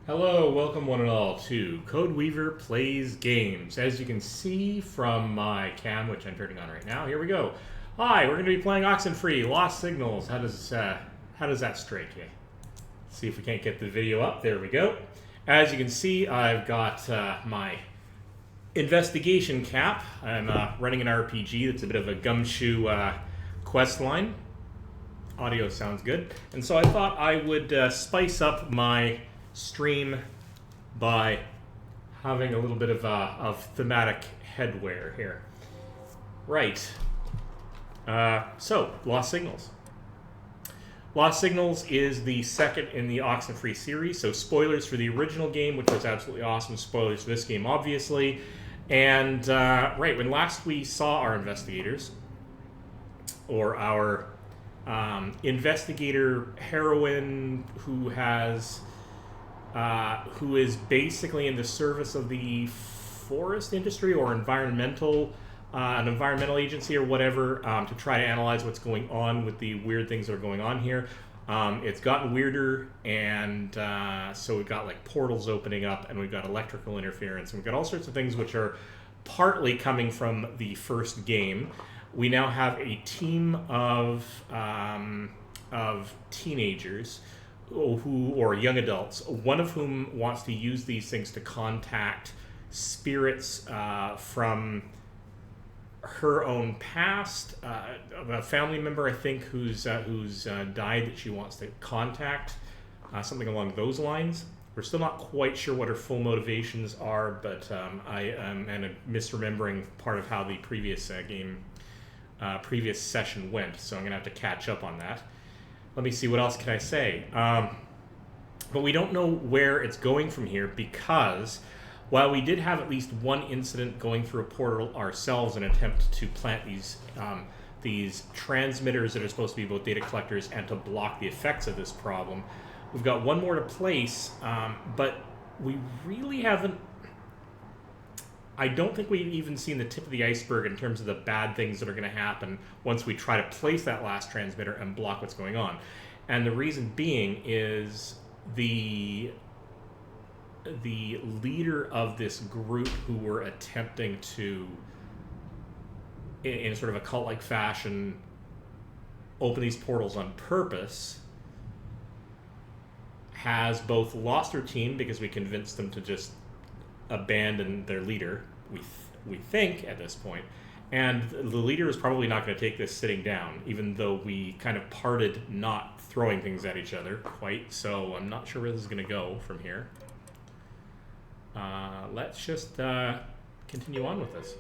Hello, welcome one and all to Code Weaver Plays Games. As you can see from my cam, which I'm turning on right now, here we go. Hi, we're going to be playing Oxenfree, Lost Signals. How does that strike you? See if we can't get the video up. There we go. As you can see, I've got my investigation cap. I'm running an RPG that's a bit of a gumshoe quest line. Audio sounds good. And so I thought I would spice up my stream by having a little bit of thematic headwear here. Right. So, Lost Signals. Lost Signals is the second in the Oxenfree series, so spoilers for the original game, which was absolutely awesome. Spoilers for this game, obviously. And, right, when last we saw our investigators, or our investigator heroine who is basically in the service of the forest industry or an environmental agency or whatever, to try to analyze what's going on with the weird things that are going on here. It's gotten weirder, and so we've got like portals opening up, and we've got electrical interference, and we've got all sorts of things which are partly coming from the first game. We now have a team of teenagers or young adults, one of whom wants to use these things to contact spirits from her own past, a family member, I think, who's died that she wants to contact, something along those lines. We're still not quite sure what her full motivations are, but I am misremembering part of how the previous previous session went, so I'm going to have to catch up on that. Let me see, what else can I say? But we don't know where it's going from here, because while we did have at least one incident going through a portal ourselves in an attempt to plant these transmitters that are supposed to be both data collectors and to block the effects of this problem, we've got one more to place, but we really haven't... I don't think we've even seen the tip of the iceberg in terms of the bad things that are going to happen once we try to place that last transmitter and block what's going on. And the reason being is the leader of this group who were attempting to, in sort of a cult-like fashion, open these portals on purpose, has both lost her team because we convinced them to just abandon their leader, we think at this point, and the leader is probably not going to take this sitting down, even though we kind of parted not throwing things at each other quite, so I'm not sure where this is going to go from here. Let's just continue on with this.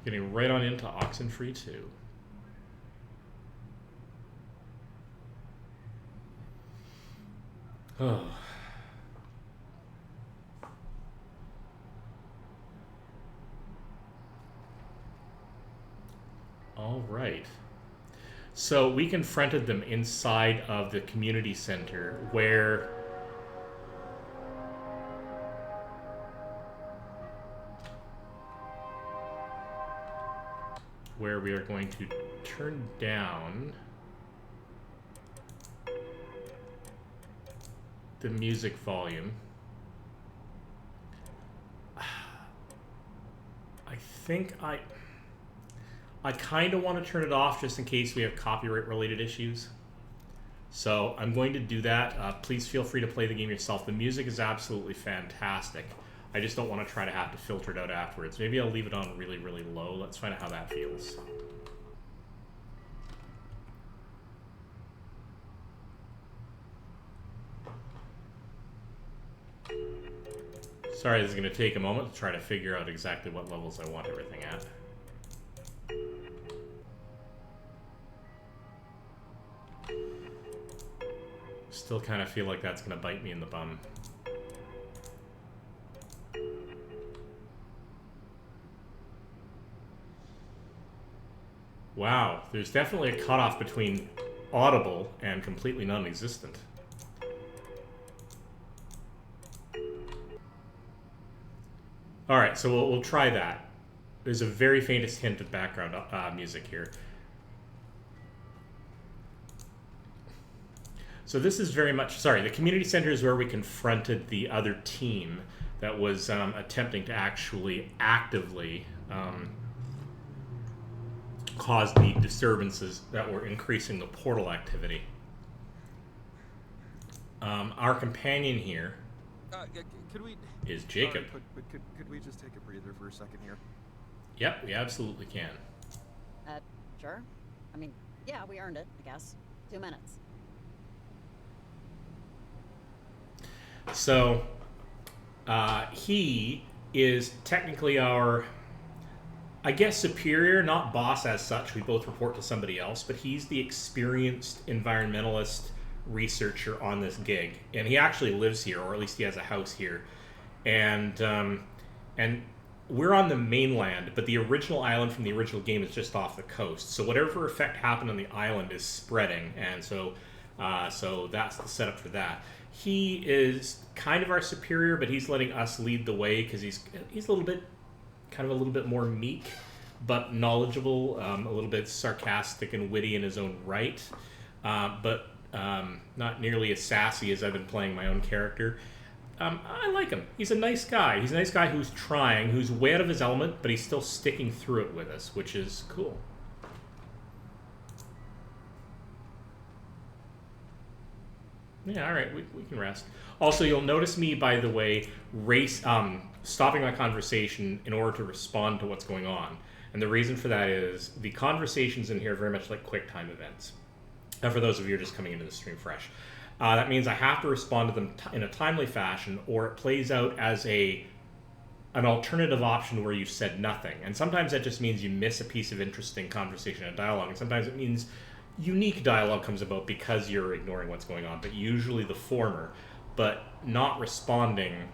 Getting right on into Oxenfree II. Oh. All right. So we confronted them inside of the community center where we are going to turn down the music volume. I think I kind of want to turn it off just in case we have copyright related issues. So I'm going to do that. Please feel free to play the game yourself. The music is absolutely fantastic. I just don't want to try to have to filter it out afterwards. Maybe I'll leave it on really, really low. Let's find out how that feels. Sorry, this is going to take a moment to try to figure out exactly what levels I want everything at. Still kind of feel like that's going to bite me in the bum. Wow, there's definitely a cutoff between audible and completely non-existent. All right, so we'll try that. There's a very faintest hint of background music here. So this is very much, sorry, the community center is where we confronted the other team that was attempting to actually actively cause the disturbances that were increasing the portal activity. Our companion here is Jacob. But could we just take a breather for a second here? Yep, we absolutely can. Sure. I mean, yeah, we earned it, I guess. 2 minutes. So, he is technically our, I guess, superior, not boss as such. We both report to somebody else, but he's the experienced environmentalist researcher on this gig, and he actually lives here, or at least he has a house here. And we're on the mainland, but the original island from the original game is just off the coast. So whatever effect happened on the island is spreading, and so that's the setup for that. He is kind of our superior, but he's letting us lead the way because he's a little bit more meek, but knowledgeable, a little bit sarcastic and witty in his own right, but not nearly as sassy as I've been playing my own character. I like him. He's a nice guy. He's a nice guy who's trying, who's way out of his element, but he's still sticking through it with us, which is cool. Yeah, all right, we can rest. Also, you'll notice me, by the way, stopping my conversation in order to respond to what's going on. And the reason for that is the conversations in here are very much like QuickTime events. And for those of you who are just coming into the stream fresh, that means I have to respond to them in a timely fashion, or it plays out as an alternative option where you've said nothing. And sometimes that just means you miss a piece of interesting conversation and dialogue, and sometimes it means unique dialogue comes about because you're ignoring what's going on, but usually the former. But not responding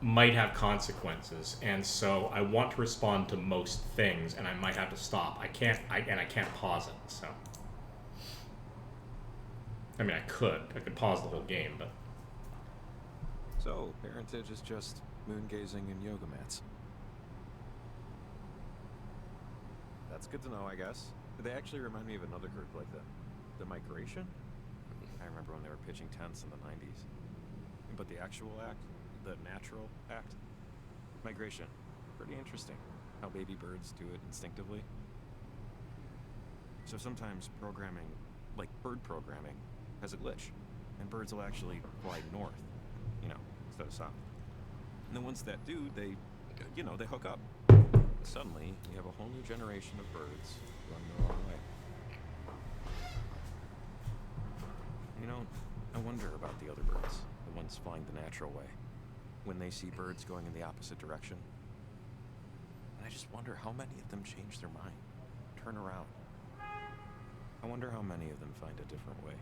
might have consequences, and so I want to respond to most things, and I might have to stop. I can't pause it. So, I mean, I could pause the whole game, but So, parentage is just moon gazing and yoga mats. That's good to know, I guess. They actually remind me of another group like the Migration. I remember when they were pitching tents in the 90s. But the actual act, the natural act, migration, pretty interesting. How baby birds do it instinctively. So sometimes programming, like bird programming, has a glitch, and birds will actually fly north, instead of south. And then once that do, they hook up. Suddenly, you have a whole new generation of birds running the wrong way. I wonder about the other birds, the ones flying the natural way, when they see birds going in the opposite direction. And I just wonder how many of them change their mind, turn around. I wonder how many of them find a different way.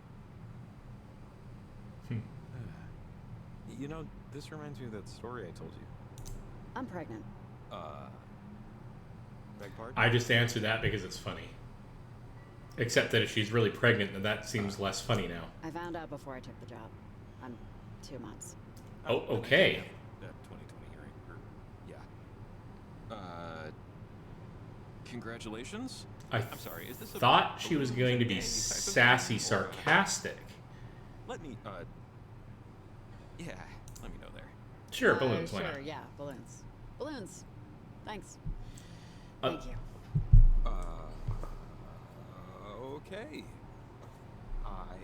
This reminds me of that story I told you. I'm pregnant. Beg pardon? I just answered that because it's funny. Except that if she's really pregnant, then that seems less funny now. I found out before I took the job. I'm 2 months. Oh, okay. That 2020 hearing. Congratulations? I'm sorry, is this thought she was going to be sassy, sarcastic. Let me know there. Sure, balloons, why Sure, not? yeah, balloons. Balloons. Thanks. Uh, Thank you. Okay. I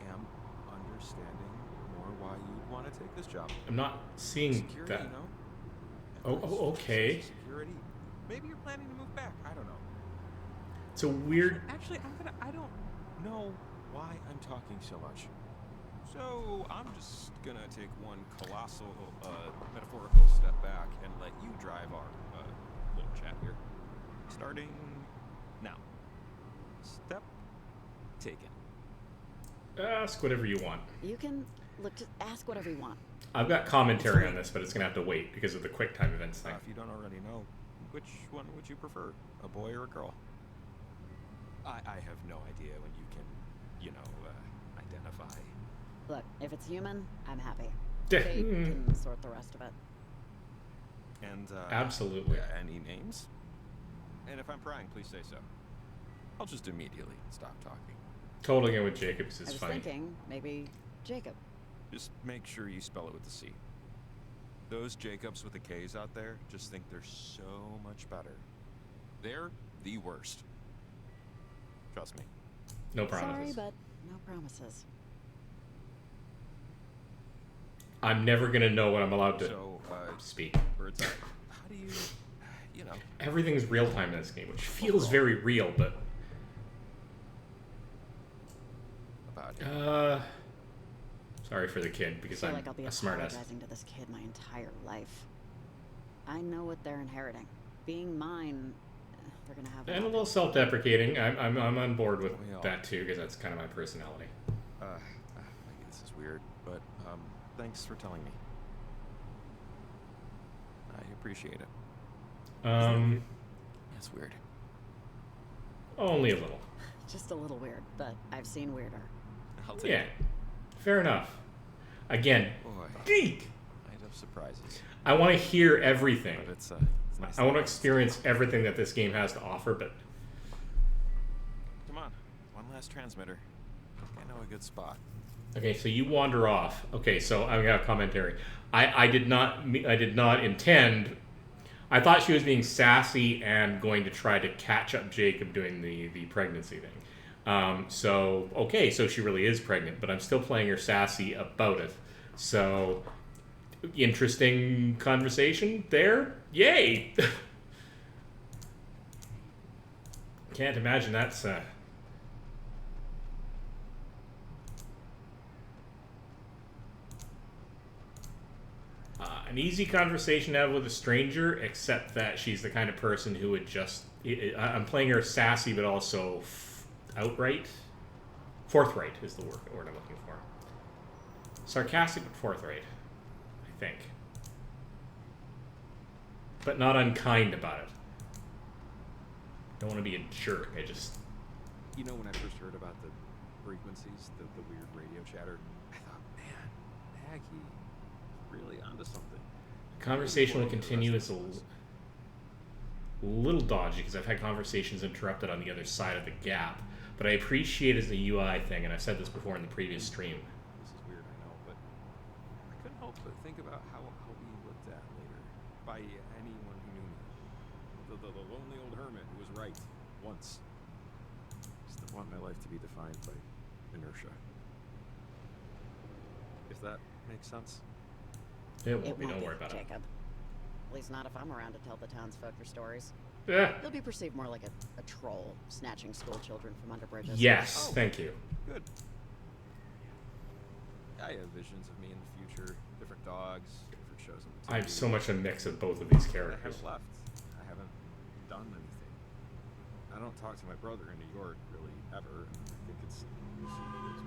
am understanding more why you'd want to take this job. I'm not seeing Security, that. Okay. Security. Maybe you're planning to move back. I don't know. It's a weird... Actually, I don't know why I'm talking so much. So I'm just gonna take one colossal, metaphorical step back and let you drive our little chat here. Starting now. Step taken. Ask whatever you want. You can ask whatever you want. I've got commentary on this, but it's going to have to wait because of the QuickTime events thing. If you don't already know, which one would you prefer, a boy or a girl? I have no idea when you can, identify. Look, if it's human, I'm happy. Yeah. They can sort the rest of it. And, Absolutely. any names? And if I'm prying, please say so. I'll just immediately stop talking. Totally in with Jacobs is I was funny. thinking maybe Jacob. Just make sure you spell it with a C. Those Jacobs with the K's out there just think they're so much better. They're the worst. Trust me. No promises. Sorry, but no promises. I'm never gonna know when I'm allowed to speak. Bird's eye. How do you, Everything's real time in this game, which feels very real, but about it? Sorry for the kid, because I feel I'm like I'll be a smartass. apologizing to this kid my entire life. I know what they're inheriting. Being mine, they're gonna have. And a little self-deprecating. I'm on board with that too, because that's kind of my personality. Maybe this is weird, but thanks for telling me. I appreciate it. It's weird. Only a little. Just a little weird, but I've seen weirder. I'll take Yeah, it. fair enough. Again, Boy, geek. night of surprises. I want to hear everything. But it's nice. I want to experience everything that this game has to offer, but Come on, one last transmitter. I know a good spot. okay, so you wander off. Okay, so I got a commentary. I did not intend. I thought she was being sassy and going to try to catch up Jacob doing the pregnancy thing. So she really is pregnant, but I'm still playing her sassy about it. So interesting conversation there. Yay! Can't imagine that's an easy conversation to have with a stranger, except that she's the kind of person who would just... I'm playing her sassy, but also outright. Forthright is the word I'm looking for. Sarcastic, but forthright, I think. But not unkind about it. Don't want to be a jerk. I just... You know, when I first heard about the frequencies, the weird radio chatter, I thought, man, Maggie really onto something. Conversation will continue as a little dodgy, because I've had conversations interrupted on the other side of the gap. But I appreciate it as a UI thing, and I've said this before in the previous stream. This is weird, I know, but I couldn't help but think about how I'll be looked at later by anyone who knew me. The lonely old hermit who was right once. Just don't want my life to be defined by inertia. If that makes sense. It won't be. Don't worry about it. Jacob. At least not if I'm around to tell the townsfolk your stories. Yeah. You'll be perceived more like a troll, snatching school children from under bridges. Yes, Oh. thank you. Good. I have visions of me in the future, different dogs, different shows on the TV. I'm so much a mix of both of these I characters. haven't left. I haven't done anything. I don't talk to my brother in New York really ever. I think it's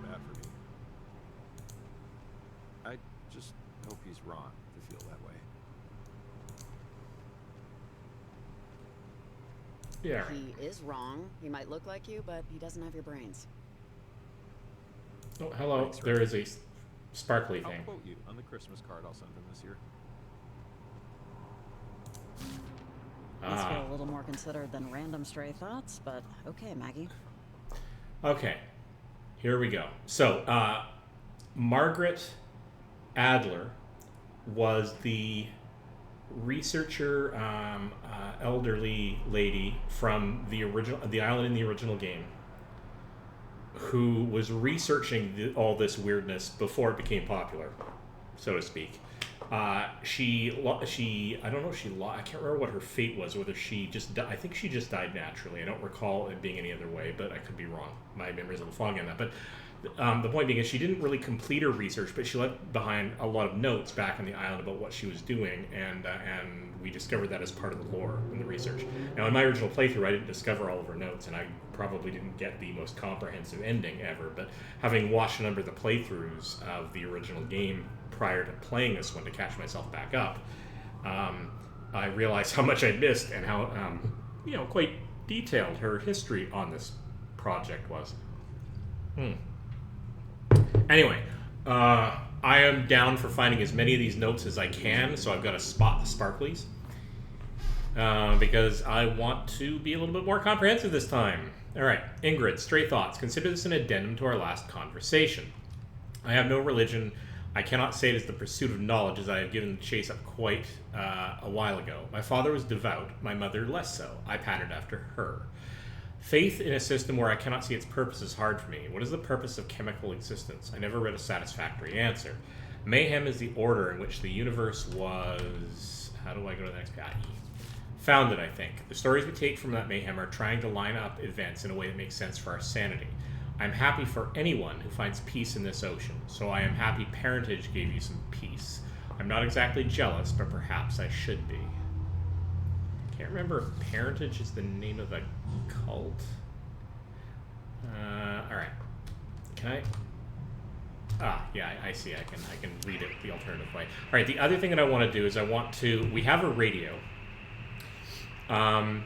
bad for me. I just hope he's wrong to feel that way. Yeah. He is wrong. He might look like you, but he doesn't have your brains. Oh, hello. Thanks, There is a sparkly I'll thing. quote you on the Christmas card I'll send him this year. Must feel a little more considered than random stray thoughts, but okay, Maggie. Okay. Here we go. So, Margaret Adler was the researcher, elderly lady from the island in the original game, who was researching all this weirdness before it became popular, so to speak. She I don't know if I can't remember what her fate was, whether she just I think she just died naturally. I don't recall it being any other way, but I could be wrong. My memory's a little foggy on that. But the point being is she didn't really complete her research, but she left behind a lot of notes back on the island about what she was doing, and we discovered that as part of the lore in the research. Now, in my original playthrough, I didn't discover all of her notes, and I probably didn't get the most comprehensive ending ever, but having watched a number of the playthroughs of the original game prior to playing this one to catch myself back up, I realized how much I'd missed and how, quite detailed her history on this project was. Anyway, I am down for finding as many of these notes as I can, so I've got to spot the sparklies. because I want to be a little bit more comprehensive this time. All right, Ingrid, stray thoughts. Consider this an addendum to our last conversation. I have no religion. I cannot say it is the pursuit of knowledge, as I have given the chase up quite a while ago. My father was devout, my mother less so. I patterned after her. Faith in a system where I cannot see its purpose is hard for me. What is the purpose of chemical existence? I never read a satisfactory answer. Mayhem is the order in which the universe was... How do I go to the next page? Founded, I think. The stories we take from that mayhem are trying to line up events in a way that makes sense for our sanity. I'm happy for anyone who finds peace in this ocean, so I am happy parentage gave you some peace. I'm not exactly jealous, but perhaps I should be. Can't remember if parentage is the name of a cult. Alright. Can I... yeah, I see. I can read it the alternative way. Alright, the other thing that I want to do is we have a radio. I'm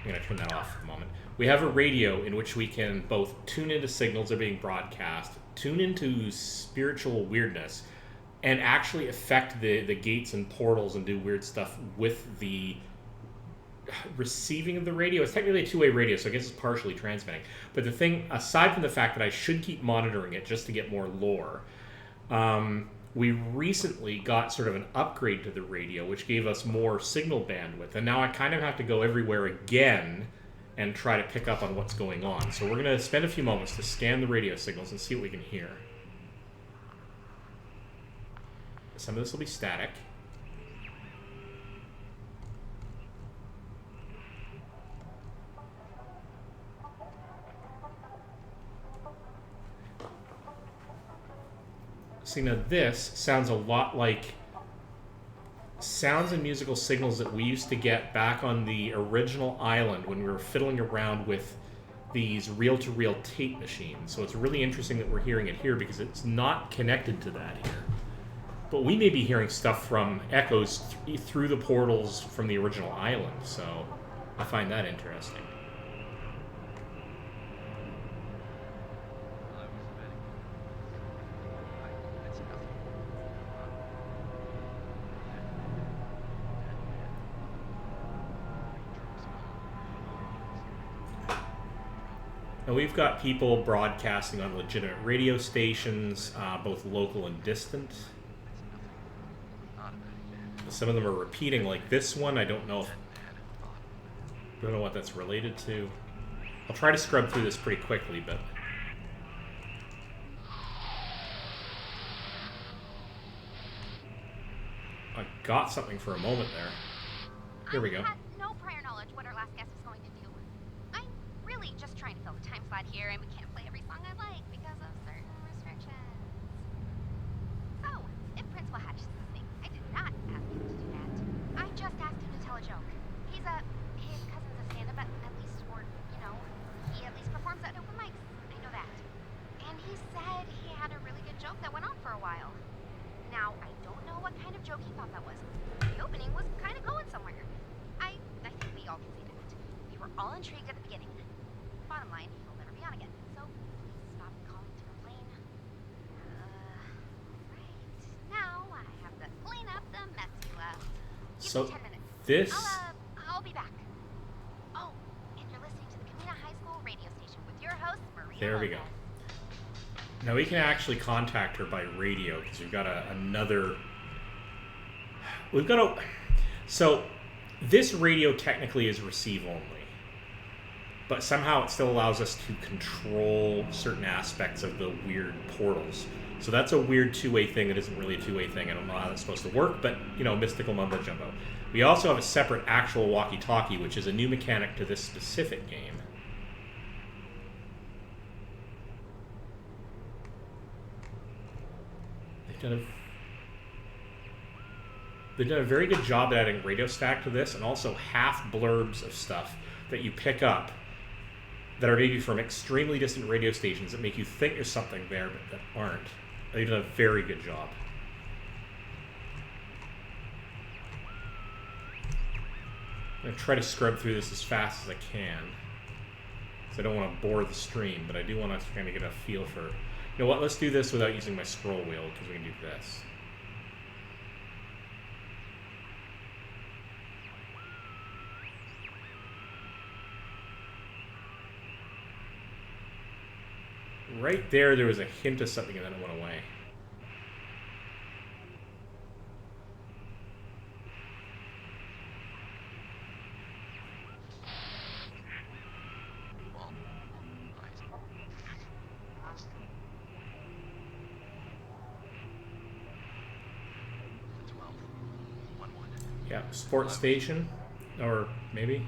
going to turn that off for a moment. We have a radio in which we can both tune into signals that are being broadcast, tune into spiritual weirdness, and actually affect the gates and portals and do weird stuff with the receiving of the radio. It's technically a two-way radio, so I guess it's partially transmitting. But the thing, aside from the fact that I should keep monitoring it just to get more lore, we recently got sort of an upgrade to the radio, which gave us more signal bandwidth. And now I kind of have to go everywhere again and try to pick up on what's going on. So we're going to spend a few moments to scan the radio signals and see what we can hear. Some of this will be static. See, now this sounds a lot like sounds and musical signals that we used to get back on the original island when we were fiddling around with these reel-to-reel tape machines. So it's really interesting that we're hearing it here because it's not connected to that here. But we may be hearing stuff from echoes through the portals from the original island, so I find that interesting. And we've got people broadcasting on legitimate radio stations, both local and distant. Some of them are repeating, like this one. I don't know what that's related to. I'll try to scrub through this pretty quickly, but I got something for a moment there. Here we go. I had no prior knowledge what our last guest was going to do. I'm really just trying to fill the time slot here, and we can't play every song I like because of certain restrictions. So, if Principal Hatch is listening, I did not ask him to do that. I just asked him to tell a joke. His cousin's a stand-up at least, or, you know, he at least performs at open mics. I know that. And he said he had a really good joke that went on for a while. Now, I don't know what kind of joke he thought that was. The opening was kind of going somewhere. I think we all can say that. We were all intrigued at the beginning. Bottom line, he'll never be on again. So, please stop calling to complain. Right. Now, I have to clean up the mess you left. Give me 10 minutes. This... I'll be back. Oh, and you're listening to the Camina High School radio station with your host, Maria There we go. Lopez. Now we can actually contact her by radio because we've got another... We've got a... So, this radio technically is receive only. But somehow it still allows us to control certain aspects of the weird portals. So that's a weird two-way thing that isn't really a two-way thing. I don't know how that's supposed to work, but, you know, mystical mumbo-jumbo. We also have a separate actual walkie-talkie, which is a new mechanic to this specific game. They've done a very good job at adding radio stack to this, and also half blurbs of stuff that you pick up that are maybe from extremely distant radio stations that make you think there's something there, but that aren't. They've done a very good job. I'm going to try to scrub through this as fast as I can. Because I don't want to bore the stream, but I do want to kind of get a feel for... You know what, let's do this without using my scroll wheel, because we can do this. right there was a hint of something and then it went away. Yeah, sports station, or maybe.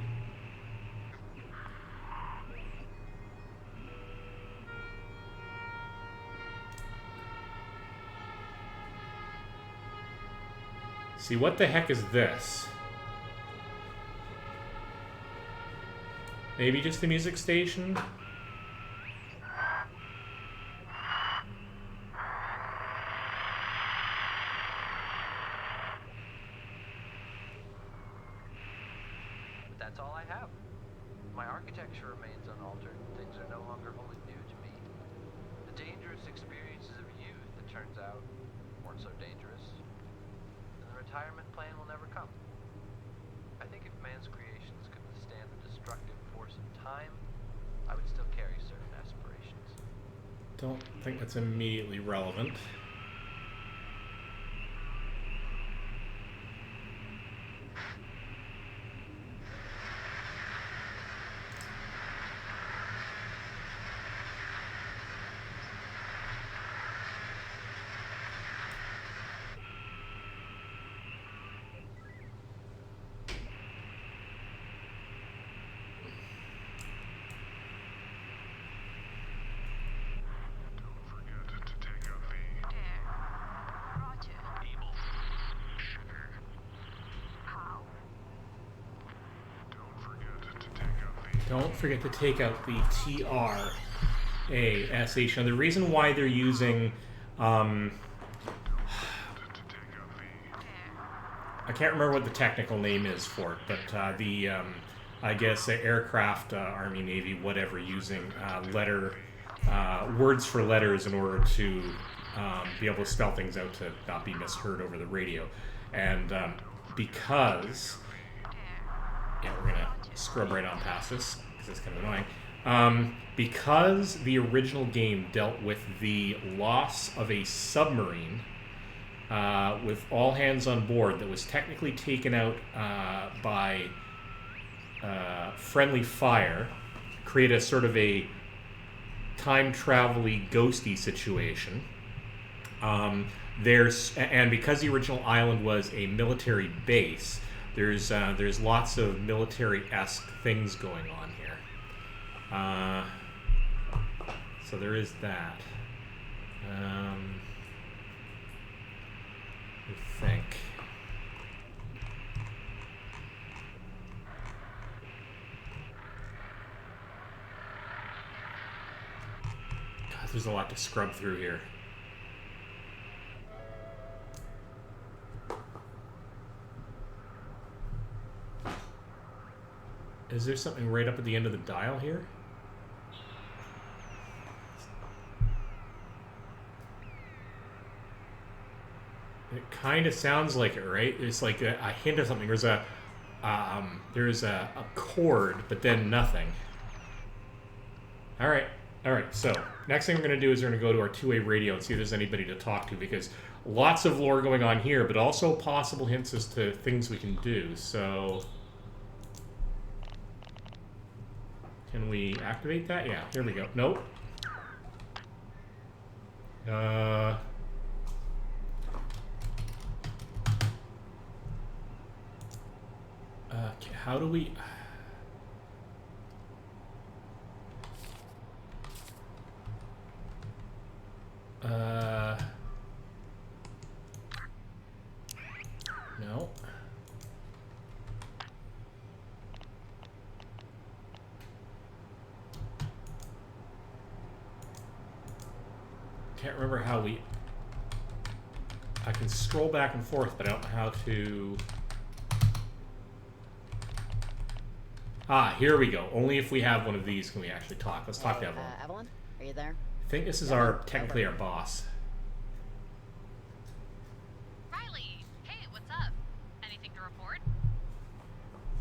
See, what the heck is this? Maybe just the music station? That's all I have. My architecture remains unaltered. Things are no longer wholly new to me. The dangerous experiences of youth, it turns out, weren't so dangerous. And the retirement plan will never come. I think if man's creations could withstand the destructive force of time, I would still carry certain aspirations. Don't think that's immediately relevant. Don't forget to take out the TRASH. Now, the reason why they're using, I can't remember what the technical name is for it, but I guess aircraft, Army, Navy, whatever, using words for letters in order to be able to spell things out to not be misheard over the radio. And because, yeah, we're going to scrub right on past this because it's kind of annoying. Because the original game dealt with the loss of a submarine with all hands on board that was technically taken out by friendly fire, create a sort of a time travel-y ghosty situation. And because the original island was a military base, there's lots of military-esque things going on here. So there is that. I think. God, there's a lot to scrub through here. Is there something right up at the end of the dial here? It kind of sounds like it, right? It's like a hint of something. There's a chord, but then nothing. All right. So next thing we're going to do is we're going to go to our two-way radio and see if there's anybody to talk to, because lots of lore going on here, but also possible hints as to things we can do. So can we activate that? Yeah, here we go. Nope. How do we... No. Can't remember how we... I can scroll back and forth, but I don't know how to... Ah, here we go. Only if we have one of these can we actually talk. Let's talk to Evelyn. Evelyn, are you there? I think this is technically our boss. Riley, hey, what's up? Anything to report?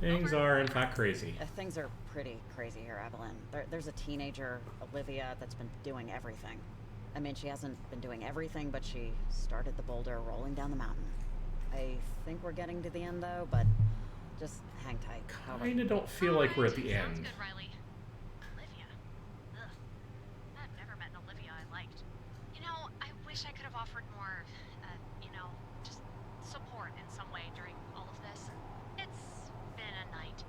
Things are, in fact, crazy. Things are pretty crazy here, Evelyn. There's a teenager, Olivia, that's been doing everything. I mean, she hasn't been doing everything, but she started the boulder rolling down the mountain. I think we're getting to the end, though, but just hang tight. Kinda don't feel like we're at the Sounds end. good, Riley. Olivia. Ugh. I've never met an Olivia I liked. You know, I wish I could have offered more, just support in some way during all of this. It's been a night.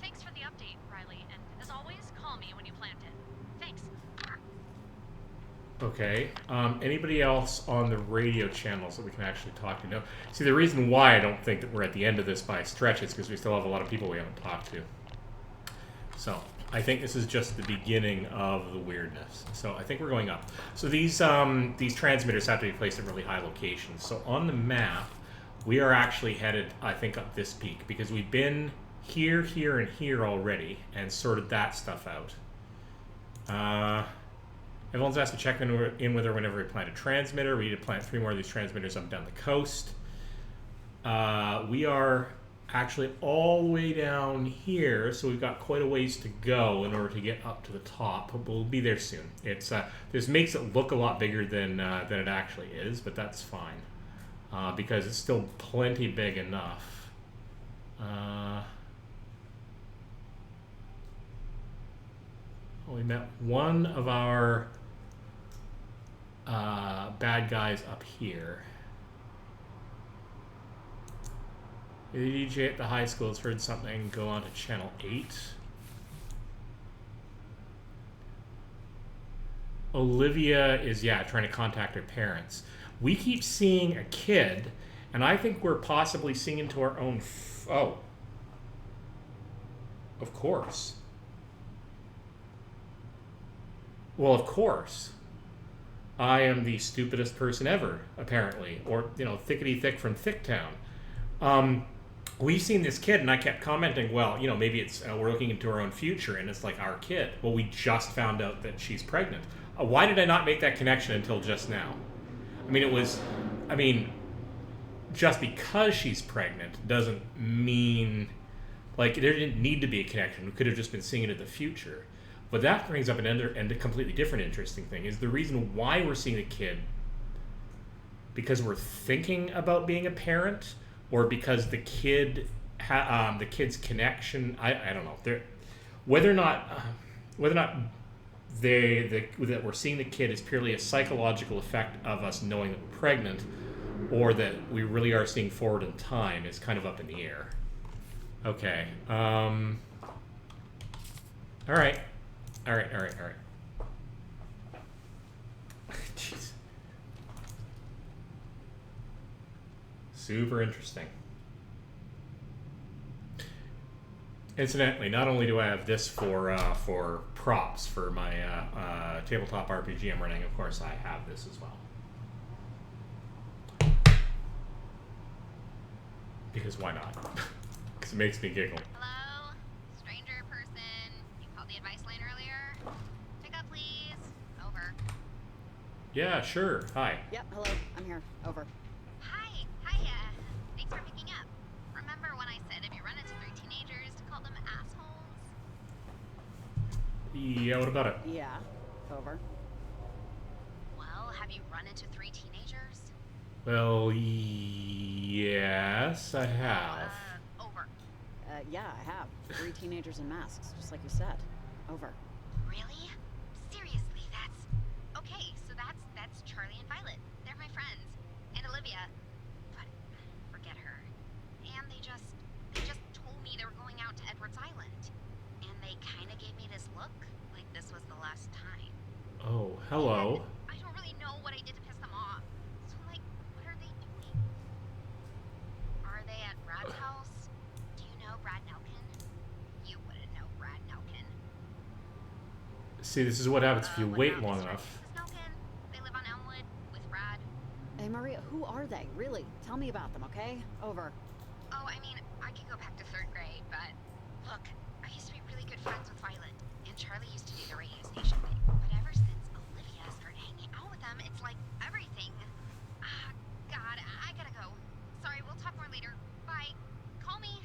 Thanks for the update, Riley, and as always, call me when you plant it. Thanks. Okay. Anybody else on the radio channels that we can actually talk to? No. See, the reason why I don't think that we're at the end of this by a stretch is because we still have a lot of people we haven't talked to. So I think this is just the beginning of the weirdness. So I think we're going up. So these transmitters have to be placed in really high locations. So on the map, we are actually headed, I think, up this peak because we've been here, here, and here already and sorted that stuff out. Everyone's asked to check in with her whenever we plant a transmitter. We need to plant 3 more of these transmitters up down the coast. We are actually all the way down here, so we've got quite a ways to go in order to get up to the top. But we'll be there soon. It's this makes it look a lot bigger than it actually is, but that's fine because it's still plenty big enough. We met one of our bad guys up here. The DJ at the high school has heard something go on to channel 8. Olivia is, trying to contact her parents. We keep seeing a kid, and I think we're possibly seeing into our own... oh. Of course. Well, of course. I am the stupidest person ever, apparently. Or, thickety-thick from Thicktown. We've seen this kid, and I kept commenting, well, maybe it's we're looking into our own future, and it's like our kid. Well, we just found out that she's pregnant. Why did I not make that connection until just now? Just because she's pregnant doesn't mean... Like, there didn't need to be a connection. We could have just been seeing it in the future. But that brings up a completely different interesting thing, is the reason why we're seeing the kid because we're thinking about being a parent, or because the kid's connection, I don't know. Whether or not that we're seeing the kid is purely a psychological effect of us knowing that we're pregnant, or that we really are seeing forward in time is kind of up in the air. Okay. All right. Jeez. Super interesting. Incidentally, not only do I have this for props for my tabletop RPG I'm running, of course I have this as well. Because why not? Because it makes me giggle. Hello? Stranger person. You called the advice line earlier? Pick up, please. Over. Yeah, sure. Hi. Yep, hello. I'm here. Over. Hi. Thanks for picking up. Remember when I said if you run into 3 teenagers to call them assholes? Yeah, what about it? Yeah. Over. Well, have you run into 3 teenagers? Well, yes, I have. Over. Yeah, I have. 3 teenagers in masks, just like you said. Over. Really? Seriously, that's... Okay, so that's Charlie and Violet. They're my friends. And Olivia. But forget her. And they just told me they were going out to Edwards Island. And they kind of gave me this look, like this was the last time. Oh, hello. And I don't really know what I did to piss them off. So, like, what are they doing? Are they at Brad's house? Do you know Brad Nelkin? You wouldn't know Brad Nelkin. See, this is what happens if you What wait about long Mr. enough. and Mrs. Nelkin? They live on Elmwood with Brad. Hey, Maria, who are they? Really? Tell me about them, okay? Over. Oh, I mean, I could go back to 3rd grade, but look, I used to be really good friends with Violet, and Charlie used to do the radio station thing. But ever since Olivia started hanging out with them, it's like everything. Ah, God, I gotta go. Sorry, we'll talk more later. Bye. Call me.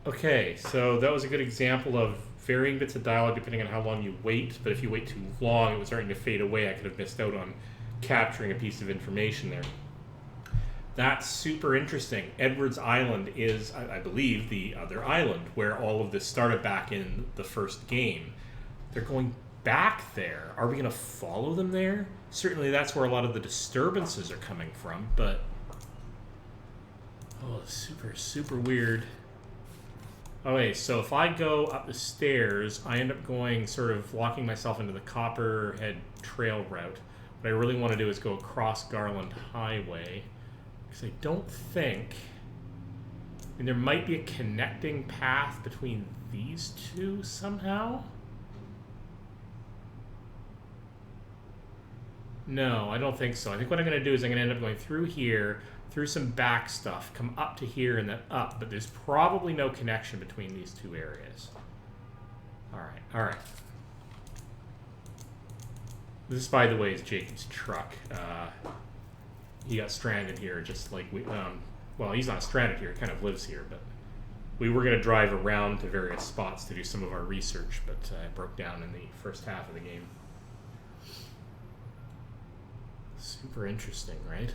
Okay, so that was a good example of varying bits of dialogue depending on how long you wait, but if you wait too long, it was starting to fade away. I could have missed out on capturing a piece of information there. That's super interesting. Edwards Island is, I believe, the other island where all of this started back in the first game. They're going back there. Are we going to follow them there? Certainly that's where a lot of the disturbances are coming from, but... Oh, super, super weird. Okay, so if I go up the stairs, I end up going, sort of locking myself into the Copperhead Trail route. What I really want to do is go across Garland Highway. Because I don't think... I mean, there might be a connecting path between these two somehow? No, I don't think so. I think what I'm going to do is I'm going to end up going through here, through some back stuff, come up to here and then up, but there's probably no connection between these two areas. Alright, alright. This, by the way, is Jacob's truck. He got stranded here just like we... well, he's not stranded here, he kind of lives here, but... We were going to drive around to various spots to do some of our research, but it broke down in the first half of the game. Super interesting, right?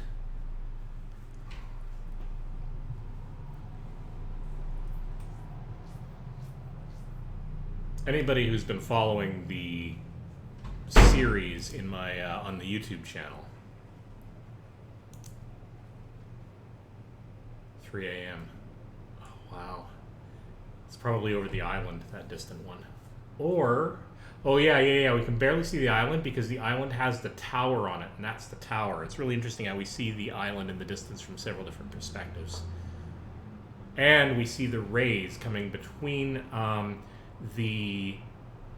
Anybody who's been following the series in my on the YouTube channel, 3 a.m. Oh, wow. It's probably over the island, that distant one. Or, oh yeah, we can barely see the island because the island has the tower on it, and that's the tower. It's really interesting how we see the island in the distance from several different perspectives. And we see the rays coming between the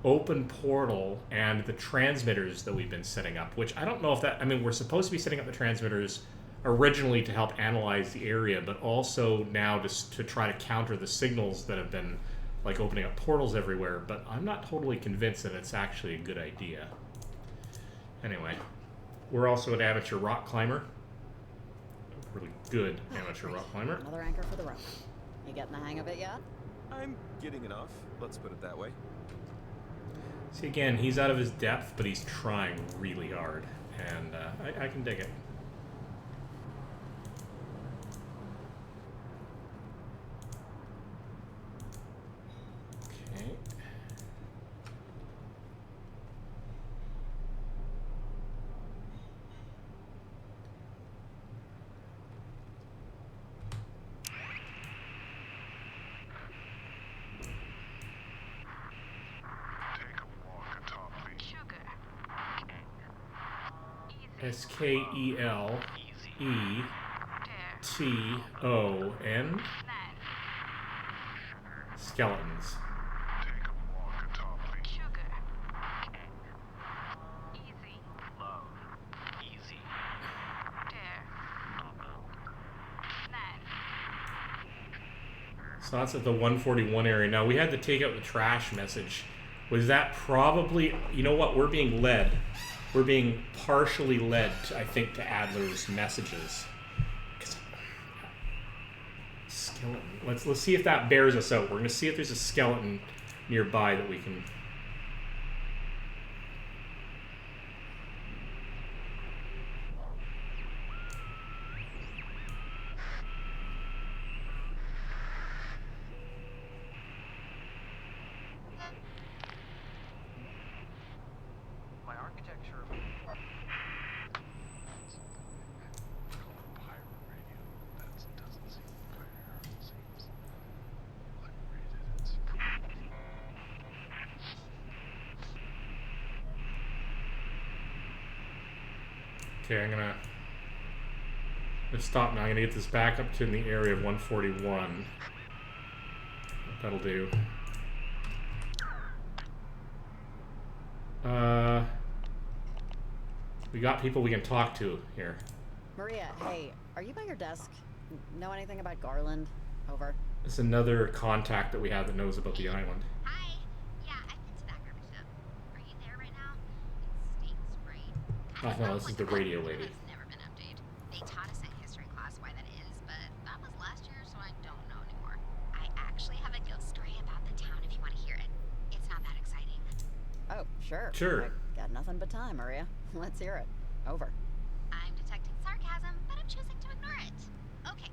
open portal and the transmitters that we've been setting up, which I don't know if that... I mean, we're supposed to be setting up the transmitters originally to help analyze the area, but also now just to try to counter the signals that have been like opening up portals everywhere, but I'm not totally convinced that it's actually a good idea. Anyway, we're also an amateur rock climber. A really good amateur rock climber. Another anchor for the rope. You getting the hang of it yet? I'm getting enough, let's put it that way. See, again, he's out of his depth, but he's trying really hard, and I can dig it. Okay. Skeleton. Skeletons. So that's at the 141 area. Now, we had to take out the trash message. Was that probably... You know what? We're being led. We're being partially led, I think, to Adler's messages. Skeleton. Let's see if that bears us out. We're going to see if there's a skeleton nearby that we can... My architecture. Okay, I'm gonna stop now. I'm gonna get this back up to in the area of 141. That'll do. We got people we can talk to here. Maria, hey, are you by your desk? Know anything about Garland? Over. It's another contact that we have that knows about the island. Hi. Yeah, I've been to that garbage dump. Are you there right now? It stinks, right? Oh no, this is the radio lady. It's never been updated. They taught us in history class why that is, but that was last year, so I don't know anymore. I actually have a ghost story about the town if you want to hear it. It's not that exciting. Oh, sure. Sure. I got nothing but time, Maria. Let's hear it. Over. I'm detecting sarcasm, but I'm choosing to ignore it. Okay,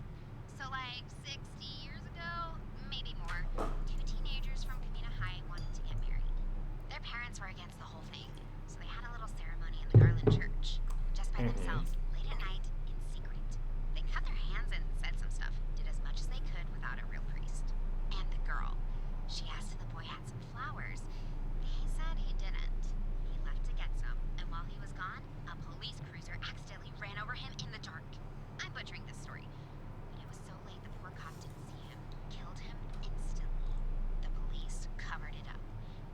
so like 60 years ago, maybe more, two teenagers from Camina High wanted to get married. Their parents were against the whole thing, so they had a little ceremony in the Garland church, just by themselves, late at night, in secret. They cut their hands and said some stuff, did as much as they could without a real priest. And the girl, she asked if the boy had some flowers. He said he didn't. He left to get some, and while he was gone, a police cruiser accidentally ran over him in the dark. I'm butchering this story, but it was so late the poor cop didn't see him. Killed him instantly. The police covered it up,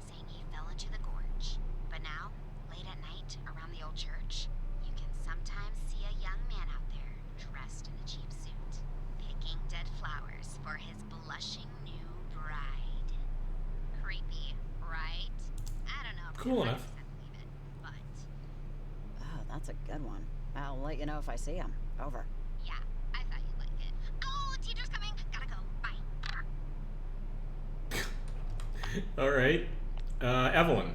saying he fell into the gorge. But now, late at night, around the old church, you can sometimes see a young man out there, dressed in a cheap suit, picking dead flowers for his blushing new bride. Creepy, right? I don't know. Cool enough. Believe it, but Oh, that's a good one. I'll let you know if I see him. Over. yeah, I thought you'd like it. Oh, teacher's coming. Gotta go. Bye. All right. Evelyn.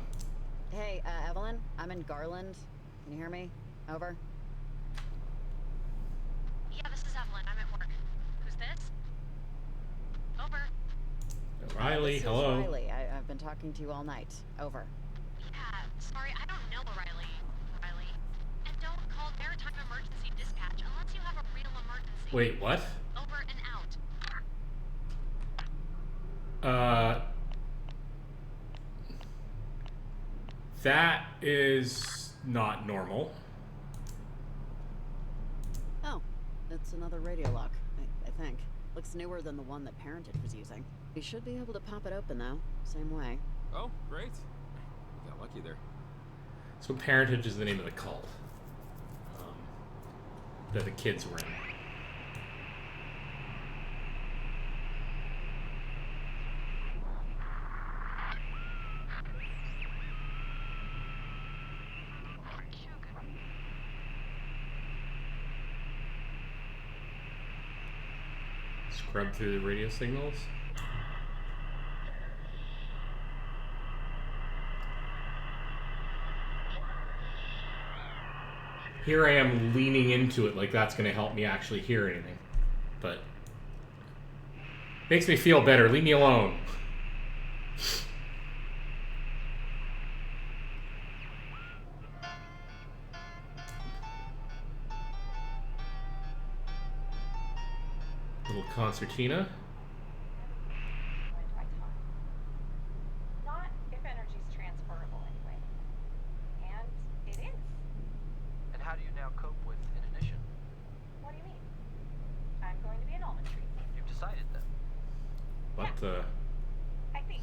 Hey, Evelyn, I'm in Garland. Can you hear me? Over. Yeah, this is Evelyn. I'm at work. Who's this? Over. Riley, This is hello. Riley. I've been talking to you all night. Over. Yeah, sorry, I don't know Riley. Riley. And don't call Maritime Emergency Dispatch unless you have a real emergency. Wait, what? Over and out. That is not normal. Oh, it's another radio lock, I think. Looks newer than the one that Parentage was using. We should be able to pop it open, though. Same way. Oh, great. You got lucky there. So Parentage is the name of the cult that the kids were in. Scrub through the radio signals. Here I am leaning into it like that's going to help me actually hear anything. But makes me feel better. Leave me alone. Little concertina. Not if energy's transferable anyway. And it is. And how do you now cope with inanition? What do you mean? I'm going to be an almond tree. You've decided then. What the? I think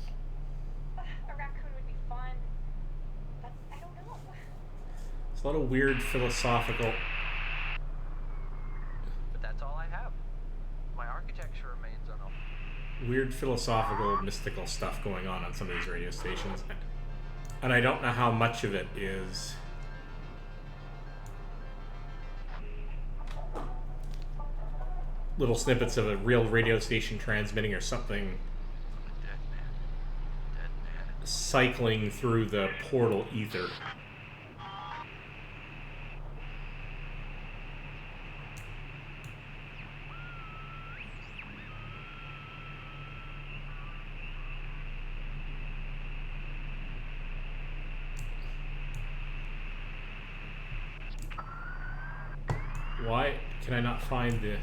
a raccoon would be fun, but I don't know. It's a lot of weird philosophical. But that's all I have. My architecture remains unaltered. Weird philosophical, mystical stuff going on some of these radio stations. And I don't know how much of it is little snippets of a real radio station transmitting or something Dead man. Dead man. cycling through the portal ether. Why can I not find the... I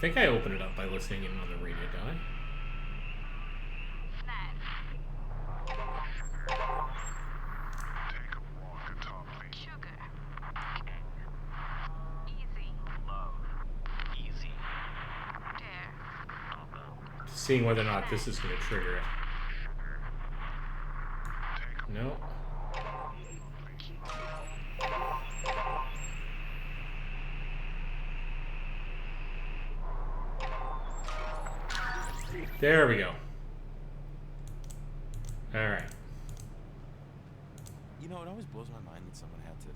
think I opened it up by listening in on the radio, did I? Sugar. Easy. Love. Easy. Dare. Seeing whether or not this is going to trigger it. No. There we go. Alright. You know, it always blows my mind that someone had to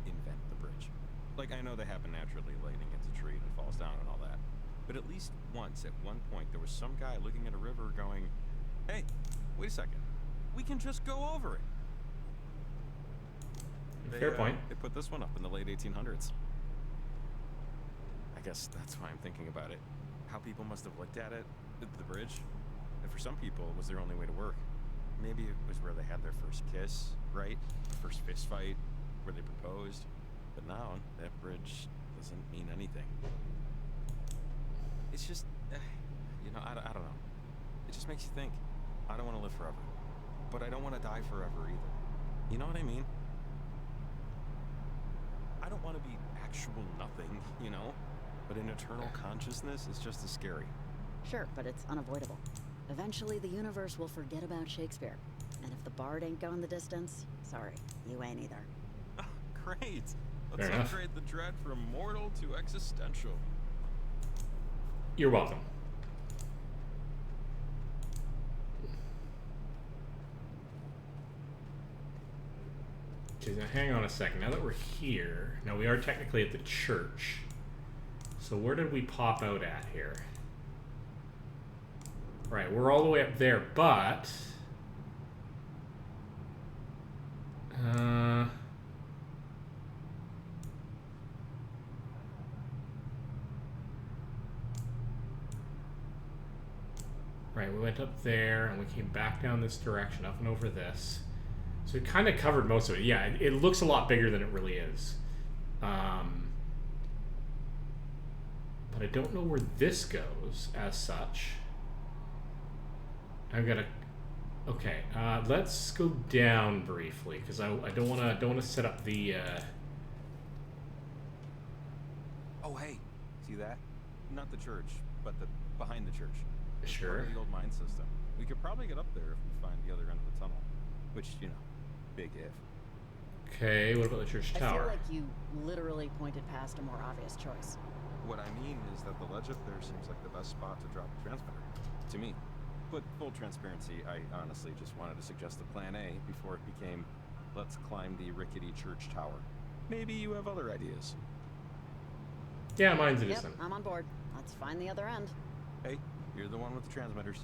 invent the bridge. Like, I know they happen naturally, lightning hits a tree and it falls down and all that. But at least once, at one point, there was some guy looking at a river going, hey, wait a second. We can just go over it. Fair point. They put this one up in the late 1800s. I guess that's why I'm thinking about it. How people must have looked at it, the bridge. And for some people, it was their only way to work. Maybe it was where they had their first kiss, right? First fist fight, where they proposed. But now, that bridge doesn't mean anything. It's just, I don't know. It just makes you think. I don't want to live forever. But I don't want to die forever either. You know what I mean? I don't want to be actual nothing, But an eternal consciousness is just as scary. Sure, but it's unavoidable. Eventually, the universe will forget about Shakespeare. And if the bard ain't going the distance, sorry, you ain't either. Oh, great. Fair Let's enough. upgrade the dread from mortal to existential. You're welcome. Okay, now hang on a second. Now that we're here, now we are technically at the church. So where did we pop out at here? Right, we're all the way up there, but right, we went up there and we came back down this direction, up and over this. So it kind of covered most of it. Yeah, it looks a lot bigger than it really is. But I don't know where this goes as such. I've got to. Okay, let's go down briefly because I don't want to set up the. Oh, hey. See that? Not the church, but the behind the church. It's Sure. part of the old mine system. We could probably get up there if we find the other end of the tunnel. Which, big if. Okay, what about the church I tower? feel like you literally pointed past a more obvious choice. What I mean is that the ledge up there seems like the best spot to drop a transmitter. To me. But full transparency, I honestly just wanted to suggest a plan A before it became, let's climb the rickety church tower. Maybe you have other ideas. Yeah, mine's Yep, innocent. I'm on board. Let's find the other end. Hey, you're the one with the transmitters.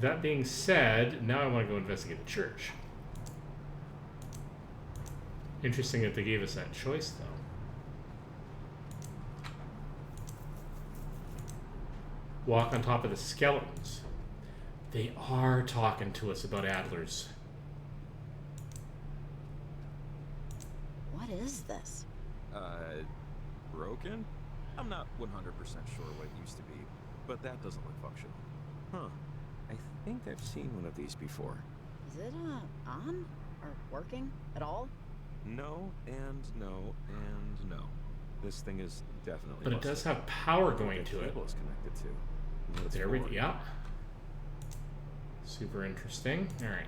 That being said, now I want to go investigate the church. Interesting that they gave us that choice, though. Walk on top of the skeletons. They are talking to us about Adlers. What is this? Broken? I'm not 100% sure what it used to be, but that doesn't look functional. Huh. I think I've seen one of these before. Is it, on? Or working at all? No, and no, and no. This thing is definitely But it does busted. have power The going to it. cable is connected to. And what it's There we for. go. Yeah. Super interesting. All right.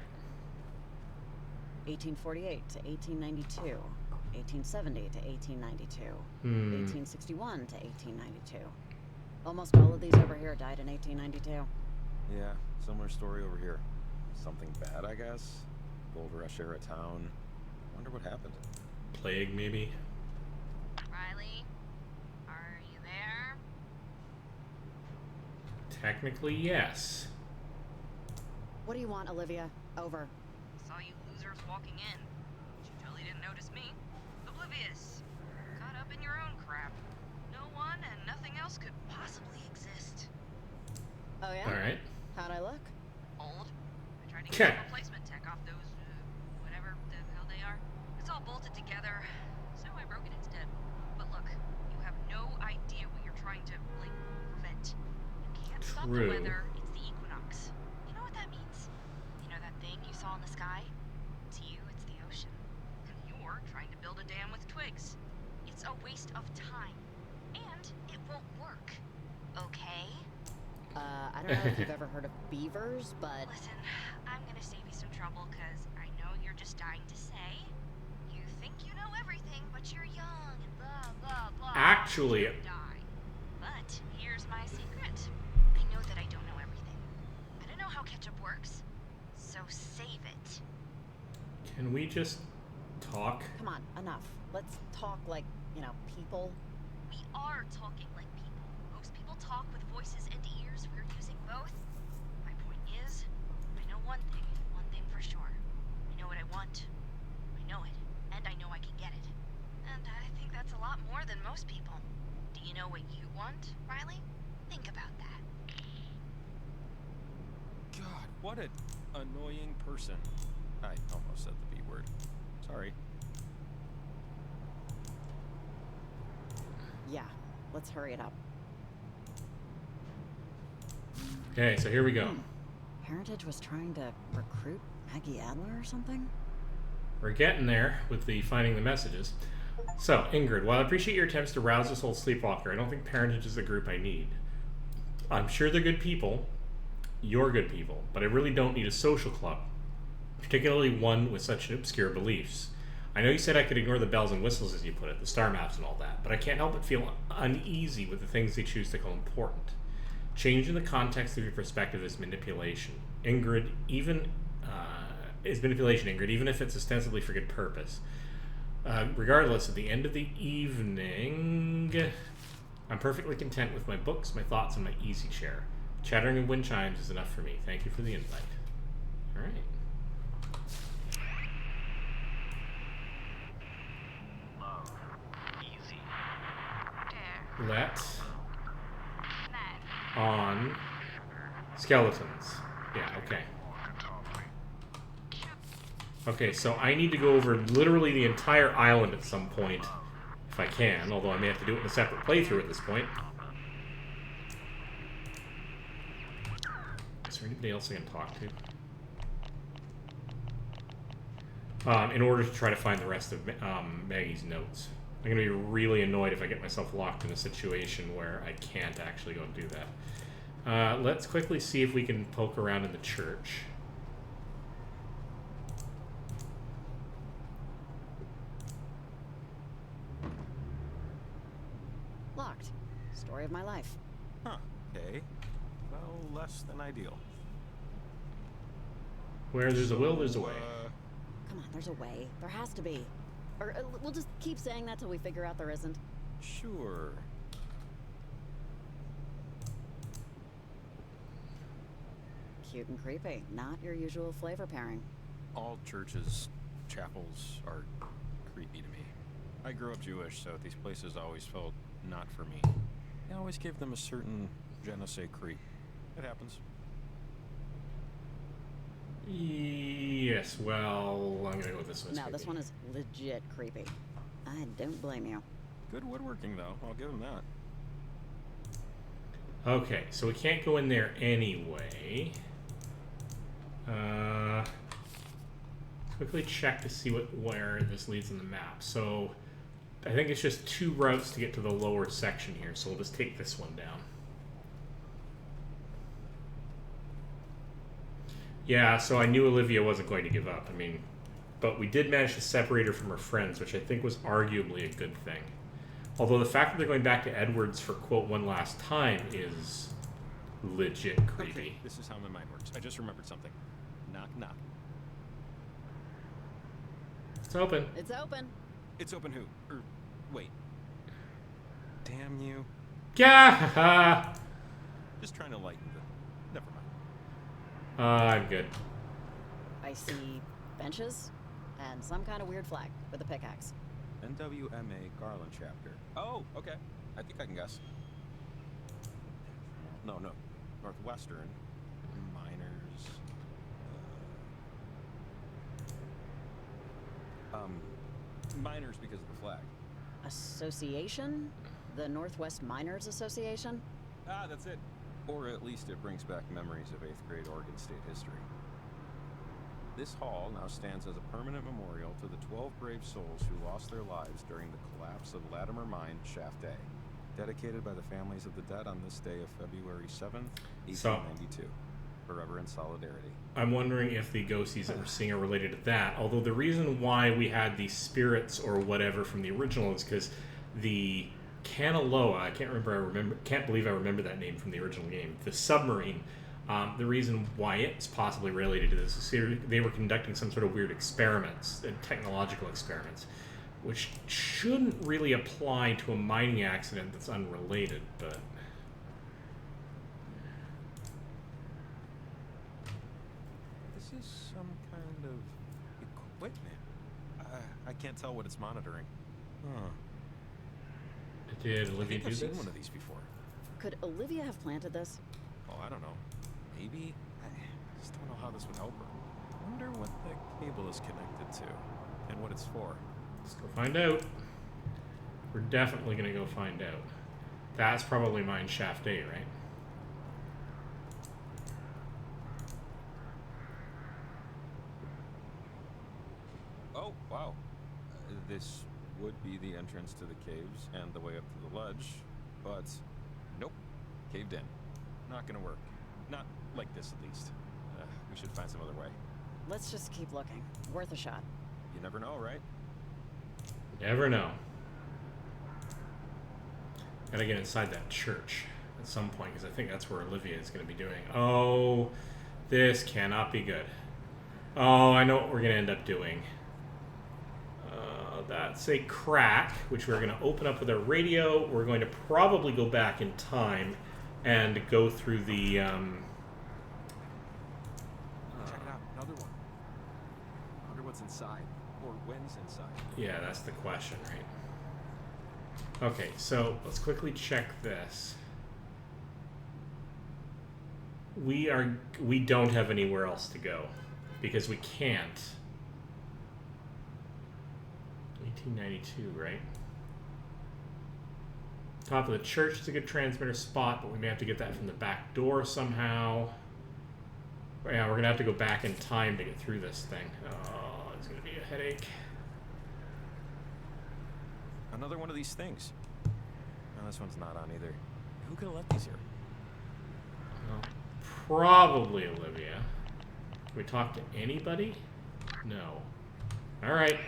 1848 to 1892. 1870 to 1892. 1861 to 1892. Almost all of these over here died in 1892. Yeah, similar story over here. Something bad, I guess. Gold rush era town. Wonder what happened. Plague, maybe. Riley, are you there? Technically, yes. What do you want, Olivia? Over. Saw you losers walking in. But you totally didn't notice me. Oblivious. Caught up in your own crap. No one and nothing else could possibly exist. Oh, yeah? All right. How'd I look? Old. I tried to Okay. get a replacement tech off those, whatever the hell they are. It's all bolted together, so I broke it instead. But look, you have no idea what you're trying to, prevent. You can't stop the True. weather, it's the equinox. You know what that means? You know that thing you saw in the sky? To you, it's the ocean. And you're trying to build a dam with twigs. It's a waste of time. And it won't work. Okay? I don't know if you've ever heard of beavers, but Listen, I'm gonna save you some trouble, cause I know you're just dying to say. You think you know everything, but you're young and blah, blah, blah. Actually- You die. But here's my secret. I know that I don't know everything. I don't know how ketchup works. So save it. Can we just talk? come on, enough. Let's talk like, people. We are talking like people. most people talk with voices and ears. We're using both. My point is, I know one thing for sure. I know what I want. I know it, and I know I can get it. And I think that's a lot more than most people. Do you know what you want, Riley? Think about that. God, what an annoying person. I almost said the B word. Sorry. Yeah, let's hurry it up. Okay, so here we go. Heritage was trying to recruit Maggie Adler or something? We're getting there with the finding the messages. So, Ingrid, while I appreciate your attempts to rouse this old sleepwalker, I don't think Parentage is the group I need. I'm sure they're good people. You're good people. But I really don't need a social club. Particularly one with such obscure beliefs. I know you said I could ignore the bells and whistles, as you put it, the star maps and all that, but I can't help but feel uneasy with the things they choose to call important. Changing the context of your perspective is manipulation. Ingrid, even even if it's ostensibly for good purpose. Regardless, at the end of the evening, I'm perfectly content with my books, my thoughts, and my easy chair. Chattering of wind chimes is enough for me. Thank you for the invite. All right. Let on skeletons. Yeah, okay. Okay, so I need to go over literally the entire island at some point, if I can, although I may have to do it in a separate playthrough at this point. Is there anybody else I can talk to? In order to try to find the rest of Maggie's notes. I'm going to be really annoyed if I get myself locked in a situation where I can't actually go and do that. Let's quickly see if we can poke around in the church. Locked. Story of my life. Huh. Okay. Well, less than ideal. Where there's a will, there's a way. Come on, there's a way. There has to be. Or we'll just keep saying that till we figure out there isn't. Sure. Cute and creepy. Not your usual flavor pairing. All churches, chapels are creepy to me. I grew up Jewish, so these places always felt not for me. I always gave them a certain je ne sais creep. It happens. Yes, well, I'm going to go with this one. No, this one is legit creepy. I don't blame you. Good woodworking, though. I'll give them that. Okay, so we can't go in there anyway. Quickly check to see where this leads in the map. So I think it's just 2 routes to get to the lower section here, so we'll just take this one down. Yeah, so I knew Olivia wasn't going to give up. I mean, but we did manage to separate her from her friends, which I think was arguably a good thing. Although the fact that they're going back to Edwards for, quote, one last time is legit creepy. Okay, this is how my mind works. I just remembered something. Knock, knock. It's open. It's open. It's open who? Wait. Damn you. Yeah! Just trying to lighten the... Never mind. I'm good. I see benches and some kind of weird flag with a pickaxe. NWMA Garland chapter. Oh, okay. I think I can guess. No. Northwestern. Miners. Miners because of the flag. Association? The Northwest Miners Association? Ah, that's it. Or at least it brings back memories of 8th grade Oregon State history. This hall now stands as a permanent memorial to the 12 brave souls who lost their lives during the collapse of Latimer Mine Shaft A, dedicated by the families of the dead on this day of February 7th, 1892. Forever in solidarity. I'm wondering if the ghosties that we're seeing are related to that, although the reason why we had the spirits or whatever from the original is because the Kanaloa, I can't believe I remember that name from the original game, the submarine. The reason why it's possibly related to this is they were conducting some sort of weird experiments, technological experiments, which shouldn't really apply to a mining accident that's unrelated, but can't tell what it's monitoring. Huh. Did I Olivia think do I've seen this? one of these before. Could Olivia have planted this? Oh, I don't know. Maybe? I just don't know how this would help her. I wonder what the cable is connected to and what it's for. Let's go find out. We're definitely gonna go find out. That's probably mine shaft A, right? Oh, wow. This would be the entrance to the caves and the way up to the ledge, but nope. Caved in. Not gonna work. Not like this, at least. We should find some other way. Let's just keep looking. Worth a shot. You never know, right? Never know. Gotta get inside that church at some point, because I think that's where Olivia is going to be doing. Oh, this cannot be good. Oh, I know what we're going to end up doing. That's a crack, which we're going to open up with our radio. We're going to probably go back in time and go through the... Check it out. Another one. I wonder what's inside, or when's inside. Yeah, that's the question, right? Okay, so let's quickly check this. We don't have anywhere else to go because we can't. 1892, right? Top of the church is a good transmitter spot, but we may have to get that from the back door somehow. Yeah, we're gonna have to go back in time to get through this thing. Oh, it's gonna be a headache. Another one of these things. No, this one's not on either. Who could have left these here? Well, probably Olivia. Can we talk to anybody? No. All right.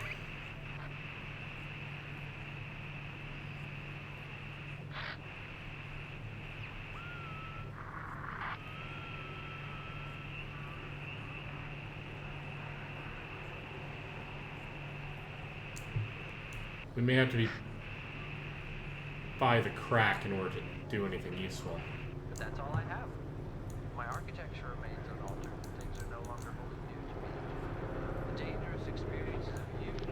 We may have to be by the crack in order to do anything useful. But that's all I have. My architecture remains unaltered. Things are no longer wholly new to me. The dangerous experiences of youth.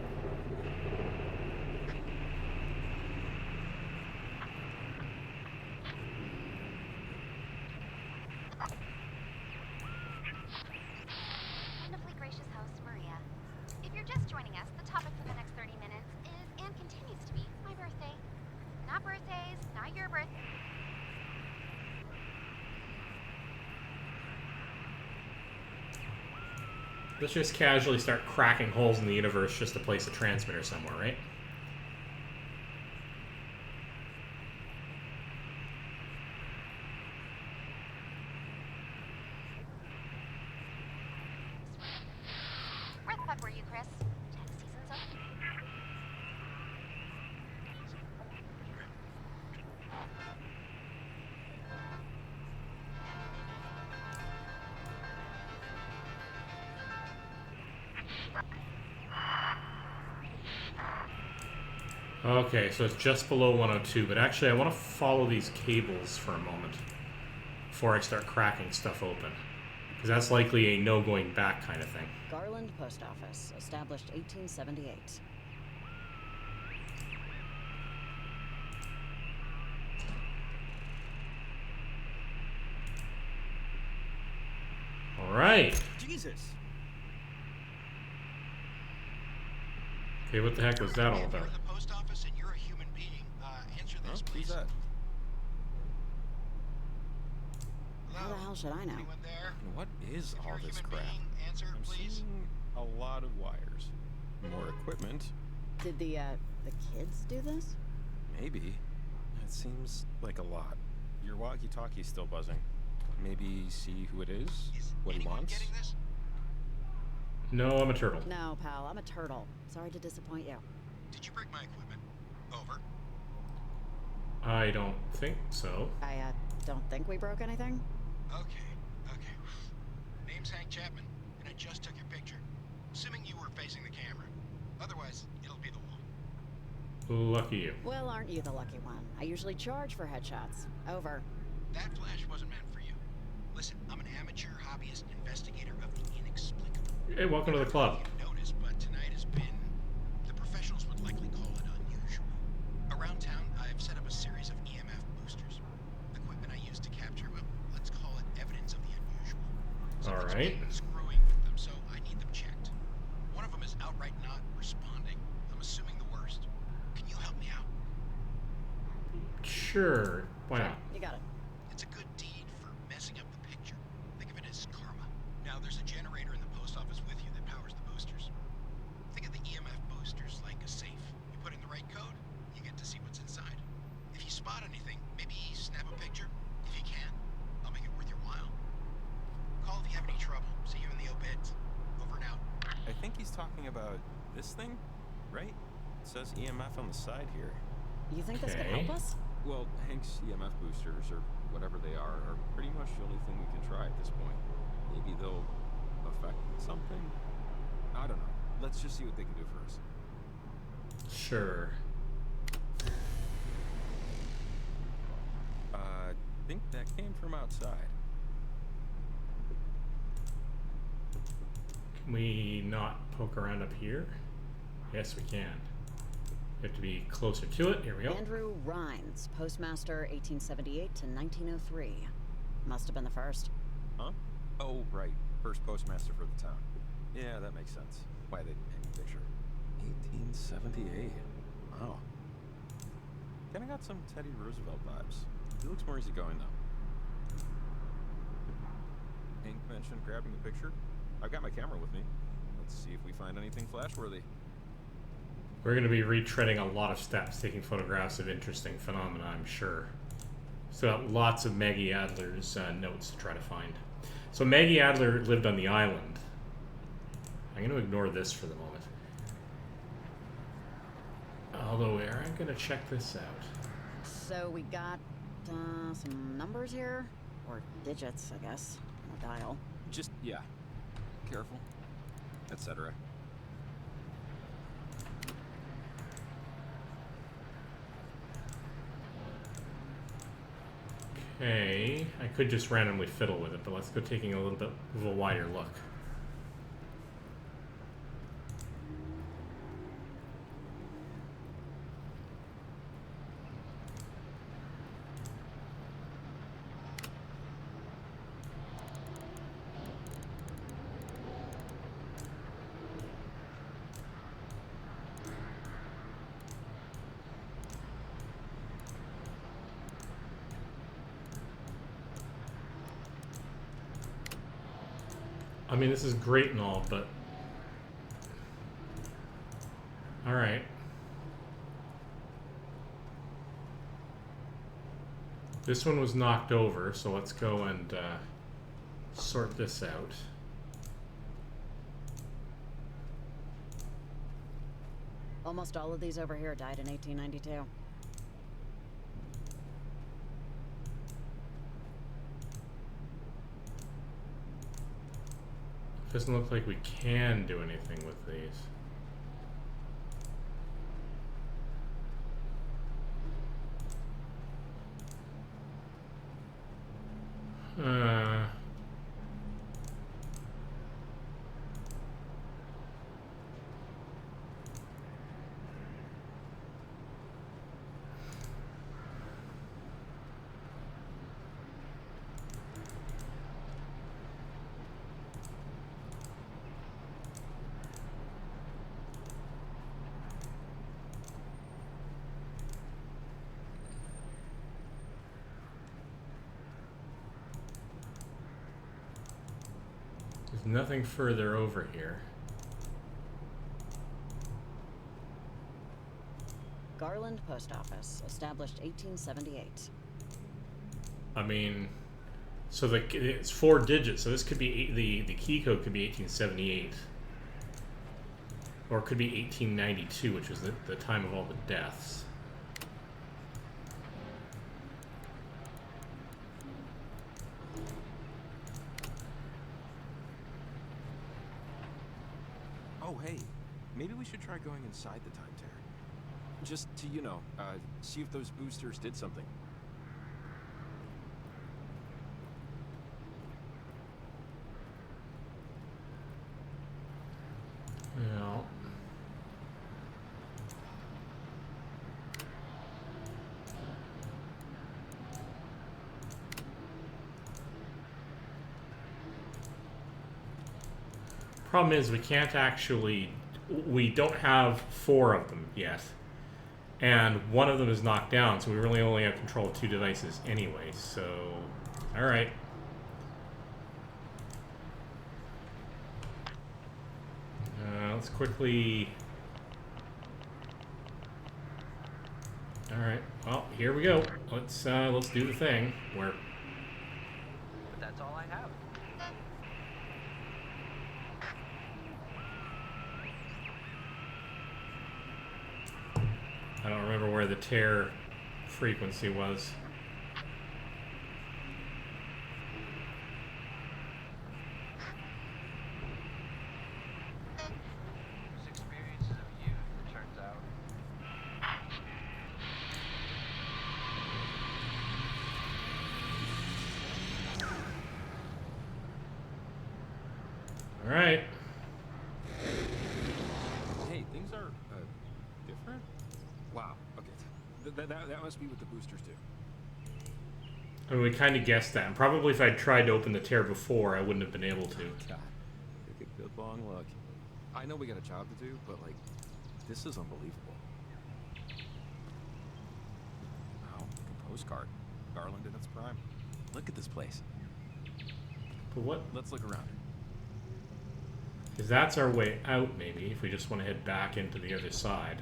Wonderfully gracious host, Maria. If you're just joining us, the topic for the next 30 minutes is, and continues to be, my birthday. Not birthdays, not your birthday. Let's just casually start cracking holes in the universe just to place a transmitter somewhere, right? Where the fuck were you, Chris? Tax season's over. Okay, so it's just below 102, but actually I want to follow these cables for a moment before I start cracking stuff open. Because that's likely a no going back kind of thing. Garland Post Office, established 1878. Alright. Jesus! Okay, what the heck was that all If about? you're in the post office and you're a human being, answer Huh? this, Who's please. that? How the hell should I know? Anyone there? And what is If all you're a this human crap? being, answer, I'm please. seeing a lot of wires. More equipment. Did the kids do this? Maybe. It seems like a lot. Your walkie-talkie's still buzzing. Maybe see who it is? Is What he anyone wants? getting this? No, I'm a turtle. No, pal, I'm a turtle. Sorry to disappoint you. Did you break my equipment? Over. I don't think so. I, don't think we broke anything. Okay. Name's Hank Chapman, and I just took your picture. Assuming you were facing the camera. Otherwise, it'll be the wall. Lucky you. Well, aren't you the lucky one? I usually charge for headshots. Over. That flash wasn't meant for you. Listen, I'm an amateur hobbyist investigator of the inexplicable. Hey, welcome to the club. You noticed, but tonight has been the professional Around town, I've set up a series of EMF boosters. Equipment I use to capture, well, let's call it evidence of the unusual. All Something's right. been screwing with them, so I need them checked. One of them is outright not responding. I'm assuming the worst. Can you help me out? Sure. Why not? You got it. It's a good deed for messing up the picture. Think of it as karma. Now, there's a generator in the post office with you that powers the boosters. Think of the EMF boosters like a safe. You put in the right code, you get to see what's inside. If you spot anything, maybe snap a picture. If you can, I'll make it worth your while. Call if you have any trouble. See you in the obits. Over and out. I think he's talking about this thing, right? It says EMF on the side here. You think this could Okay. help us? Well, Hank's EMF boosters, or whatever they are pretty much the only thing we can try at this point. Maybe they'll affect something? I don't know. Let's just see what they can do for us. Sure. I think that came from outside. Can we not poke around up here? Yes, we can. We have to be closer to it. Here we go. Andrew Rhines, postmaster 1878 to 1903. Must have been the first. Huh? Oh, right. First postmaster for the town. Yeah, that makes sense. Why they didn't hang a picture. 1878. Wow. Kinda got some Teddy Roosevelt vibes. He looks more easygoing, though. Hank mentioned grabbing a picture. I've got my camera with me. Let's see if we find anything flashworthy. We're going to be retreading a lot of steps, taking photographs of interesting phenomena, I'm sure. So lots of Maggie Adler's notes to try to find. So Maggie Adler lived on the island. I'm going to ignore this for the moment. Although we are going to check this out. So we got some numbers here, or digits, I guess, on a dial. Just, yeah. Careful. Etc. Okay, I could just randomly fiddle with it, but let's go taking a little bit of a wider look. I mean, this is great and all, but... Alright. This one was knocked over, so let's go and sort this out. Almost all of these over here died in 1892. Doesn't look like we can do anything with these. There's nothing further over here. Garland Post Office, established 1878. I mean, so it's 4 digits, so this could be the key code could be 1878, or it could be 1892, which was the time of all the deaths. Oh, hey. Maybe we should try going inside the time tear. Just to, see if those boosters did something. Yeah. problem is we can't actually... We don't have 4 of them yet. And one of them is knocked down, so we really only have control of 2 devices anyway, so... Alright. Let's quickly... Alright, well, here we go. Let's do the thing where... But that's all I have. I don't remember where the tear frequency was. It's experiences of youth, it turns out. All right. Hey, things are different. Wow. Okay. That must be with the boosters too. I mean, we kind of guessed that. And probably if I'd tried to open the tear before, I wouldn't have been able to. God, take a good long look. I know we got a job to do, but like, this is unbelievable. Wow, like a postcard. Garland in its prime. Look at this place. But what? Let's look around. Because that's our way out, maybe, if we just want to head back into the other side.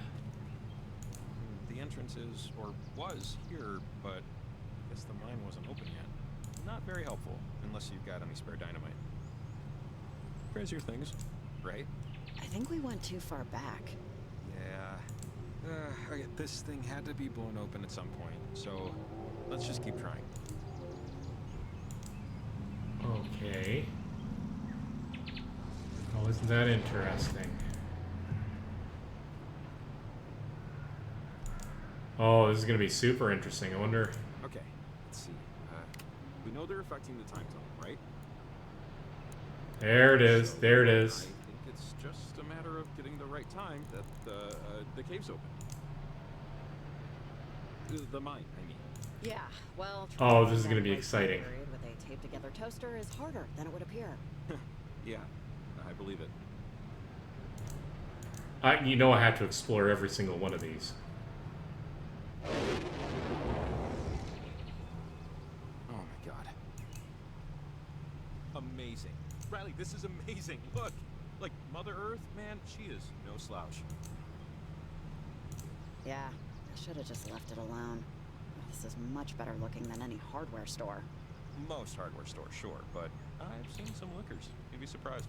The entrance is, or was, here, but I guess the mine wasn't open yet. Not very helpful, unless you've got any spare dynamite. Crazier things, right? I think we went too far back. Yeah. Okay, this thing had to be blown open at some point, so let's just keep trying. Okay. Oh, isn't that interesting? Oh, this is going to be super interesting. I wonder... Okay, let's see. We know they're affecting the time zone, right? There it is. So There it I is. think it's just a matter of getting the right time that the cave's open. The mine, I mean. Yeah, well... Oh, this is trying gonna be that exciting. period with a taped-together toaster is harder than it would appear. Yeah, I believe it. You know I have to explore every single one of these. Oh my god. Amazing. Riley, this is amazing. Look, like Mother Earth, man, she is no slouch. Yeah, I should have just left it alone. This is much better looking than any hardware store. Most hardware stores, sure, but I've seen some liquors. You'd be surprised.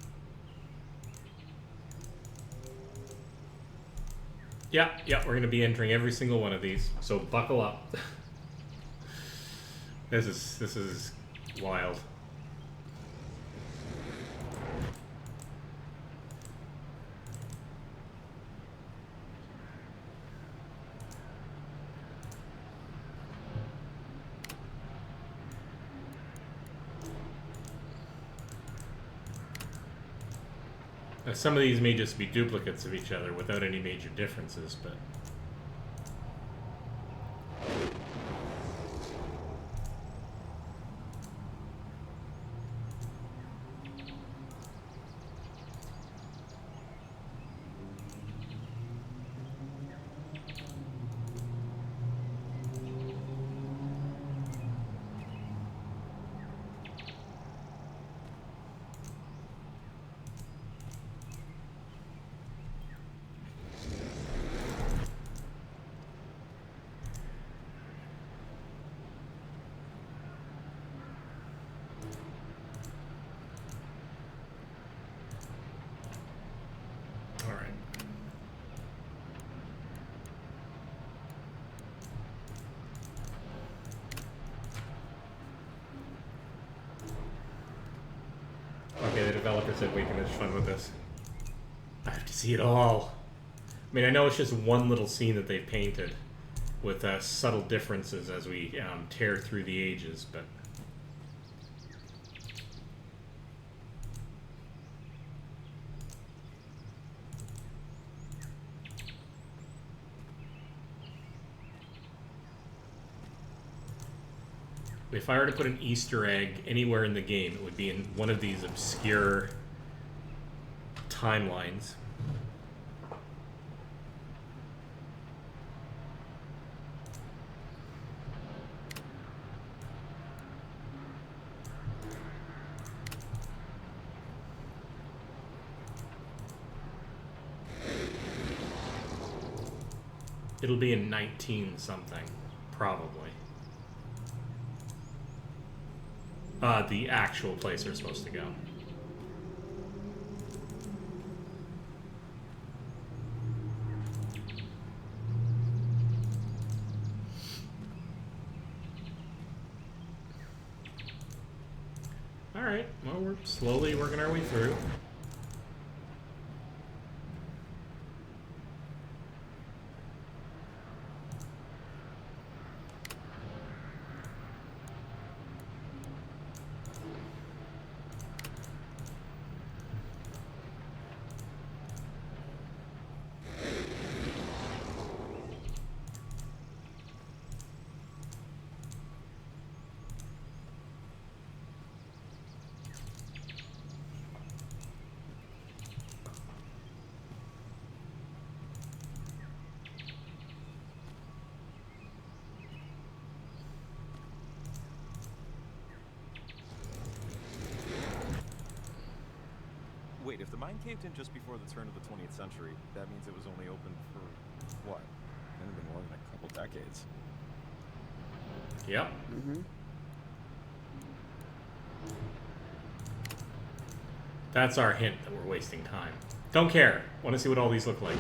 Yeah, we're going to be entering every single one of these, so buckle up. This is wild. Now, some of these may just be duplicates of each other without any major differences, but... Okay, the developer said we can have fun with this. I have to see it all. I mean, I know it's just one little scene that they've painted with subtle differences as we tear through the ages, but... If I were to put an Easter egg anywhere in the game, it would be in one of these obscure timelines. It'll be in 19 something, probably. The actual place they're supposed to go. Alright, well, we're slowly working our way through. Wait, if the mine caved in just before the turn of the 20th century, that means it was only open for, what? It had been more than a couple decades. Yep. Mm-hmm. That's our hint that we're wasting time. Don't care. Want to see what all these look like.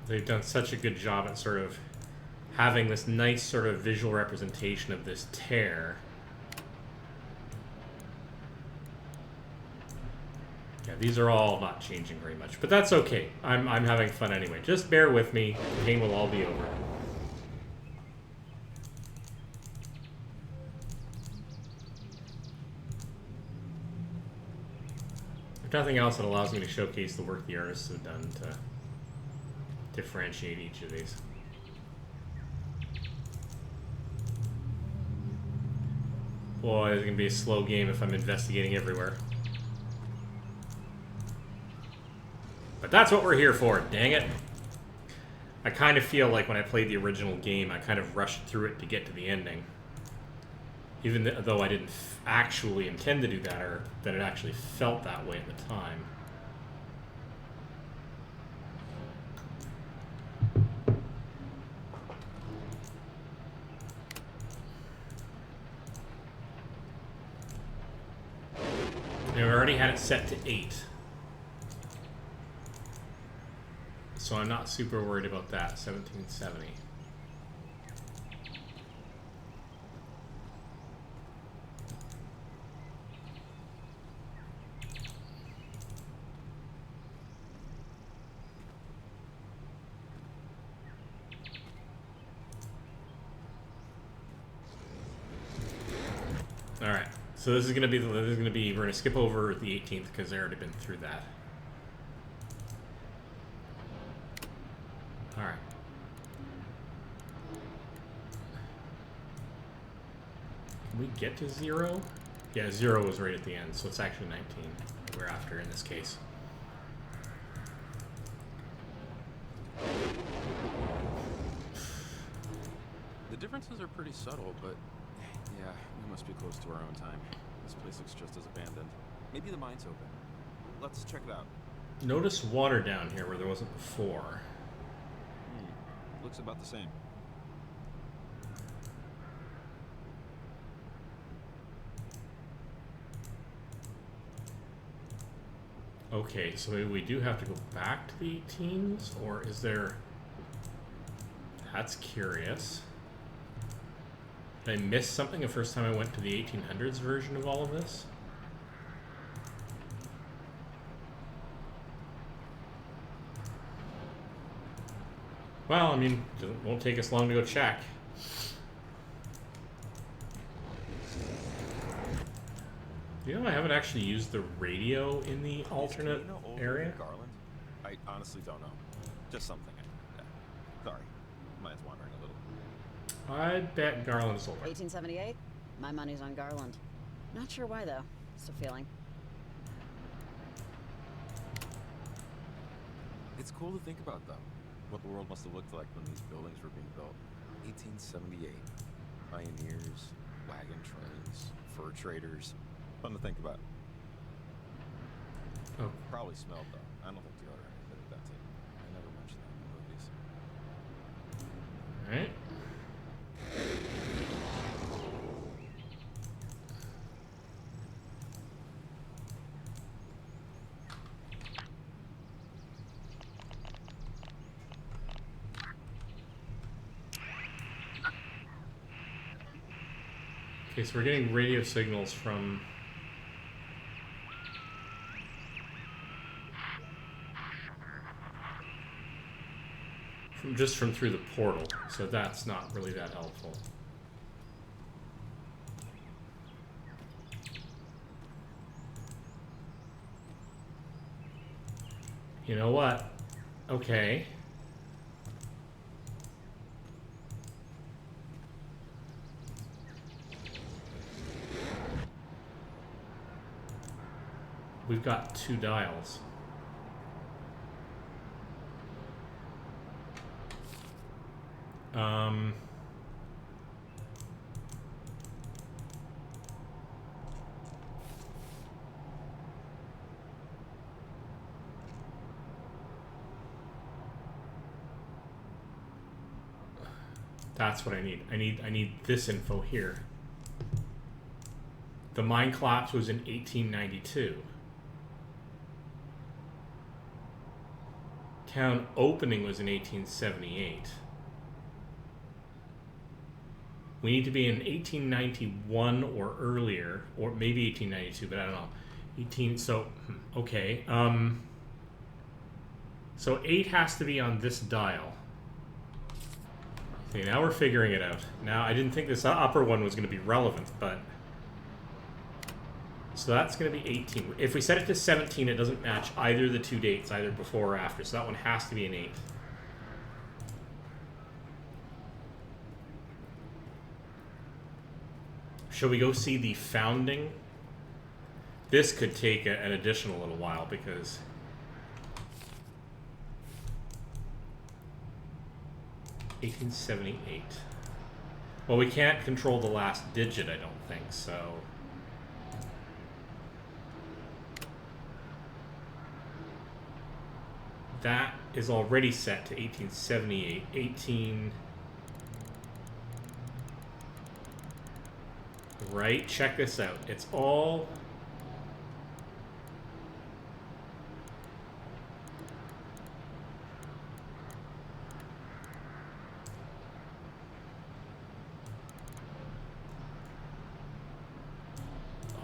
They've done such a good job at sort of having this nice sort of visual representation of this tear. Yeah, these are all not changing very much, but that's okay. I'm having fun anyway. Just bear with me. The pain will all be over. If nothing else, it allows me to showcase the work the artists have done to differentiate each of these. Boy, it's gonna be a slow game if I'm investigating everywhere. But that's what we're here for, dang it. I kind of feel like when I played the original game, I kind of rushed through it to get to the ending. Even though I didn't actually intend to do that, or that it actually felt that way at the time. We already had it set to 8. So I'm not super worried about that. 1770. All right. So this is gonna be we're gonna skip over the 18th because they've already been through that. All right. Can we get to 0? Yeah, 0 was right at the end, so it's actually 19 we're after in this case. The differences are pretty subtle, but yeah, we must be close to our own time. This place looks just as abandoned. Maybe the mine's open. Let's check it out. Notice water down here where there wasn't before. Looks about the same. Okay, so maybe we do have to go back to the 18s, or is there... That's curious. Did I miss something the first time I went to the 1800s version of all of this? Well, I mean, it won't take us long to go check. You know, I haven't actually used the radio in the alternate Is Kano older area. than Garland? I honestly don't know. Just something. Sorry, mine's wandering a little. I bet Garland's older. 1878? My money's on Garland. Not sure why, though. Just a feeling. It's cool to think about, though, what the world must have looked like when these buildings were being built. 1878. Pioneers, wagon trains, fur traders. Fun to think about. Oh, Probably smelled, though. I don't think the owner admitted that to you. I never mentioned that in the movies. all right. Okay, so we're getting radio signals from just from through the portal, so that's not really that helpful. You know what? Okay. We've got 2 dials. That's what I need. I need this info here. The mine collapse was in 1892. Town opening was in 1878. We need to be in 1891 or earlier, or maybe 1892, but I don't know. So, okay. So 8 has to be on this dial. Okay, now we're figuring it out. Now, I didn't think this upper one was going to be relevant, but... So that's going to be 18. If we set it to 17, it doesn't match either of the 2 dates, either before or after. So that one has to be an 8. Shall we go see the founding? This could take an additional little while because... $1878. Well, we can't control the last digit, I don't think, so... That is already set to 1878. 18... Right? Check this out. It's all...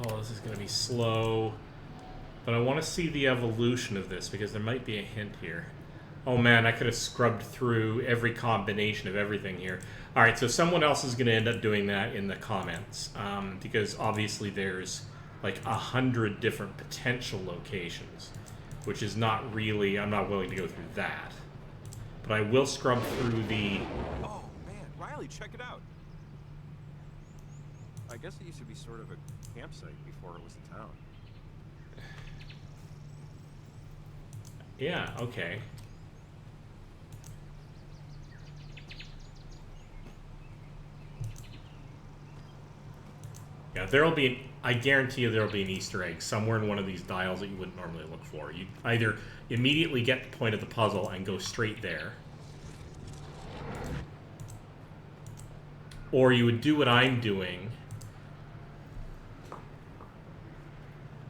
Oh, this is going to be slow. But I want to see the evolution of this because there might be a hint here. Oh man, I could have scrubbed through every combination of everything here. Alright, so someone else is going to end up doing that in the comments. Because obviously there's like 100 different potential locations. Which is not really... I'm not willing to go through that. But I will scrub through the... Oh man, Riley, check it out. I guess it used to be sort of a campsite before it was a town. Yeah, okay. Yeah, there'll be... I guarantee you there'll be an Easter egg somewhere in one of these dials that you wouldn't normally look for. You either immediately get the point of the puzzle and go straight there, or you would do what I'm doing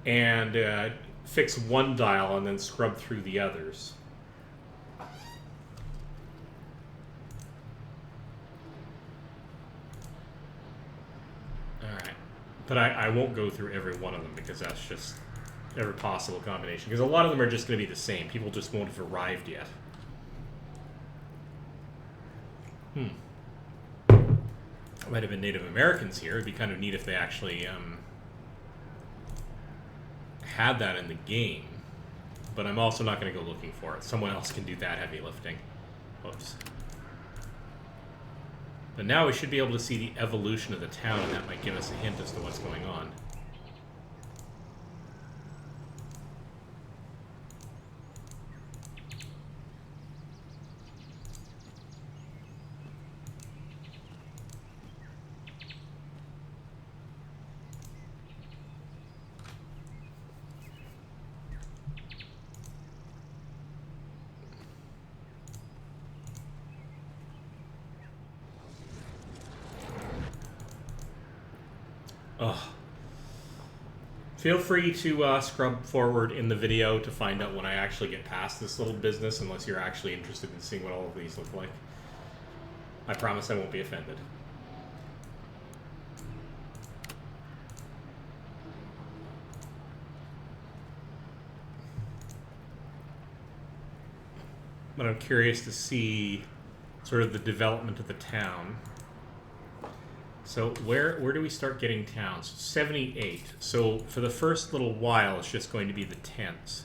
and fix one dial and then scrub through the others. But I won't go through every one of them because that's just every possible combination. Because a lot of them are just going to be the same. People just won't have arrived yet. Might have been Native Americans here. It'd be kind of neat if they actually had that in the game. But I'm also not going to go looking for it. Someone else can do that heavy lifting. Whoops. But now we should be able to see the evolution of the town, and that might give us a hint as to what's going on. Ugh. Feel free to scrub forward in the video to find out when I actually get past this little business, unless you're actually interested in seeing what all of these look like. I promise I won't be offended. But I'm curious to see sort of the development of the town. So where do we start getting towns? 78. So for the first little while, it's just going to be the tents.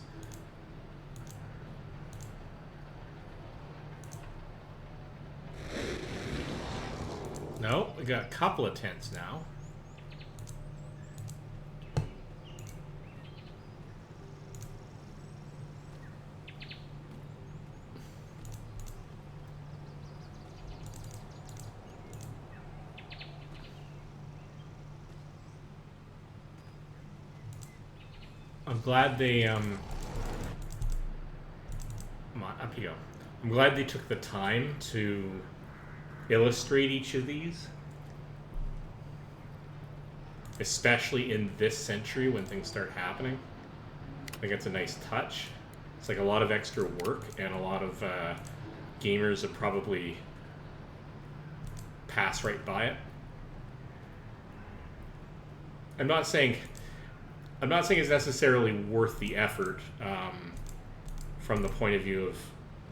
No, we got a couple of tents now. I'm glad they, come on, up you go. I'm glad they took the time to illustrate each of these. Especially in this century when things start happening. I think it's a nice touch. It's like a lot of extra work, and a lot of gamers have probably passed right by it. I'm not saying it's necessarily worth the effort from the point of view of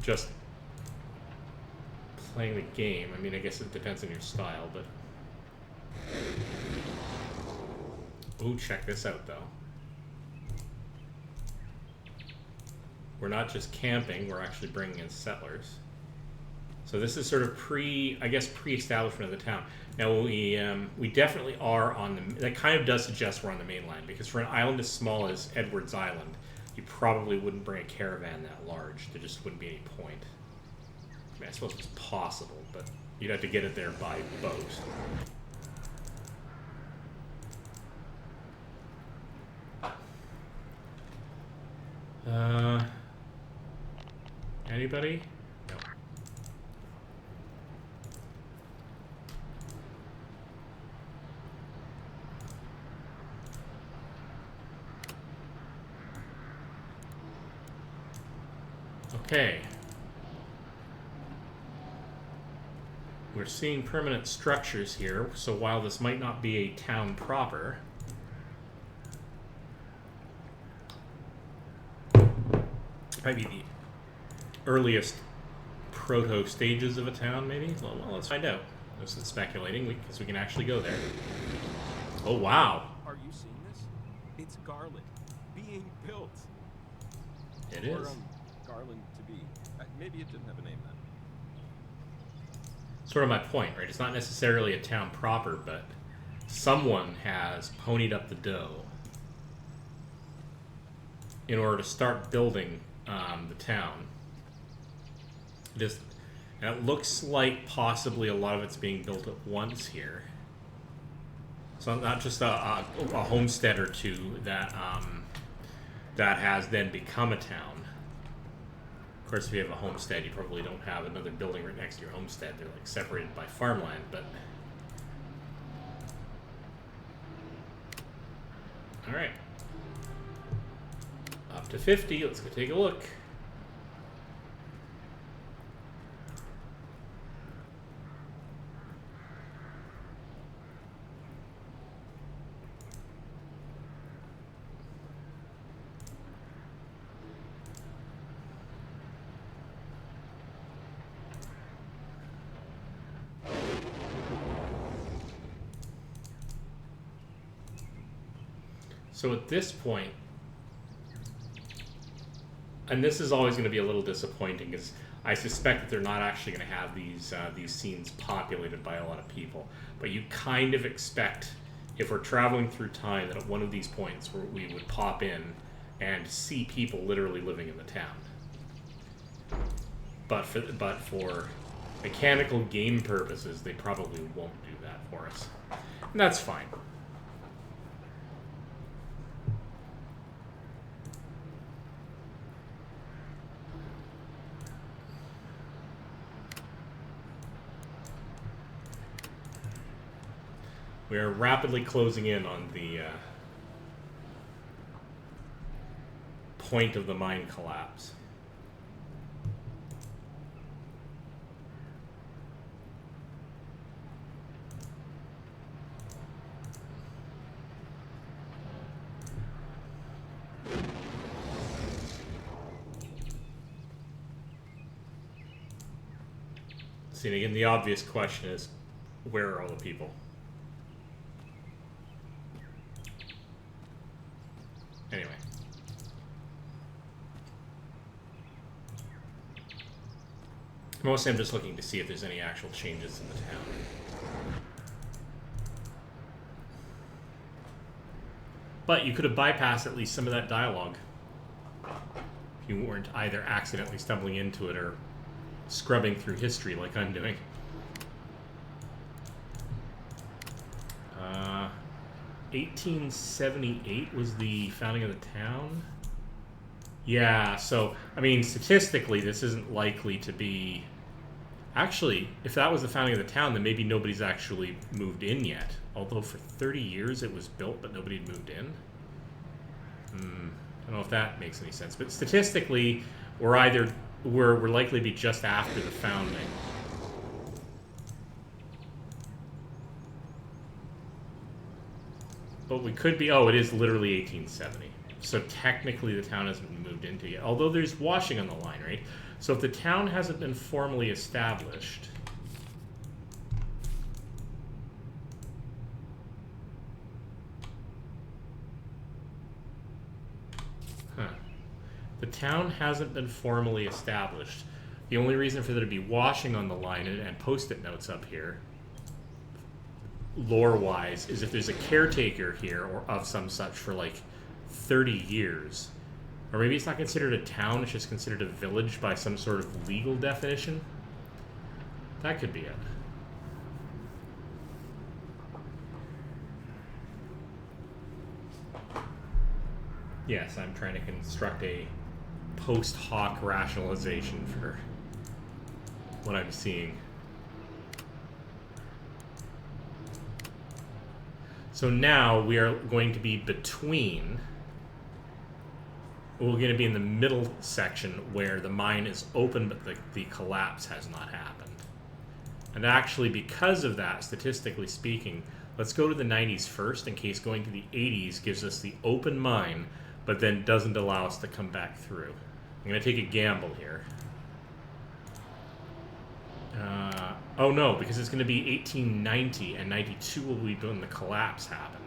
just playing the game. I mean, I guess it depends on your style, but... Ooh, check this out, though. We're not just camping, we're actually bringing in settlers. So this is sort of pre-establishment of the town. Now we definitely are on the. That kind of does suggest we're on the mainland, because for an island as small as Edwards Island, you probably wouldn't bring a caravan that large. There just wouldn't be any point. I mean, I suppose it's possible, but you'd have to get it there by boat. Anybody? No. Okay. We're seeing permanent structures here, so while this might not be a town proper, it might be the earliest proto stages of a town, maybe? Well, let's find out. This is speculating, because we can actually go there. Oh, wow. Are you seeing this? It's Garland being built. It Or, is. Garland to be. Maybe it didn't have a name then. Sort of my point, right? It's not necessarily a town proper, but someone has ponied up the dough in order to start building the town. And it looks like possibly a lot of it's being built at once here. So not just a homestead or two that that has then become a town. Of course, if you have a homestead, you probably don't have another building right next to your homestead. They're like separated by farmland, but... Alright. Up to 50, let's go take a look. So at this point, and this is always going to be a little disappointing, is I suspect that they're not actually going to have these scenes populated by a lot of people. But you kind of expect, if we're traveling through time, that at one of these points where we would pop in and see people literally living in the town. But for mechanical game purposes, they probably won't do that for us. And that's fine. We are rapidly closing in on the point of the mine collapse. See, and again, the obvious question is, where are all the people? Anyway. Mostly I'm just looking to see if there's any actual changes in the town. But you could have bypassed at least some of that dialogue. If you weren't either accidentally stumbling into it or scrubbing through history like I'm doing. 1878 was the founding of the town? Yeah, so, I mean, statistically, this isn't likely to be... Actually, if that was the founding of the town, then maybe nobody's actually moved in yet. Although for 30 years it was built, but nobody had moved in. I don't know if that makes any sense. But statistically, we're likely to be just after the founding. But we could be... Oh, it is literally 1870. So technically the town hasn't been moved into yet. Although there's washing on the line, right? So if the town hasn't been formally established... Huh. The town hasn't been formally established. The only reason for there to be washing on the line and post-it notes up here, lore-wise, is if there's a caretaker here or of some such for like 30 years. Or maybe it's not considered a town, it's just considered a village by some sort of legal definition. That could be it. Yes, I'm trying to construct a post hoc rationalization for what I'm seeing. So now we are going to be between... We're going to be in the middle section where the mine is open, but the collapse has not happened. And actually, because of that, statistically speaking, let's go to the 90s first, in case going to the 80s gives us the open mine, but then doesn't allow us to come back through. I'm going to take a gamble here. Oh no, because it's going to be 1890, and 92 will be when the collapse happened.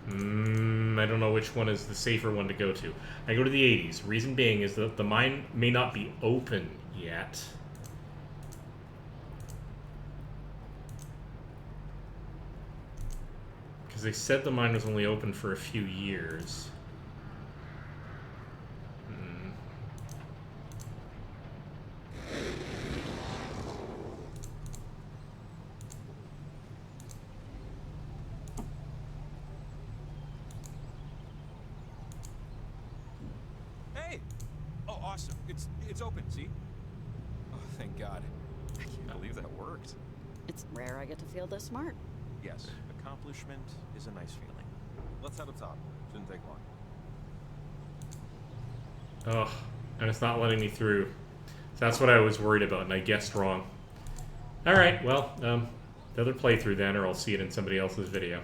I don't know which one is the safer one to go to. I go to the 80s. Reason being is that the mine may not be open yet. Because they said the mine was only open for a few years. It's open, see? Oh, thank God. I can't believe that worked. It's rare I get to feel this smart. Yes, accomplishment is a nice feeling. Let's head up top. Shouldn't take long. Oh, and it's not letting me through. So that's what I was worried about, and I guessed wrong. Alright, well, the other playthrough then, or I'll see it in somebody else's video.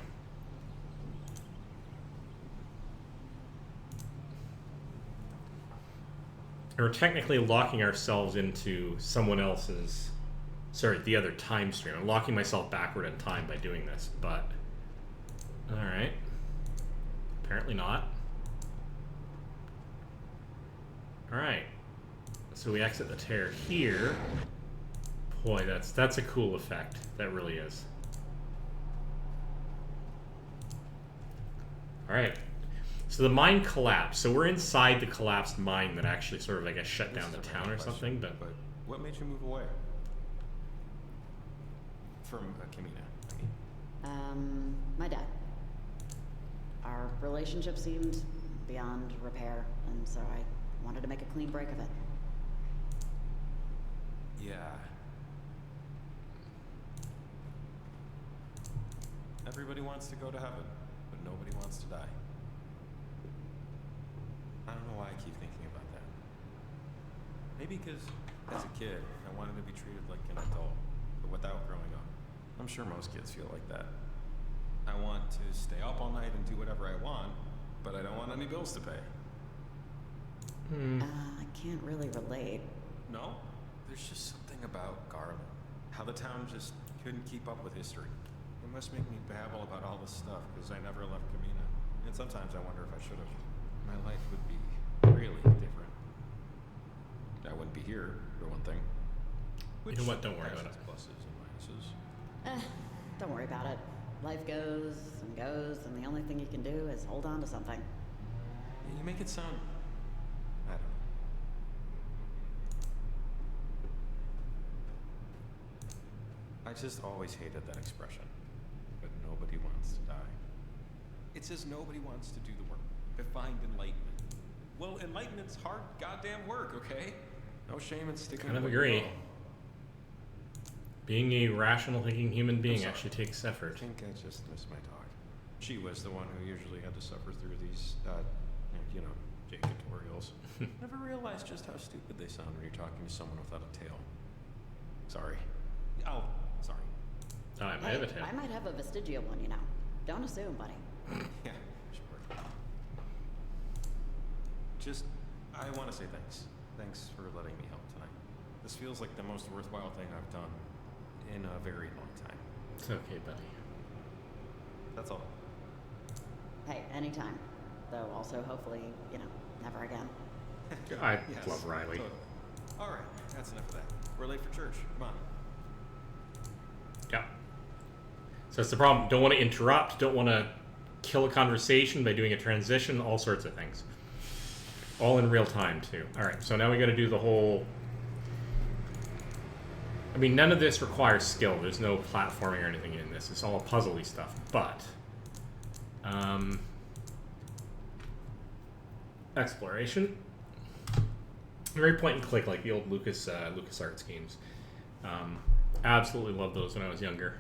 And we're technically locking ourselves into someone else's... Sorry, the other time stream. I'm locking myself backward in time by doing this, but... Alright. Apparently not. Alright. So we exit the tear here. Boy, that's a cool effect. That really is. Alright. So the mine collapsed. So we're inside the collapsed mine that actually sort of, I guess, shut down the town or something. But what made you move away? From Kamina, I mean. My dad. Our relationship seemed beyond repair, and so I wanted to make a clean break of it. Yeah. Everybody wants to go to heaven, but nobody wants to die. I don't know why I keep thinking about that. Maybe because, as a kid, I wanted to be treated like an adult, but without growing up. I'm sure most kids feel like that. I want to stay up all night and do whatever I want, but I don't want any bills to pay. I can't really relate. No? There's just something about Garland. How the town just couldn't keep up with history. It must make me babble about all this stuff, because I never left Kamina. And sometimes I wonder if I should have. My life would be really different. I wouldn't be here, for one thing. you know what? Don't worry about it. Pluses and minuses. Don't worry about it. Life goes, and the only thing you can do is hold on to something. You make it sound... I don't know. I just always hated that expression. But nobody wants to die. It says nobody wants to do the work. To find enlightenment. Well, enlightenment's hard goddamn work, okay? No shame in sticking Kind of with agree. it all. Being a rational thinking human being actually takes effort. I think I just missed my dog. She was the one who usually had to suffer through these, Jake tutorials. Never realized just how stupid they sound when you're talking to someone without a tail. Sorry. Oh, sorry. Oh, I might have a tail. I might have a vestigial one, you know. Don't assume, buddy. Yeah, sure. Just, I want to say thanks. Thanks for letting me help tonight. This feels like the most worthwhile thing I've done in a very long time. It's okay, buddy. That's all. Hey, anytime. Though also, hopefully, never again. I Yes, love Riley. totally. All right, that's enough of that. We're late for church. Come on. Yeah. So that's the problem. Don't want to interrupt. Don't want to kill a conversation by doing a transition. All sorts of things. All in real time, too. All right, so now we got to do the whole... I mean, none of this requires skill. There's no platforming or anything in this. It's all puzzly stuff. But... exploration. Very point and click, like the old LucasArts games. Absolutely loved those when I was younger.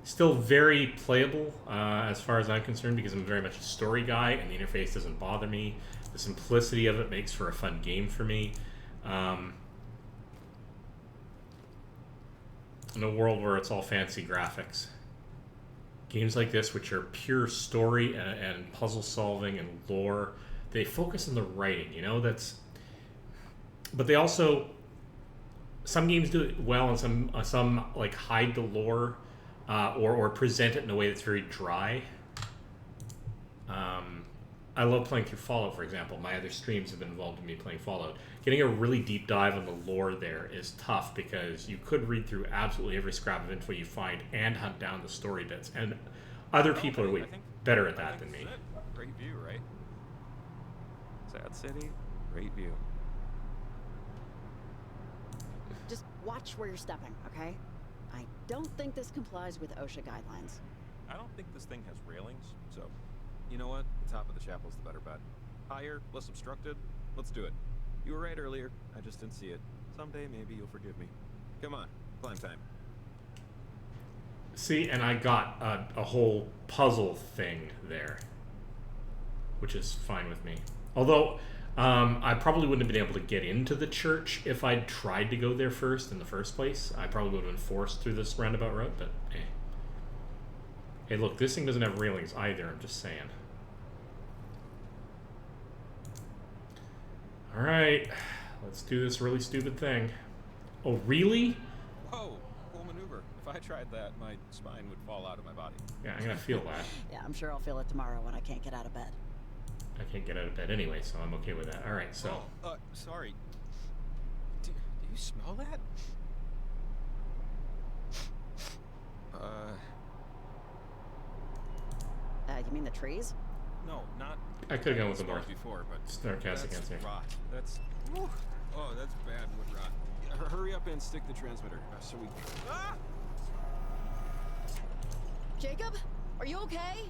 Still very playable as far as I'm concerned, because I'm very much a story guy and the interface doesn't bother me. The simplicity of it makes for a fun game for me. In a world where it's all fancy graphics. Games like this, which are pure story and puzzle solving and lore, they focus on the writing, but they also, some games do it well, and some like hide the lore or present it in a way that's very dry. I love playing through Fallout, for example. My other streams have been involved in me playing Fallout. Getting a really deep dive on the lore there is tough, because you could read through absolutely every scrap of info you find and hunt down the story bits. And other people are way better at that than me. Great view, right? Sad city, great view. Just watch where you're stepping, okay? I don't think this complies with OSHA guidelines. I don't think this thing has railings, so you know what? The top of the chapel's the better bet. Higher, less obstructed. Let's do it. You were right earlier. I just didn't see it. Someday maybe you'll forgive me. Come on, climb time. See, and I got a whole puzzle thing there, which is fine with me. Although, I probably wouldn't have been able to get into the church if I'd tried to go there first in the first place. I probably would have been forced through this roundabout road, but eh. Hey, look, this thing doesn't have railings either, I'm just saying. Alright, let's do this really stupid thing. Oh, really? Whoa, cool maneuver. If I I tried that, my spine would fall out of my body. Yeah, I'm gonna feel that. Yeah, I'm sure I'll feel it tomorrow when I can't get out of bed. I can't get out of bed anyway, so I'm okay with that. All right, so Sorry. Do you smell that? You mean the trees? No, not. I could have gone with the more smells before, but sarcastic that's answer. rot. That's. Whew. Oh, that's bad wood rot. Yeah, hurry up and stick the transmitter so we. Ah! Jacob, are you okay?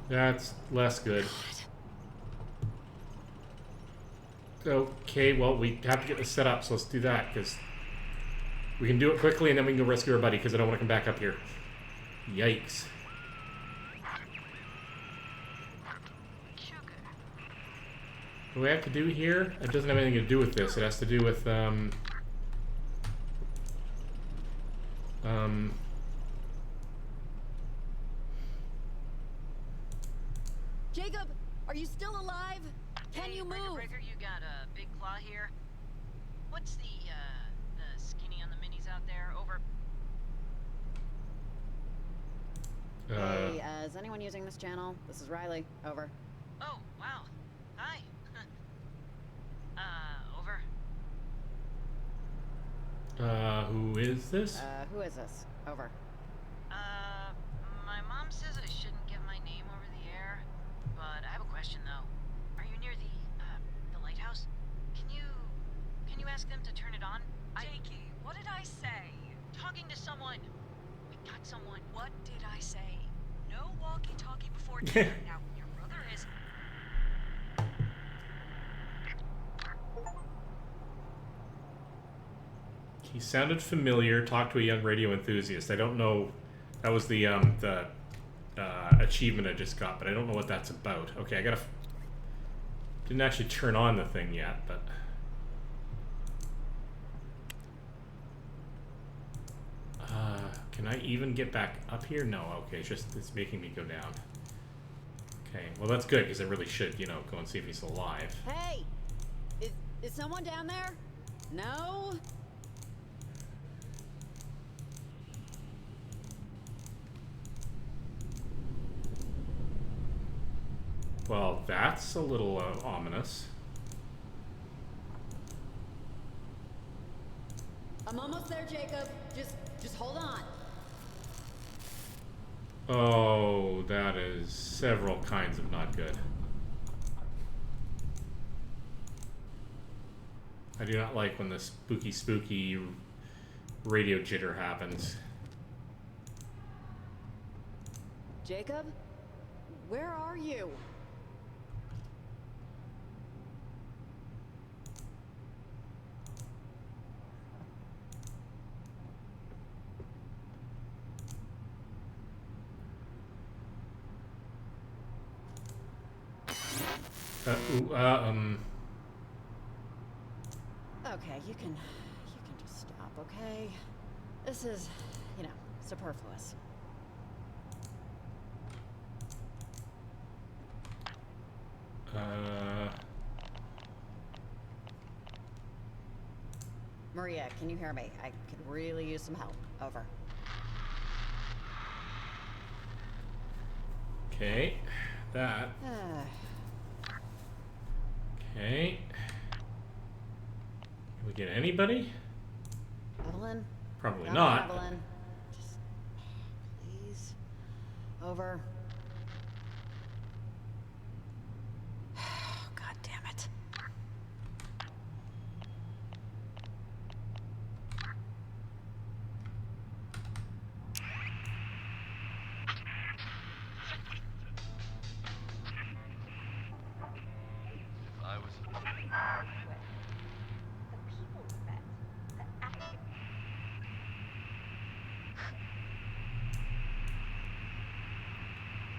That's less good. Okay, well, we have to get this set up, so let's do that, because we can do it quickly, and then we can go rescue our buddy, because I don't want to come back up here. Yikes. What we have to do here, it doesn't have anything to do with this. It has to do with, Jacob, are you still alive? Can you move? Breaker, you got a big claw here. What's the skinny on the minis out there? Over. Hey, is anyone using this channel? This is Riley. Over. Oh, wow. Hi. Over. Who is this? Who is this? Over. My mom says I shouldn't give my name over the air, but I have a question though. Are you near the lighthouse? Can you ask them to turn it on? Jakey, what did I say? Talking to someone. I got someone. What did I say? No walkie-talkie before dinner. Now, your brother is... He sounded familiar. Talk to a young radio enthusiast. I don't know. That was the achievement I just got, but I don't know what that's about. Okay, I gotta. Didn't actually turn on the thing yet, but. Can I even get back up here? No. Okay, it's making me go down. Okay, well that's good because I really should, go and see if he's alive. Hey, is someone down there? No. Well, that's a little ominous. I'm almost there, Jacob. Just hold on. Oh, that is several kinds of not good. I do not like when the spooky radio jitter happens. Jacob, where are you? Okay, you can just stop, okay? This is, superfluous. Maria, can you hear me? I could really use some help. Over. Okay, that. Okay. Can we get anybody? Evelyn? Probably Come not. on, Evelyn. Just, please. Over. God damn it. I was. The people we met. The acting.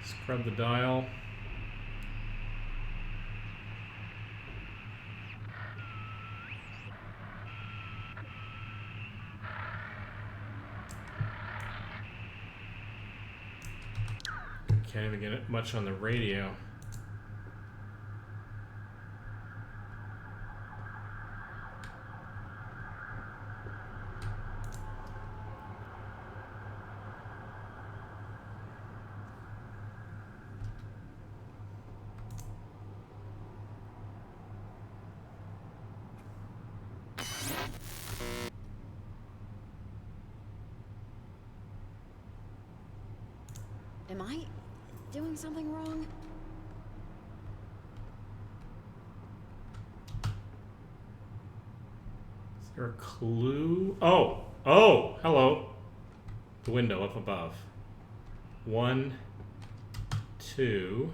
Scrub the dial. Can't even get it much on the radio. Am I doing something wrong? Is there a clue? Oh! Oh! Hello. The window up above. 1, 2.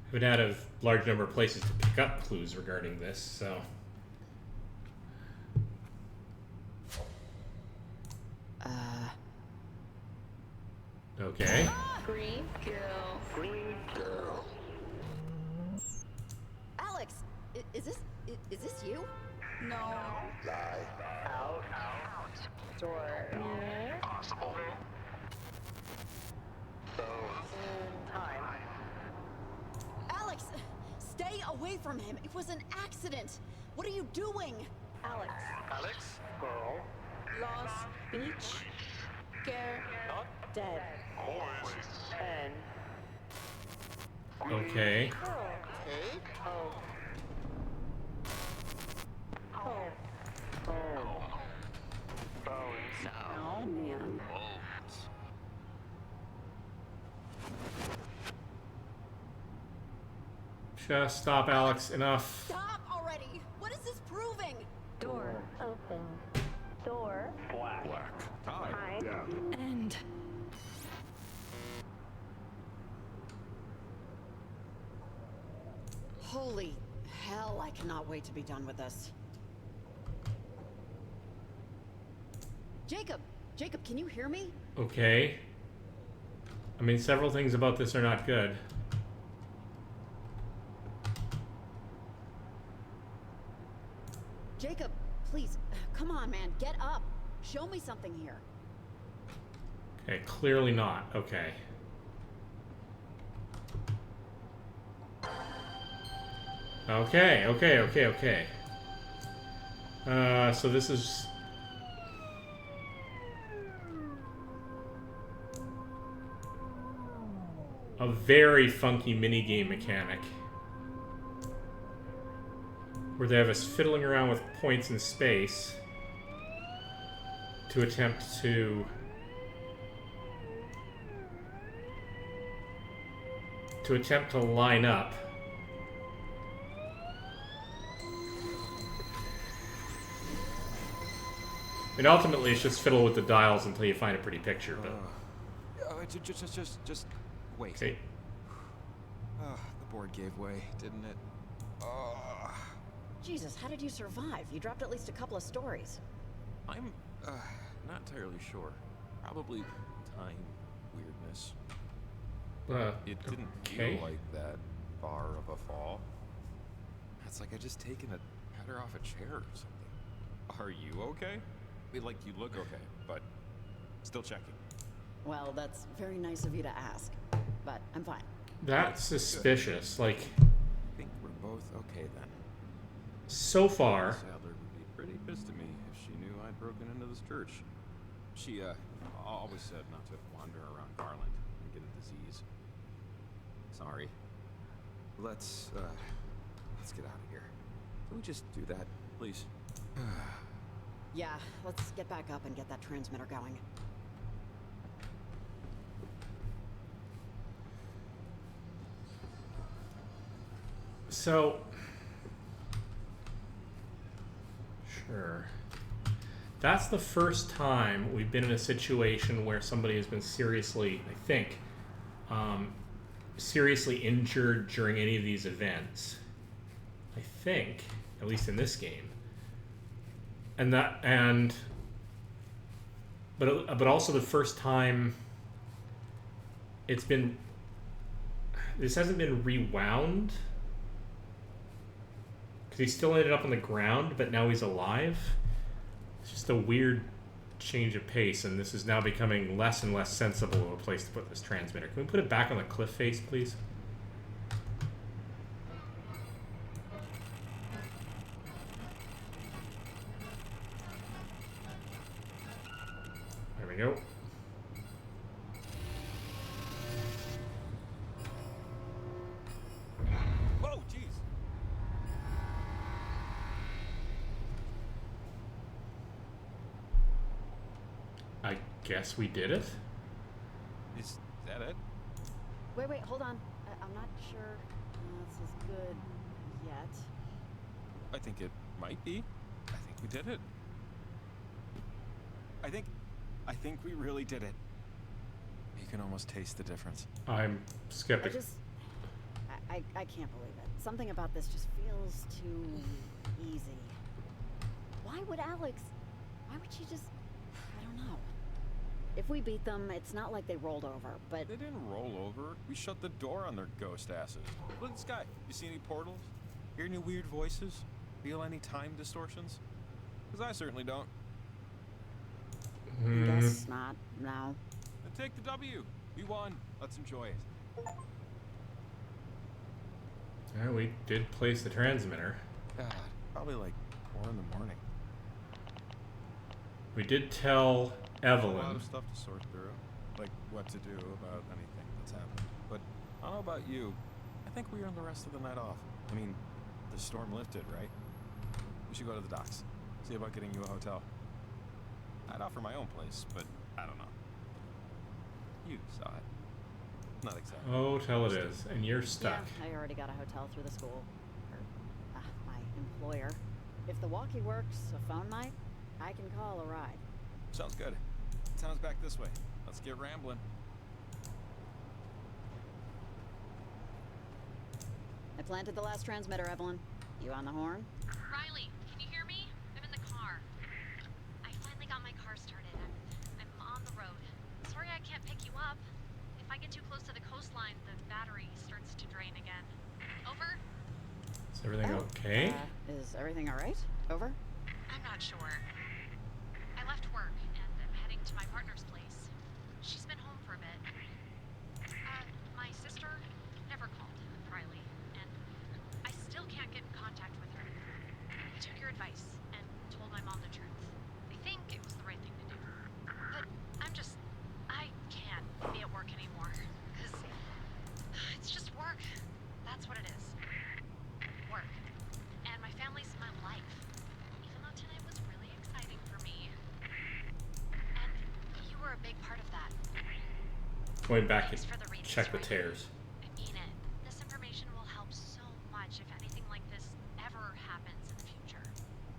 I haven't had a large number of places to pick up clues regarding this, so. Okay. Green girl. Green girl. Alex, is this you? No. Out. Door. Possible. Time. Alex, stay away from him. It was an accident. What are you doing? Alex. Girl. Lost. Beach. Care. Dead. And. Okay. Take. Home. Bones. Oh man. Just stop, Alex. Enough. Stop already! What is this proving? Door. Open. Door. Black. Tie. Hide. And holy hell, I cannot wait to be done with this. Jacob, can you hear me? Okay. I mean, several things about this are not good. Jacob, please, come on, man, get up. Show me something here. Okay, clearly not. Okay. Okay. So this is... a very funky minigame mechanic. Where they have us fiddling around with points in space to attempt to line up. And ultimately it's just fiddle with the dials until you find a pretty picture, but Just wait. okay. The board gave way, didn't it? Jesus, how did you survive? You dropped at least a couple of stories. I'm not entirely sure. Probably time weirdness. It didn't okay. feel like that far of a fall. It's like I just taken a header off a chair or something. Are you okay? I mean, like, you look okay, but still checking. Well, that's very nice of you to ask, but I'm fine. That's suspicious. Like, I think we're both okay then. so far, Sadler would be pretty pissed at me if she knew I'd broken into this church. She always said not to wander around Garland and get a disease. Sorry. Let's get out of here. Can we just do that, please? Yeah, let's get back up and get that transmitter going. so sure. That's the first time we've been in a situation where somebody has been seriously, I think, seriously injured during any of these events. I think, at least in this game. But also the first time this hasn't been rewound, because he still ended up on the ground, but now he's alive. It's just a weird change of pace, and this is now becoming less and less sensible of a place to put this transmitter. Can we put it back on the cliff face, please? There we go. Whoa, jeez. guess we did it. Is that it? Wait, hold on. I'm not sure this is good yet. I think it might be. I think we did it. I think we really did it. You can almost taste the difference. I'm skeptical. I can't believe it. Something about this just feels too easy. Why would she just... I don't know. If we beat them, it's not like they rolled over, but... They didn't roll over. We shut the door on their ghost asses. Look at the sky. You see any portals? Hear any weird voices? Feel any time distortions? Because I certainly don't. Guess not. No. Then take the W. We won. Let's enjoy it. Yeah, we did place the transmitter. God, probably like 4 in the morning. We did tell A lot Evelyn. of stuff to sort through, like what to do about anything that's happened. But I don't know about you. I think we earned the rest of the night off. I mean, the storm lifted, right? We should go to the docks. See about getting you a hotel. I'd offer my own place, but I don't know. You saw it. Not exactly. Hotel it is, and you're stuck. Yeah, I already got a hotel through the school. Or, my employer. If the walkie works, a phone might, I can call a ride. Sounds good. Town's back this way. Let's get rambling. I planted the last transmitter, Evelyn. You on the horn? Riley, can you hear me? I'm in the car. I finally got my car started. I'm on the road. Sorry I can't pick you up. If I get too close to the coastline, the battery starts to drain again. Over? Is everything okay? Is everything alright? Over? I'm not sure. I left work and I'm heading to my partner's place. She's been home for a bit. My sister never called, Riley, and I still can't get in contact with her. I took your advice and told my mom the truth. I think it was the right thing to do. But I can't be at work anymore, because it's just work. That's what it is. Work. And my family's my life. Even though tonight was really exciting for me. And you were a big part of that. Going back Thanks to for the readings, check the Riley. tears. I mean it. This information will help so much if anything like this ever happens in the future.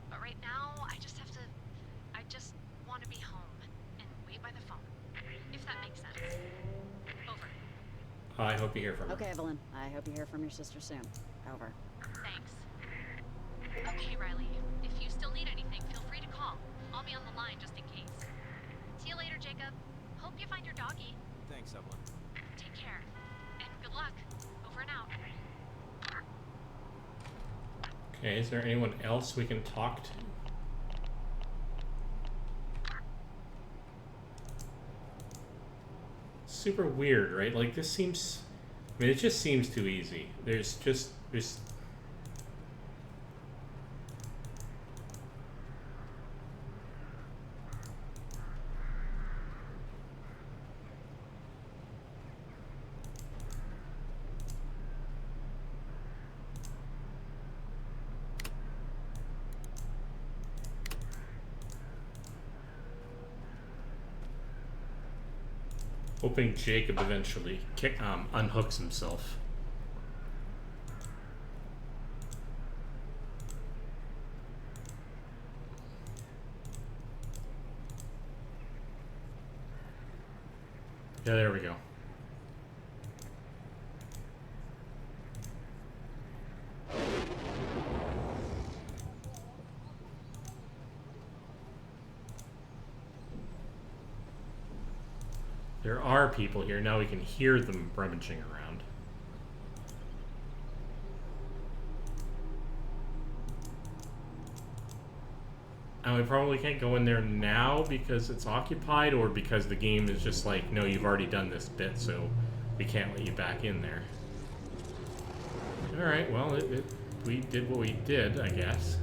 But right now, I just want to be home and wait by the phone. If that makes sense. Over. I hope you hear from her. Okay, Evelyn. I hope you hear from your sister soon. Over. Thanks. Okay, Riley. If you still need anything, feel free to call. I'll be on the line just in case. See you later, Jacob. Hope you find your doggy. Thanks, Evelyn. Take care. And good luck. Over and out. Okay, is there anyone else we can talk to? Super weird, right? Like this seems, I mean, it just seems too easy. There's hoping Jacob eventually unhooks himself. Yeah, there we go. There are people here. Now we can hear them rummaging around. And we probably can't go in there now because it's occupied, or because the game is just like, no, you've already done this bit, so we can't let you back in there. Alright, well, we did what we did, I guess.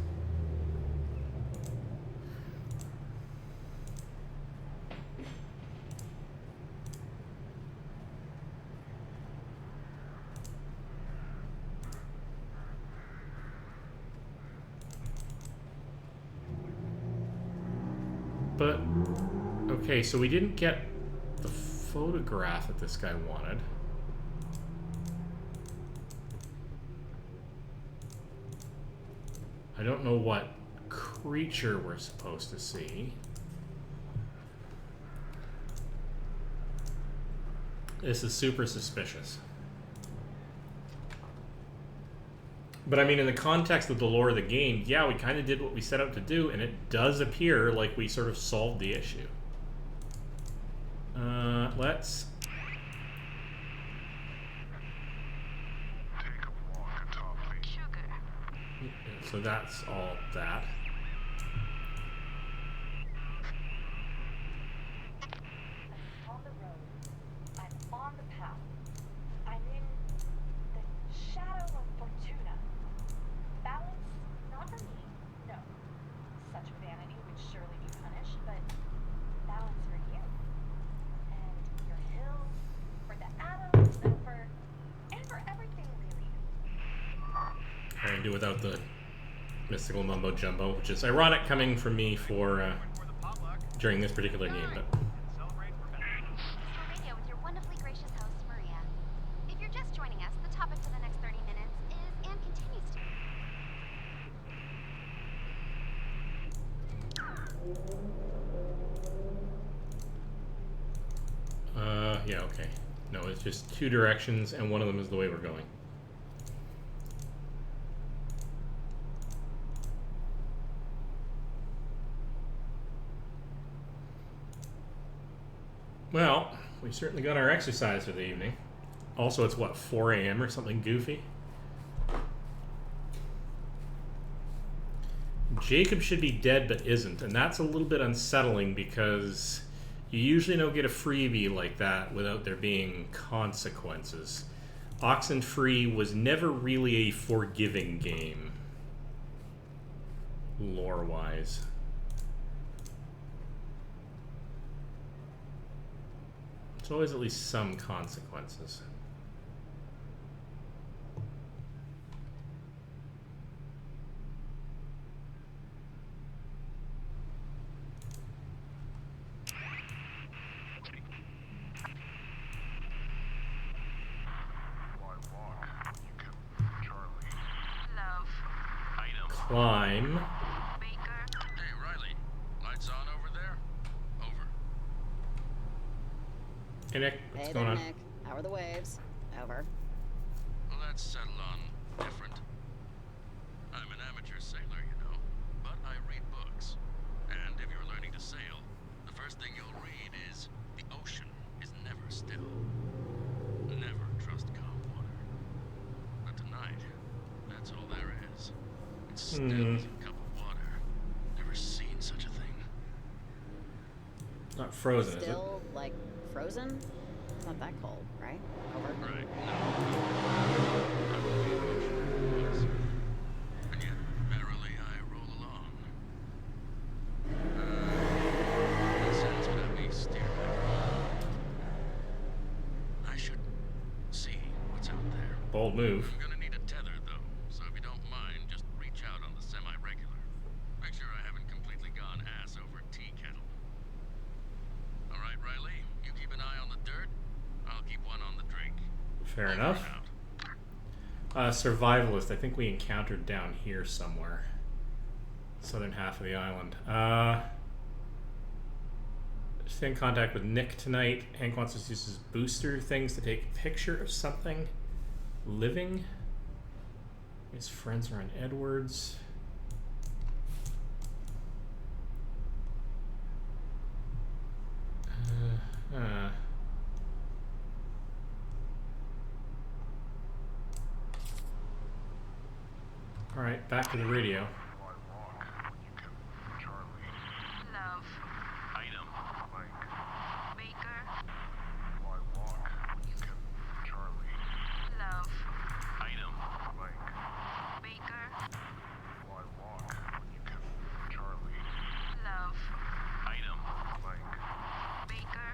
But, Okay, so we didn't get the photograph that this guy wanted. I don't know what creature we're supposed to see. This is super suspicious. But I mean, in the context of the lore of the game, yeah, we kind of did what we set out to do, and it does appear like we sort of solved the issue. Let's... So that's all that. I'm on the road. I'm on the path. I'm in the shadow of Fortuna. Balance, not for me, no. Such vanity would surely be punished, but balance for you. And your hills, for the atoms, and for everything really. I can do without the mystical mumbo jumbo, which is ironic coming from me for during this particular game. But Radio with your wonderfully gracious host, Maria. If you're just joining us, the topic for the next 30 minutes is and continues to. yeah, okay. No, it's just two directions, and one of them is the way we're going. Well, we certainly got our exercise for the evening. Also, it's what, 4 a.m. or something goofy? Jacob should be dead but isn't, and that's a little bit unsettling because you usually don't get a freebie like that without there being consequences. Oxenfree was never really a forgiving game, lore-wise. There's always at least some consequences. Climb. Hey, Riley. Lights on over there? Over. Hey, Nick. What's Hey going there, on? Nick. How are the waves? Over. Well, let's settle on different. I'm an amateur sailor, you know, but I read books. And if you're learning to sail, the first thing you'll read is the ocean is never still. Never trust calm water. But tonight, that's all there is. It's still as a cup of water. Never seen such a thing. Not frozen, is it? Still, like, frozen? It's not that cold, right? Over. Right. Yes. And yet, merrily I roll along. That sounds would have me steer my I should see what's out there. Bold move. I'm gonna need a tether, though, so if you don't mind, just reach out on the semi-regular. Make sure I haven't completely gone ass over tea kettle. All right, Riley, you keep an eye on the dirt. I'll keep one on the drink. Fair Over enough. and out. Survivalist, I think we encountered down here somewhere. Southern half of the island. Stay in contact with Nick tonight. Hank wants us to use his booster things to take a picture of something living. His friends are in Edwards. All right, back to the radio. Love. Item. Baker. Love. Item. Baker. Love. Item. Baker.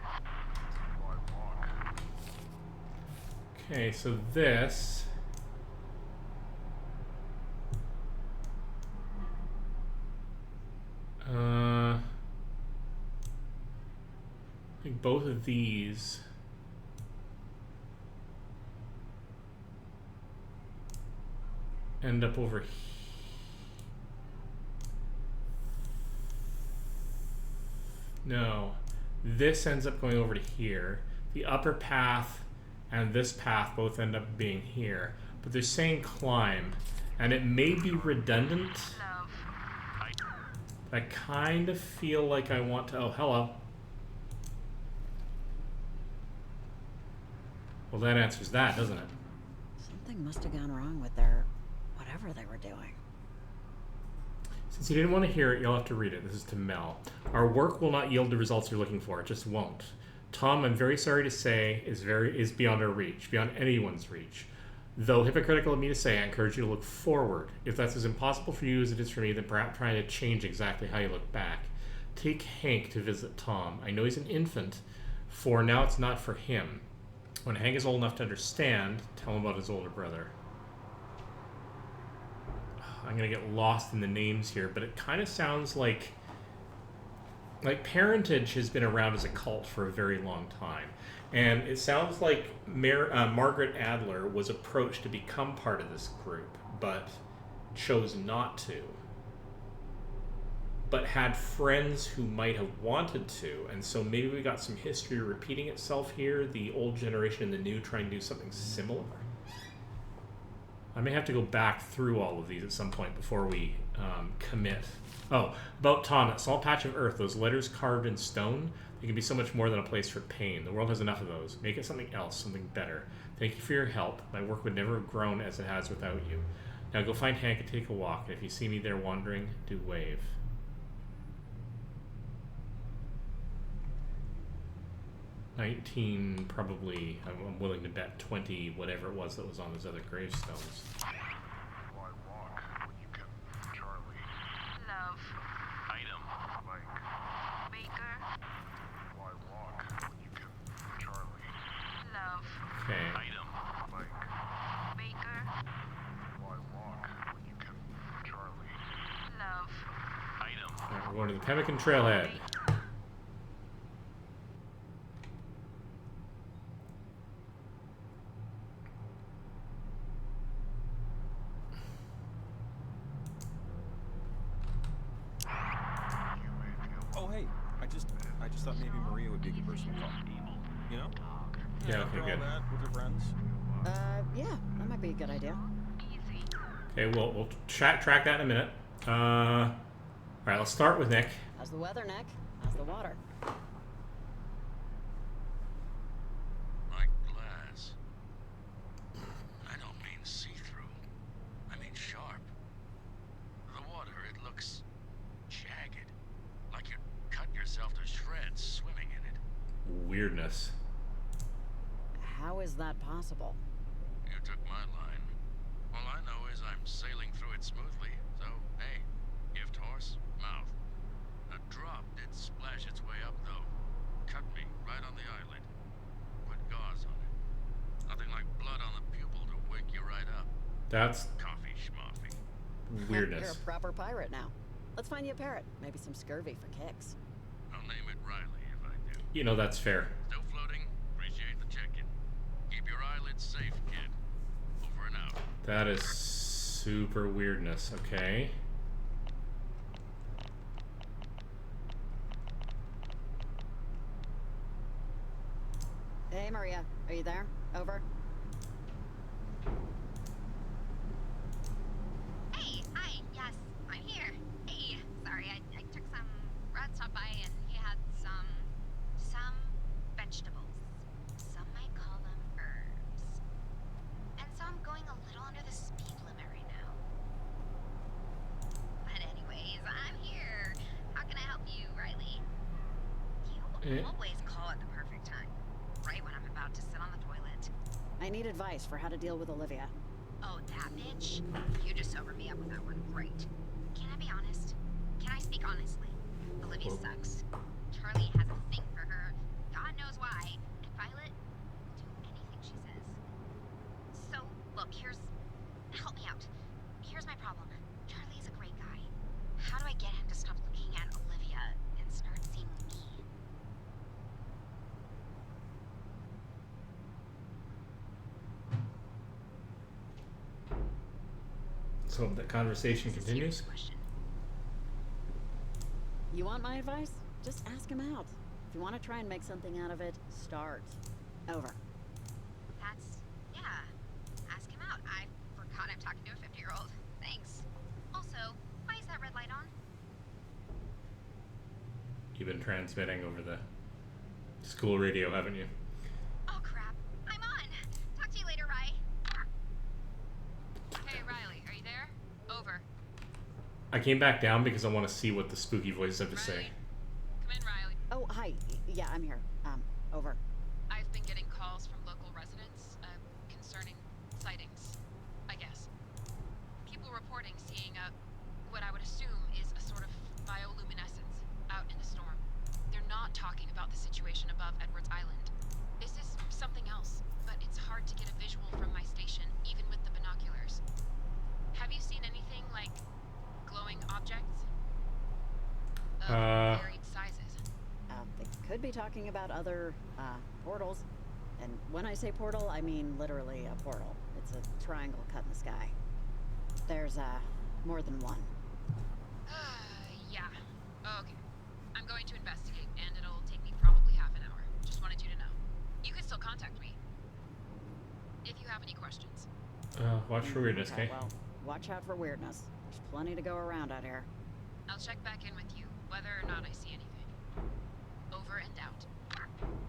Okay, so this. both of these end up over here. No, this ends up going over to here. The upper path and this path both end up being here, but they're saying climb, and it may be redundant. I kind of feel like I want to. Oh, hello. Well, that answers that, doesn't it? Something must have gone wrong with their whatever they were doing. Since you didn't want to hear it, you'll have to read it. This is to Mel. Our work will not yield the results you're looking for. It just won't. Tom, I'm very sorry to say, is beyond our reach, beyond anyone's reach. Though hypocritical of me to say, I encourage you to look forward. If that's as impossible for you as it is for me, then perhaps trying to change exactly how you look back. Take Hank to visit Tom. I know he's an infant, for now it's not for him. When Hank is old enough to understand, tell him about his older brother. I'm going to get lost in the names here, but it kind of sounds like parentage has been around as a cult for a very long time. And it sounds like Margaret Adler was approached to become part of this group, but chose not to. But had friends who might have wanted to. And so maybe we got some history repeating itself here, the old generation and the new trying to do something similar. I may have to go back through all of these at some point before we commit. Oh, about Tom, that small patch of earth, those letters carved in stone, they can be so much more than a place for pain. The world has enough of those. Make it something else, something better. Thank you for your help. My work would never have grown as it has without you. Now go find Hank and take a walk. And if you see me there wandering, do wave. $19, probably, I'm willing to bet 20, whatever it was that was on those other gravestones. Why walk when you can Charlie? Love. Item. Mike. Baker. Why walk when you can Charlie? Love. Okay. Item. Mike. Baker. Why walk when you can Charlie? Love. Item. Alright, we're going to the Pemmican Trailhead. Oh, hey, I just thought maybe Maria would be a good person to call. You know? Yeah, After okay, all good. that with her friends. Yeah, that might be a good idea. Easy. Okay, we'll track that in a minute. Alright, let's start with Nick. How's the weather, Nick? How's the water? Like glass. I don't mean see-through. I mean sharp. The water, it looks jagged. Like you cut yourself to shreds swimming in it. Weirdness. How is that possible? You took my line. All I know is I'm sailing through it smoothly. So, hey, gift horse, mouth. A drop did splash its way up, though. Cut me right on the eyelid. Put gauze on it. Nothing like blood on the pupil to wake you right up. That's Coffee schmoffy. You're weirdness. a proper pirate now. Let's find you a parrot. Maybe some scurvy for kicks. I'll name it Riley if I do. You know, that's fair. Still floating? Appreciate the check-in. Keep your eyelids safe, kid. Over and out. That is super weirdness, okay. Hey, Maria. Are you there? Over. Hey, hi, yes, I'm here. Hey, sorry, I took some. Brad stopped by and he had some vegetables. Some might call them herbs. And so I'm going a little under the speed limit right now. But anyways, I'm here. How can I help you, Riley? You always call at the perfect time. Right when I'm about to sit on the toilet. I need advice for how to deal with Olivia. Oh, that bitch? You just sobered me up with that one. Great. Can I be honest? Can I speak honestly? Olivia sucks. Charlie has a thing for her. God knows why. And Violet will do anything she says. So, look, help me out. Here's my problem. Charlie's a great guy. How do I get him to stop looking at Olivia and start seeing me? So the conversation continues. You want my advice? Just ask him out. If you want to try and make something out of it, start. Over. Yeah. Ask him out. I forgot I'm talking to a 50-year-old. Thanks. Also, why is that red light on? You've been transmitting over the school radio, haven't you? Oh, crap. I'm on. Talk to you later, Rye. Hey, Riley, are you there? Over. I came back down because I want to see what the spooky voices have to say. Riley. Come in, Riley. Oh, hi. Yeah, I'm here. Over. I've been getting calls from local residents concerning sightings, I guess. People reporting seeing what I would assume is a sort of bioluminescence out in the storm. They're not talking about the situation above Edwards Island. This is something else, but it's hard to get a visual from my station, even with the binoculars. Have you seen anything like glowing objects? Of varied sizes. They could be talking about other, portals. And when I say portal, I mean literally a portal. It's a triangle cut in the sky. There's, more than one. Yeah. Okay. I'm going to investigate, and it'll take me probably half an hour. Just wanted you to know. You can still contact me if you have any questions. Watch for weirdness, okay? Well, watch out for weirdness. There's plenty to go around out here. I'll check back in with you, whether or not I see anything. Over and out.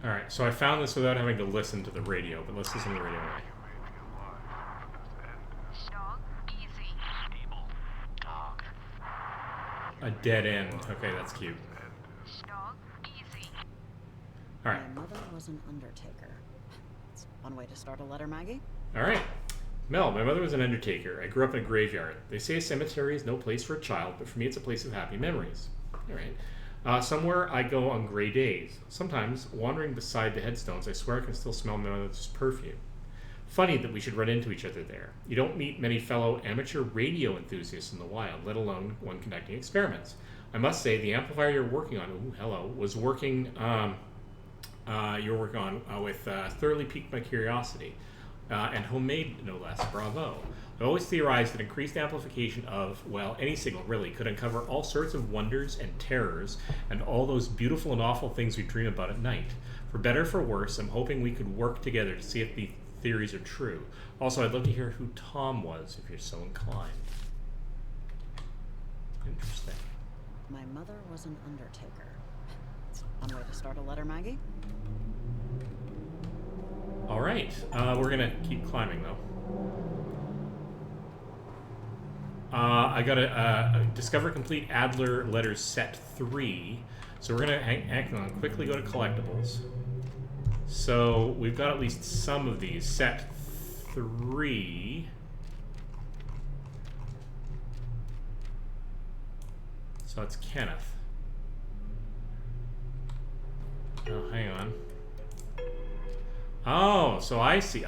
Alright, so I found this without having to listen to the radio, but let's listen to the radio anyway. Dog, easy. Dog. A dead end. Okay, that's cute. Dog, easy. Alright. My mother was an undertaker. It's one way to start a letter, Maggie. Alright. Mel, my mother was an undertaker. I grew up in a graveyard. They say a cemetery is no place for a child, but for me it's a place of happy memories. Alright. Somewhere I go on gray days. Sometimes, wandering beside the headstones, I swear I can still smell my mother's perfume. Funny that we should run into each other there. You don't meet many fellow amateur radio enthusiasts in the wild, let alone one conducting experiments. I must say, the amplifier you're working on, was working, you're working on with thoroughly piqued my curiosity. And homemade, no less. Bravo. I always theorized that increased amplification of, well, any signal really, could uncover all sorts of wonders and terrors and all those beautiful and awful things we dream about at night. For better or for worse, I'm hoping we could work together to see if the theories are true. Also, I'd love to hear who Tom was, if you're so inclined. Interesting. My mother was an undertaker. It's one way to start a letter, Maggie. Alright, we're gonna keep climbing, though. I got a Discover Complete Adler Letters Set 3. So we're going to hang on, quickly go to Collectibles. So we've got at least some of these. Set 3. So it's Kenneth. Oh, hang on. Oh, so I see.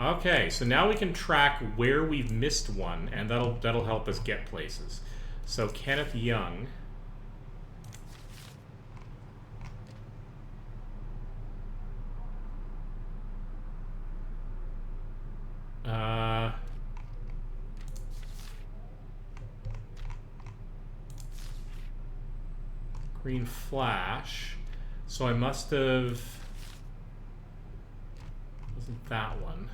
Okay, so now we can track where we've missed one, and that'll help us get places. So Kenneth Young. Green Flash. So I must have... Wasn't that one.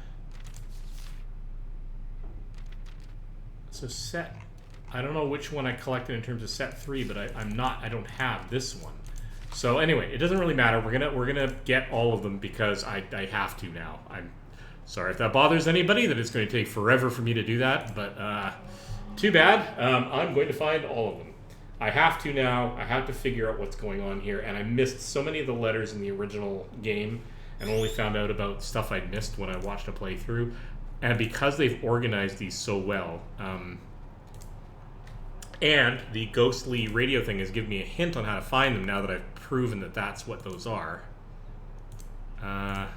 So set, I don't know which one I collected in terms of set 3, but I don't have this one. So anyway, it doesn't really matter. We're gonna get all of them because I have to now. I'm sorry if that bothers anybody, that it's going to take forever for me to do that, but too bad. I'm going to find all of them. I have to now. I have to figure out what's going on here, and I missed so many of the letters in the original game and only found out about stuff I'd missed when I watched a playthrough. And because they've organized these so well, and the ghostly radio thing has given me a hint on how to find them now that I've proven that that's what those are. Alright,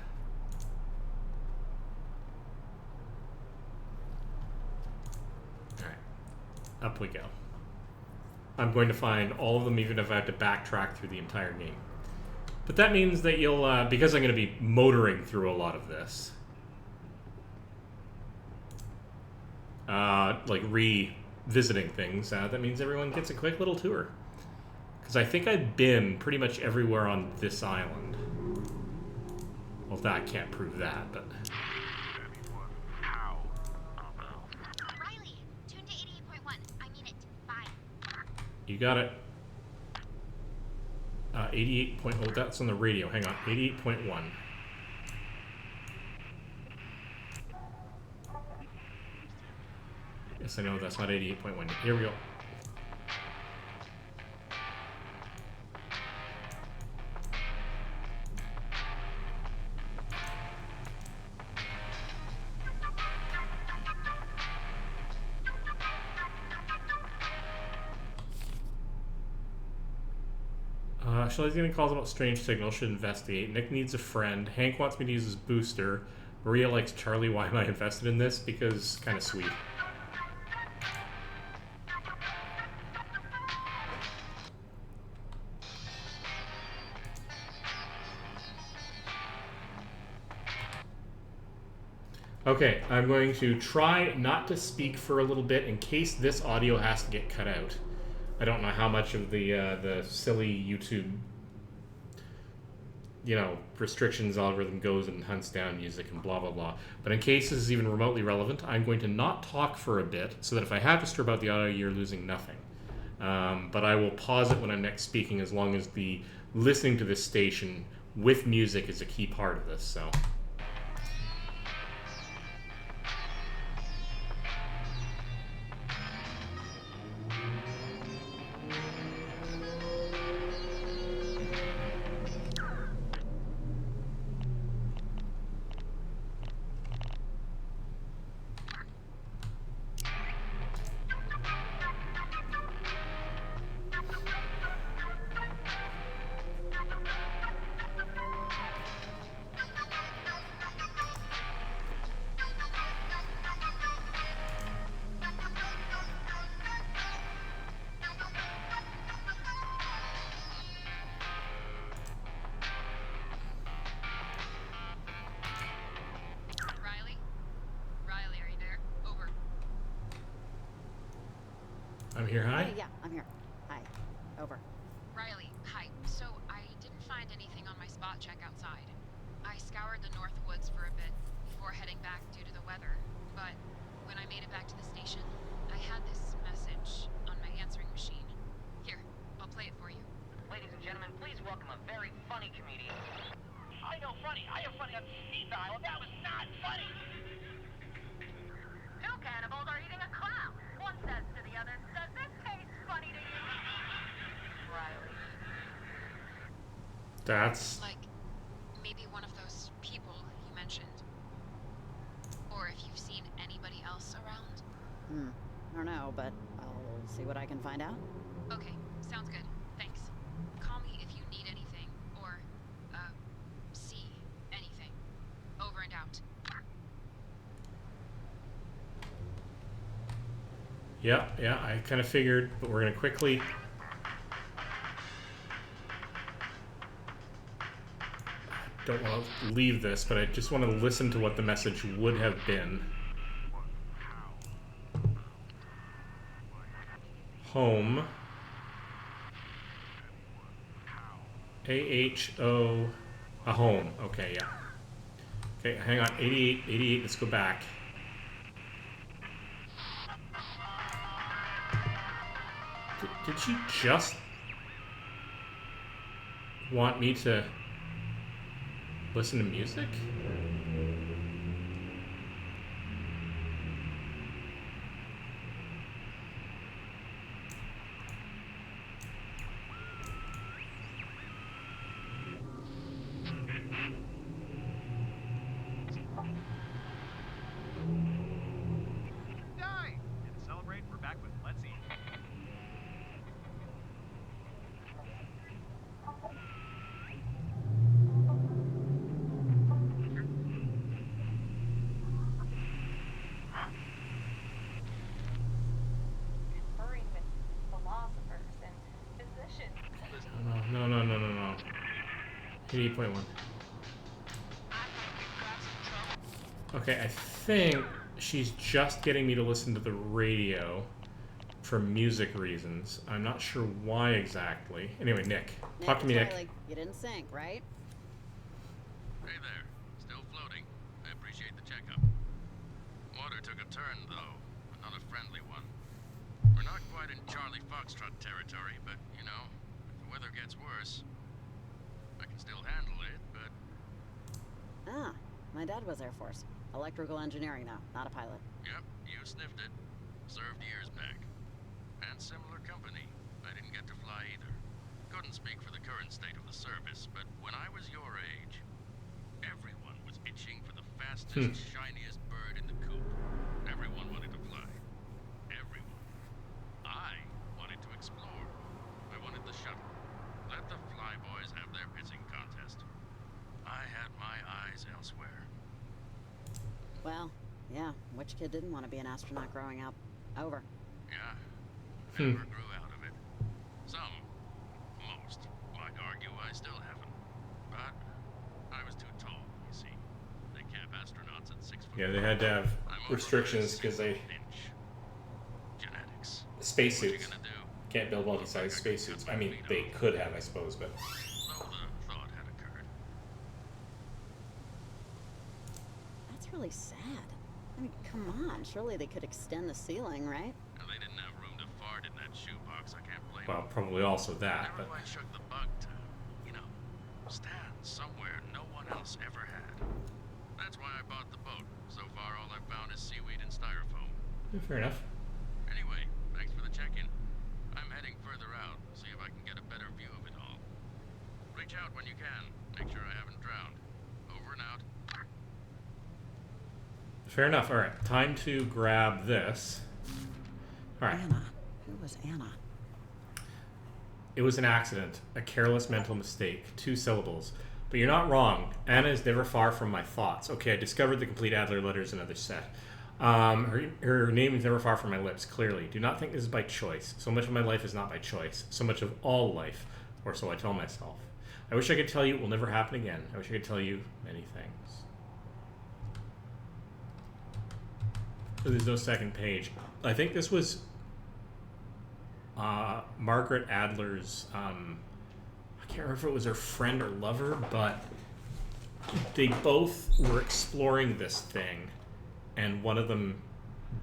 up we go. I'm going to find all of them even if I have to backtrack through the entire game. But that means that you'll, because I'm going to be motoring through a lot of this, like revisiting things, that means everyone gets a quick little tour. Because I think I've been pretty much everywhere on this island. Well, I can't prove that, but... Riley, tune to 88.1. I mean it. Bye. You got it. 88. Oh, that's on the radio. Hang on. 88.1. Yes, I know that's not 88.1. Here we go. Shelley's getting calls about strange signals. Should investigate. Nick needs a friend. Hank wants me to use his booster. Maria likes Charlie. Why am I invested in this? Because kind of sweet. Okay, I'm going to try not to speak for a little bit in case this audio has to get cut out. I don't know how much of the silly YouTube, restrictions algorithm goes and hunts down music and blah, blah, blah. But in case this is even remotely relevant, I'm going to not talk for a bit so that if I have to strip out the audio, you're losing nothing. But I will pause it when I'm next speaking as long as the listening to this station with music is a key part of this, so... I'm here, hi? Hey, yeah, I'm here. Hi. Over. Riley, hi. So I didn't find anything on my spot check outside. I scoured the North Woods for a bit before heading back due to the weather, but when I made it back to the station, I had this message on my answering machine. Here, I'll play it for you. Ladies and gentlemen, please welcome a very funny comedian. I know funny. I am funny on Steve Island. That was not funny. Two cannibals are eating a clown. One says to the other, does this taste funny to you? Riley. That's... Like, maybe one of those people you mentioned. Or if you've seen anybody else around. I don't know, but I'll see what I can find out. Okay, sounds good. Thanks. Call me if you need anything, or, see anything. Over and out. Yeah, I kind of figured, but we're going to quickly... Don't want to leave this, but I just want to listen to what the message would have been. Home. A-H-O... A home. Okay, yeah. Okay, hang on. 88, let's go back. Did she just want me to listen to music? Die! And to celebrate, we're back with Let's Eat. Conferring with philosophers and physicians. No. 88.1. Okay, I think she's just getting me to listen to the radio for music reasons. I'm not sure why exactly. Anyway, Nick. Talk to me, Nick. Riley, you didn't sink, right? Hey there. Still floating. I appreciate the checkup. Water took a turn, though, but not a friendly one. We're not quite in Charlie Foxtrot territory, but, you know, if the weather gets worse, I can still handle it, but... Ah, my dad was Air Force. Electrical engineering now, not a pilot. Yep, you sniffed it. Served years back. And similar company. I didn't get to fly either. Couldn't speak for the current state of the service, but when I was your age, everyone was itching for the fastest, shiniest bird in the coop. Everyone wanted to fly. Everyone. I wanted to explore. I wanted the shuttle. Let the flyboys have their pissing contest. I had my eyes elsewhere. Well, yeah, which kid didn't want to be an astronaut growing up? Over. Yeah, never grew out of it. Some, most, might argue I still haven't. But I was too tall, you see. They cap astronauts at 6 foot. Yeah, they had to have I'm restrictions because they... Genetics. Spacesuits. What you gonna do? Can't build multi-sized spacesuits. I mean, they could have, I suppose, but... Though the thought had occurred. That's really sad. I mean, come on, surely they could extend the ceiling, right? And they didn't have room to fart in that shoebox. I can't blame Well, them. probably also that, Never but... quite shook the bug to, you know, stand somewhere no one else ever had. That's why I bought the boat. So far, all I've found is seaweed and styrofoam. Yeah, fair enough. Anyway, thanks for the check-in. I'm heading further out, see if I can get a better view of it all. Reach out when you can. Make sure I haven't drowned. Over and out. Fair enough. All right, time to grab this. All right. Anna. Who was Anna? It was an accident, a careless mental mistake, 2 syllables. But you're not wrong. Anna is never far from my thoughts. Okay, I discovered the complete Adler letters, another set. Her name is never far from my lips, clearly. Do not think this is by choice. So much of my life is not by choice. So much of all life, or so I tell myself. I wish I could tell you it will never happen again. I wish I could tell you many things. So there's no second page. I think this was Margaret Adler's, I can't remember if it was her friend or lover, but they both were exploring this thing, and one of them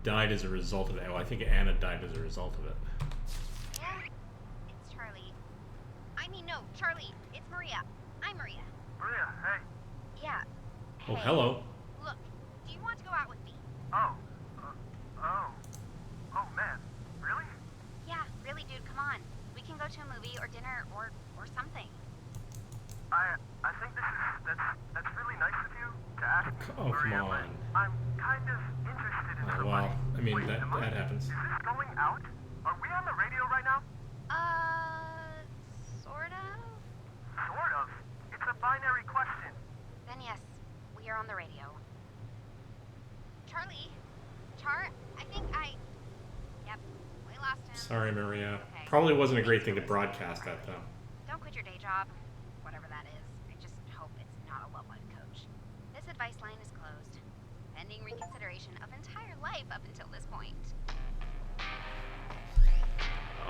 died as a result of it. Well, I think Anna died as a result of it. Yeah, it's Charlie. I mean, no, Charlie, it's Maria. I'm Maria. Maria, hey. Yeah. Oh, Hey, hello. Look, do you want to go out with me? Oh, man. Really? Yeah, really, dude, come on. We can go to a movie or dinner or something. I think that's really nice of you to ask me, Oh, come Maria, on. but I'm kind of interested in Oh, somebody. well, I mean, Wait, that happens. Is this going out? Are we on the radio right now? Sort of? Sort of. It's a binary question. Then yes, we are on the radio. Charlie? Yep, we lost him. Sorry, Maria. Okay. Probably wasn't a great thing to broadcast that, though. Don't quit your day job, whatever that is. I just hope it's not a love life coach. This advice line is closed, pending reconsideration of entire life up until this point.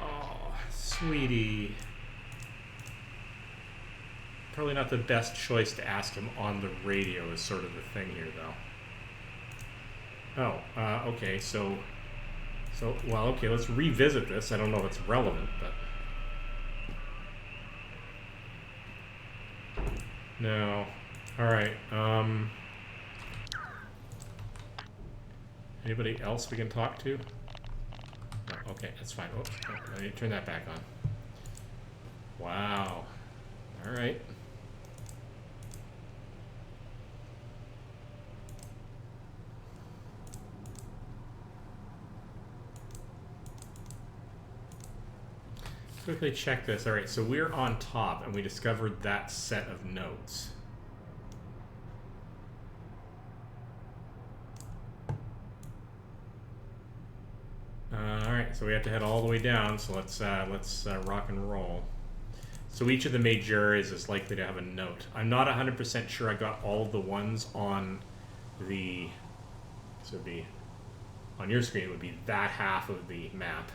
Oh, sweetie. Probably not the best choice to ask him on the radio is sort of the thing here, though. Oh, okay, well, okay, let's revisit this. I don't know if it's relevant, but... No. Alright, anybody else we can talk to? No, okay, that's fine. Oops, let me turn that back on. Wow. Alright. Quickly check this. All right, so we're on top, and we discovered that set of notes. All right, so we have to head all the way down. So let's rock and roll. So each of the majors is likely to have a note. I'm not 100% sure I got all of the ones on the On your screen, it would be that half of the map.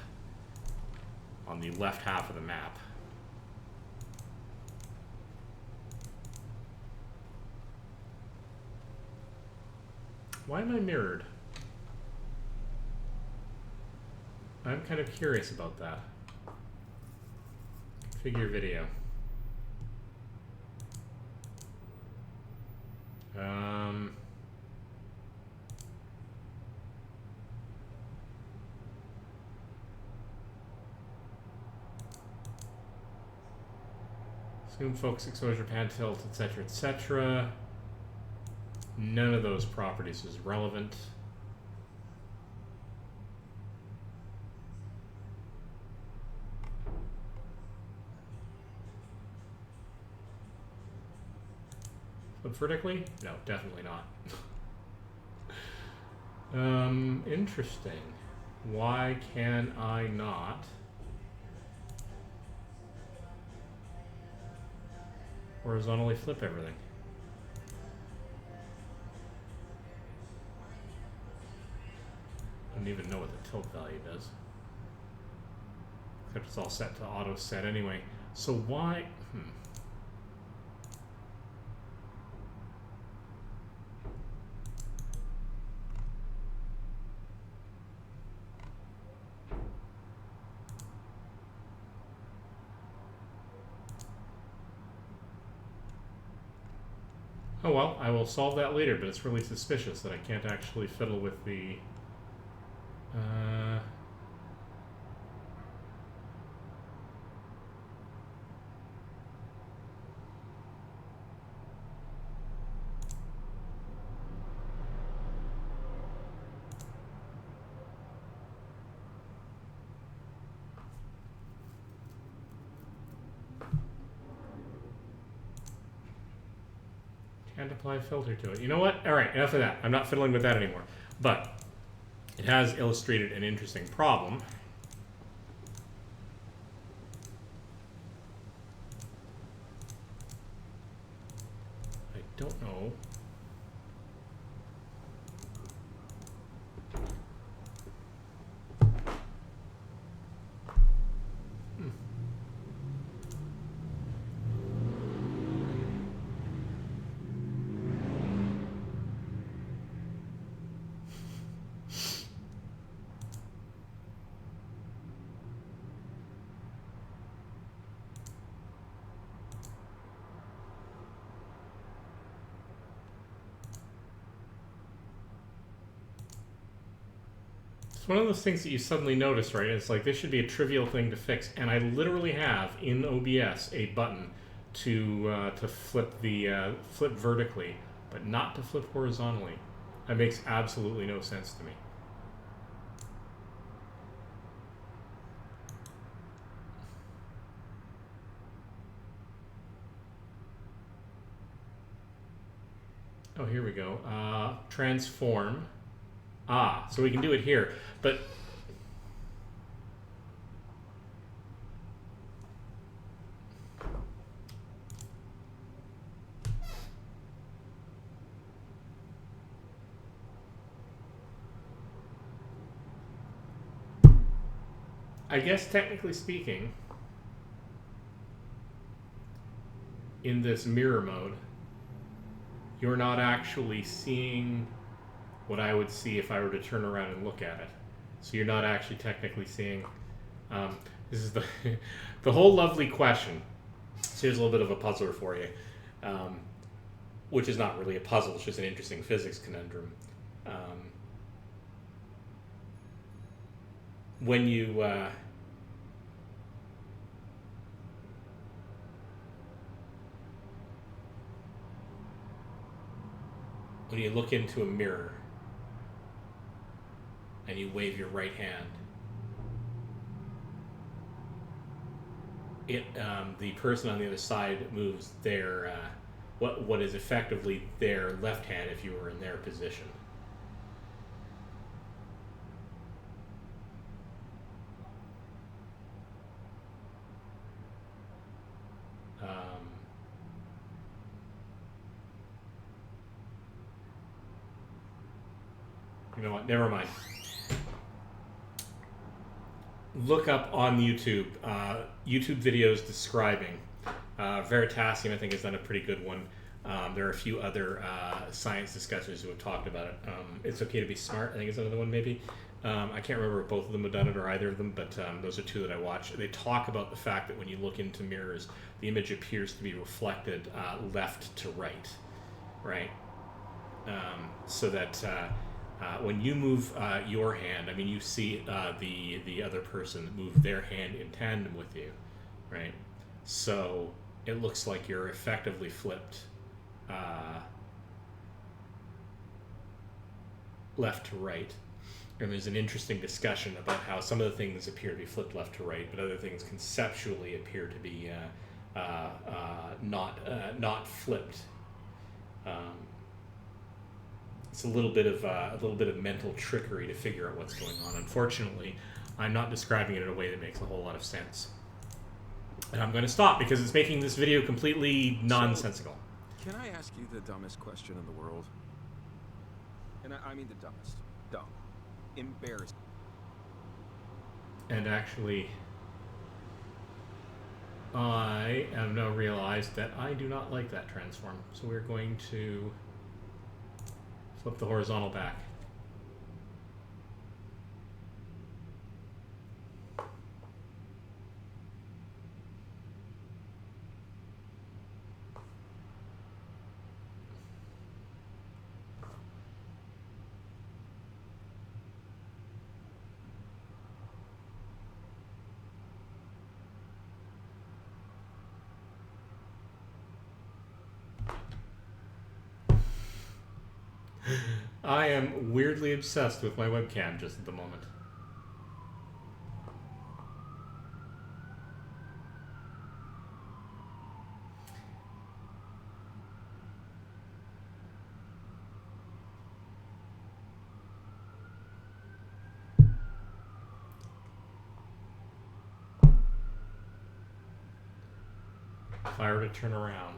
On the left half of the map. Why am I mirrored? I'm kind of curious about that. Configure video. Zoom, focus, exposure, pan tilt, etc., etc. None of those properties is relevant. Flip vertically? No, definitely not. Interesting. Why can I not? Horizontally flip everything. I don't even know what the tilt value does. Except it's all set to auto set anyway. So why? Oh well, I will solve that later, but it's really suspicious that I can't actually fiddle with the... Can't apply a filter to it. You know what? Alright, enough of that. I'm not fiddling with that anymore. But it has illustrated an interesting problem. I don't know. It's one of those things that you suddenly notice, right? It's like, this should be a trivial thing to fix. And I literally have, in OBS, a button to flip the flip vertically, but not to flip horizontally. That makes absolutely no sense to me. Oh, here we go. Transform. Ah, so we can do it here, but I guess technically speaking, in this mirror mode, you're not actually seeing what I would see if I were to turn around and look at it. So you're not actually technically seeing. This is the the whole lovely question. So here's a little bit of a puzzler for you, which is not really a puzzle. It's just an interesting physics conundrum. When you look into a mirror and you wave your right hand, the person on the other side moves their what is effectively their left hand if you were in their position. You know what? Never mind. look up on YouTube YouTube videos describing. Veritasium, I think, has done a pretty good one. There are a few other science discussers who have talked about it. It's Okay to Be Smart, I think is another one maybe. I can't remember if both of them have done it or either of them, but those are two that I watch. They talk about the fact that when you look into mirrors, the image appears to be reflected left to right, right? So that when you move your hand, I mean, you see the other person move their hand in tandem with you, right? So it looks like you're effectively flipped left to right. And there's an interesting discussion about how some of the things appear to be flipped left to right, but other things conceptually appear to be not flipped. It's a little bit of mental trickery to figure out what's going on. Unfortunately, I'm not describing it in a way that makes a whole lot of sense. And I'm going to stop because it's making this video completely nonsensical. So, can I ask you the dumbest question in the world? And I mean the dumbest. Dumb. Embarrassing. And actually, I have now realized that I do not like that transform. So we're going to flip the horizontal back. I am weirdly obsessed with my webcam just at the moment. If I were to turn around,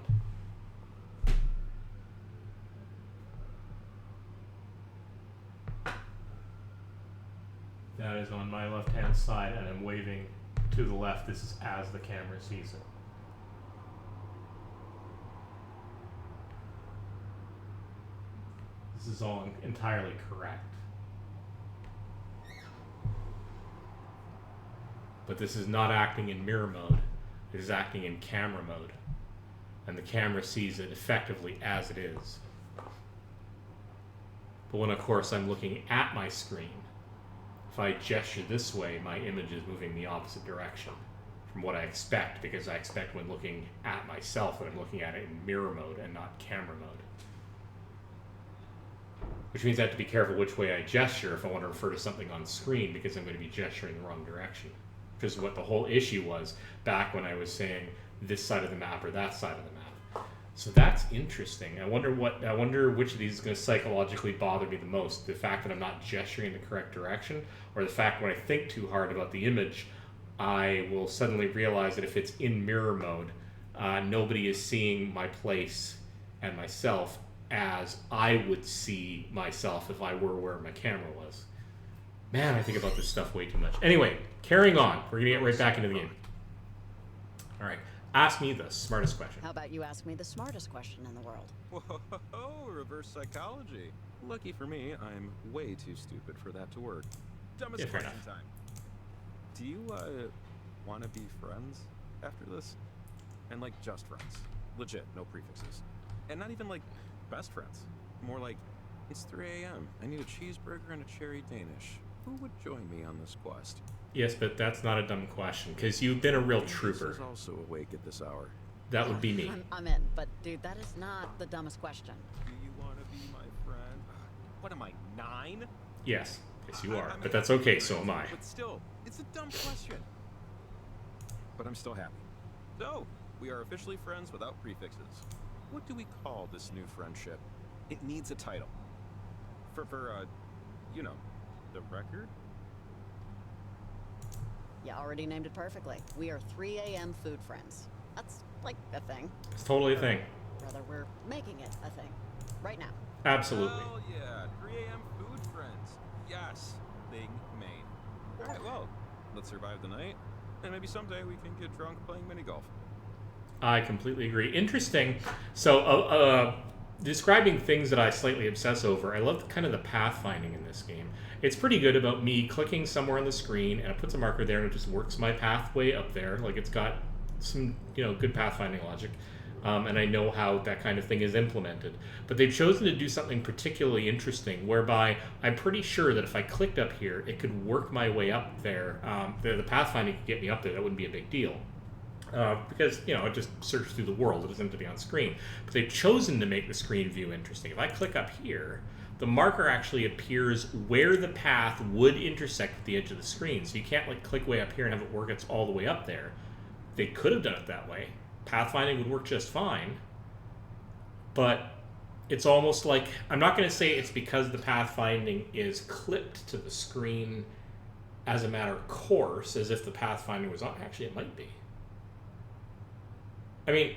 that is on my left-hand side, and I'm waving to the left. This is as the camera sees it. This is all entirely correct. But this is not acting in mirror mode. It is acting in camera mode. And the camera sees it effectively as it is. But when, of course, I'm looking at my screen, if I gesture this way, my image is moving the opposite direction from what I expect, because I expect when looking at myself that I'm looking at it in mirror mode and not camera mode. Which means I have to be careful which way I gesture if I want to refer to something on screen, because I'm going to be gesturing the wrong direction. Which is what the whole issue was back when I was saying this side of the map or that side of the map. So that's interesting. I wonder which of these is going to psychologically bother me the most. The fact that I'm not gesturing in the correct direction, or the fact when I think too hard about the image, I will suddenly realize that if it's in mirror mode, nobody is seeing my place and myself as I would see myself if I were where my camera was. Man, I think about this stuff way too much. Anyway, carrying on. We're going to get right back into the game. All right. Ask me the smartest question. How about you ask me the smartest question in the world? Whoa, reverse psychology. Lucky for me, I'm way too stupid for that to work. Dumbest question time. Do you, want to be friends after this? And, like, just friends. Legit, no prefixes. And not even, like, best friends. More like, it's 3 a.m. I need a cheeseburger and a cherry Danish. Who would join me on this quest? Yes, but that's not a dumb question, because you've been a real trooper. Is also awake at this hour. That would be me. I'm in, but dude, that is not the dumbest question. Do you want to be my friend? What am I, 9? Yes, you are, but that's okay, so am I. But still, it's a dumb question. But I'm still happy. So, we are officially friends without prefixes. What do we call this new friendship? It needs a title. For you know, the record? You already named it perfectly. We are 3 a.m. food friends. That's like a thing. It's totally a thing. Rather, we're making it a thing. Right now. Absolutely. Hell yeah, 3 a.m. food friends. Yes, thing made. Alright, well, let's survive the night, and maybe someday we can get drunk playing mini golf. I completely agree. Interesting. So, describing things that I slightly obsess over, I love kind of the pathfinding in this game. It's pretty good about me clicking somewhere on the screen, and it puts a marker there, and it just works my pathway up there. Like, it's got some, good pathfinding logic. And I know how that kind of thing is implemented. But they've chosen to do something particularly interesting, whereby I'm pretty sure that if I clicked up here, it could work my way up there. The pathfinding could get me up there. That wouldn't be a big deal. Because, it just searches through the world. It doesn't have to be on screen. But they've chosen to make the screen view interesting. If I click up here, the marker actually appears where the path would intersect with the edge of the screen. So you can't, click way up here and have it work it's all the way up there. They could have done it that way. Pathfinding would work just fine. But it's almost like, I'm not going to say it's because the pathfinding is clipped to the screen as a matter of course, as if the pathfinding was on. Actually, it might be. I mean,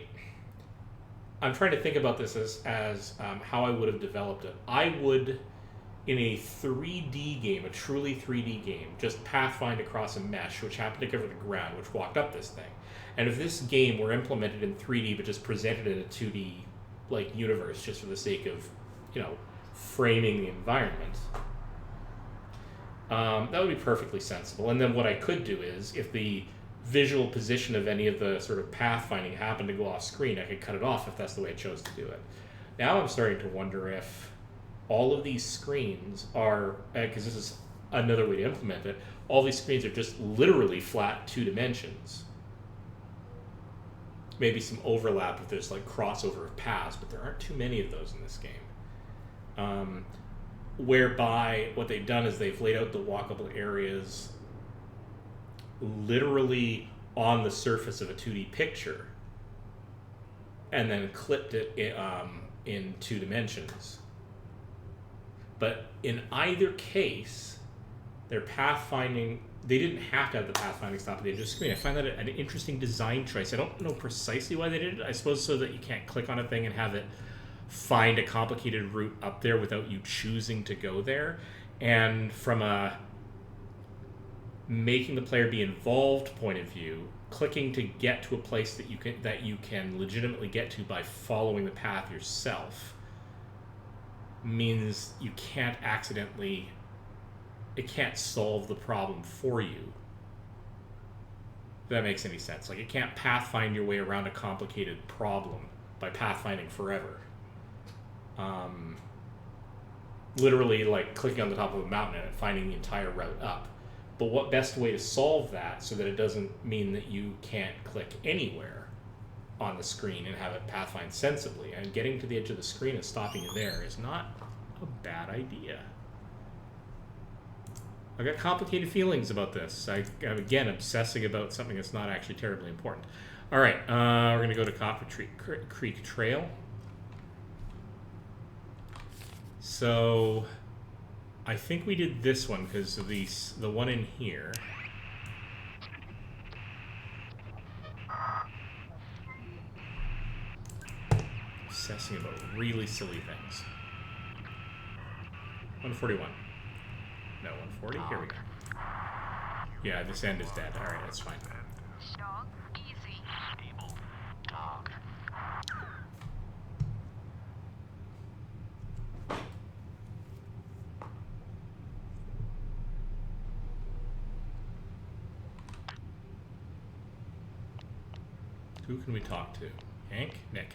I'm trying to think about this as how I would have developed it. I would, in a 3D game, a truly 3D game, just pathfind across a mesh, which happened to cover the ground, which walked up this thing. And if this game were implemented in 3D, but just presented in a 2D universe, just for the sake of, framing the environment, that would be perfectly sensible. And then what I could do is, if the visual position of any of the sort of pathfinding happened to go off screen, I could cut it off if that's the way I chose to do it. Now I'm starting to wonder if all of these screens are, because this is another way to implement it, all these screens are just literally flat 2 dimensions. Maybe some overlap if there's crossover of paths, but there aren't too many of those in this game. Whereby what they've done is they've laid out the walkable areas literally on the surface of a 2D picture and then clipped it in 2 dimensions. But in either case, their pathfinding, they didn't have to have the pathfinding stop at the edge of the screen. I find that an interesting design choice. I don't know precisely why they did it. I suppose so that you can't click on a thing and have it find a complicated route up there without you choosing to go there. And from a making the player be involved point of view, clicking to get to a place that you can legitimately get to by following the path yourself means you can't it can't solve the problem for you. If that makes any sense. It can't pathfind your way around a complicated problem by pathfinding forever. Literally clicking on the top of a mountain and finding the entire route up. But what best way to solve that so that it doesn't mean that you can't click anywhere on the screen and have it pathfind sensibly? And getting to the edge of the screen and stopping you there is not a bad idea. I've got complicated feelings about this. I'm, again, obsessing about something that's not actually terribly important. All right, we're going to go to Copper Creek Trail. So I think we did this one because of the one in here. Obsessing about really silly things. 141. No, 140. Here we go. Yeah, this end is dead. All right, that's fine. Dog, easy. Stable. Dog. Who can we talk to? Hank? Nick.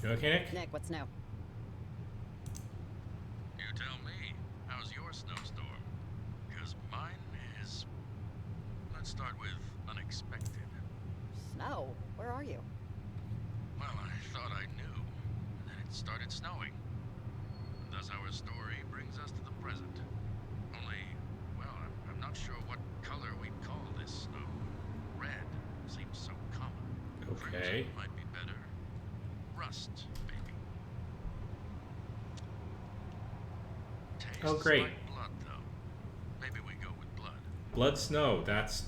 You okay, Nick? Nick, what's new? You tell me, how's your snowstorm? Because mine is... Let's start with unexpected. Snow? Where are you? Well, I thought I knew, and then it started snowing. Thus our story brings us to the present. Only, well, I'm not sure what color we'd call this snow. Red seems so common. Okay. Crimson might be better. Rust, maybe. Tastes Oh, great. like blood, though. Maybe we go with blood. Blood snow. That's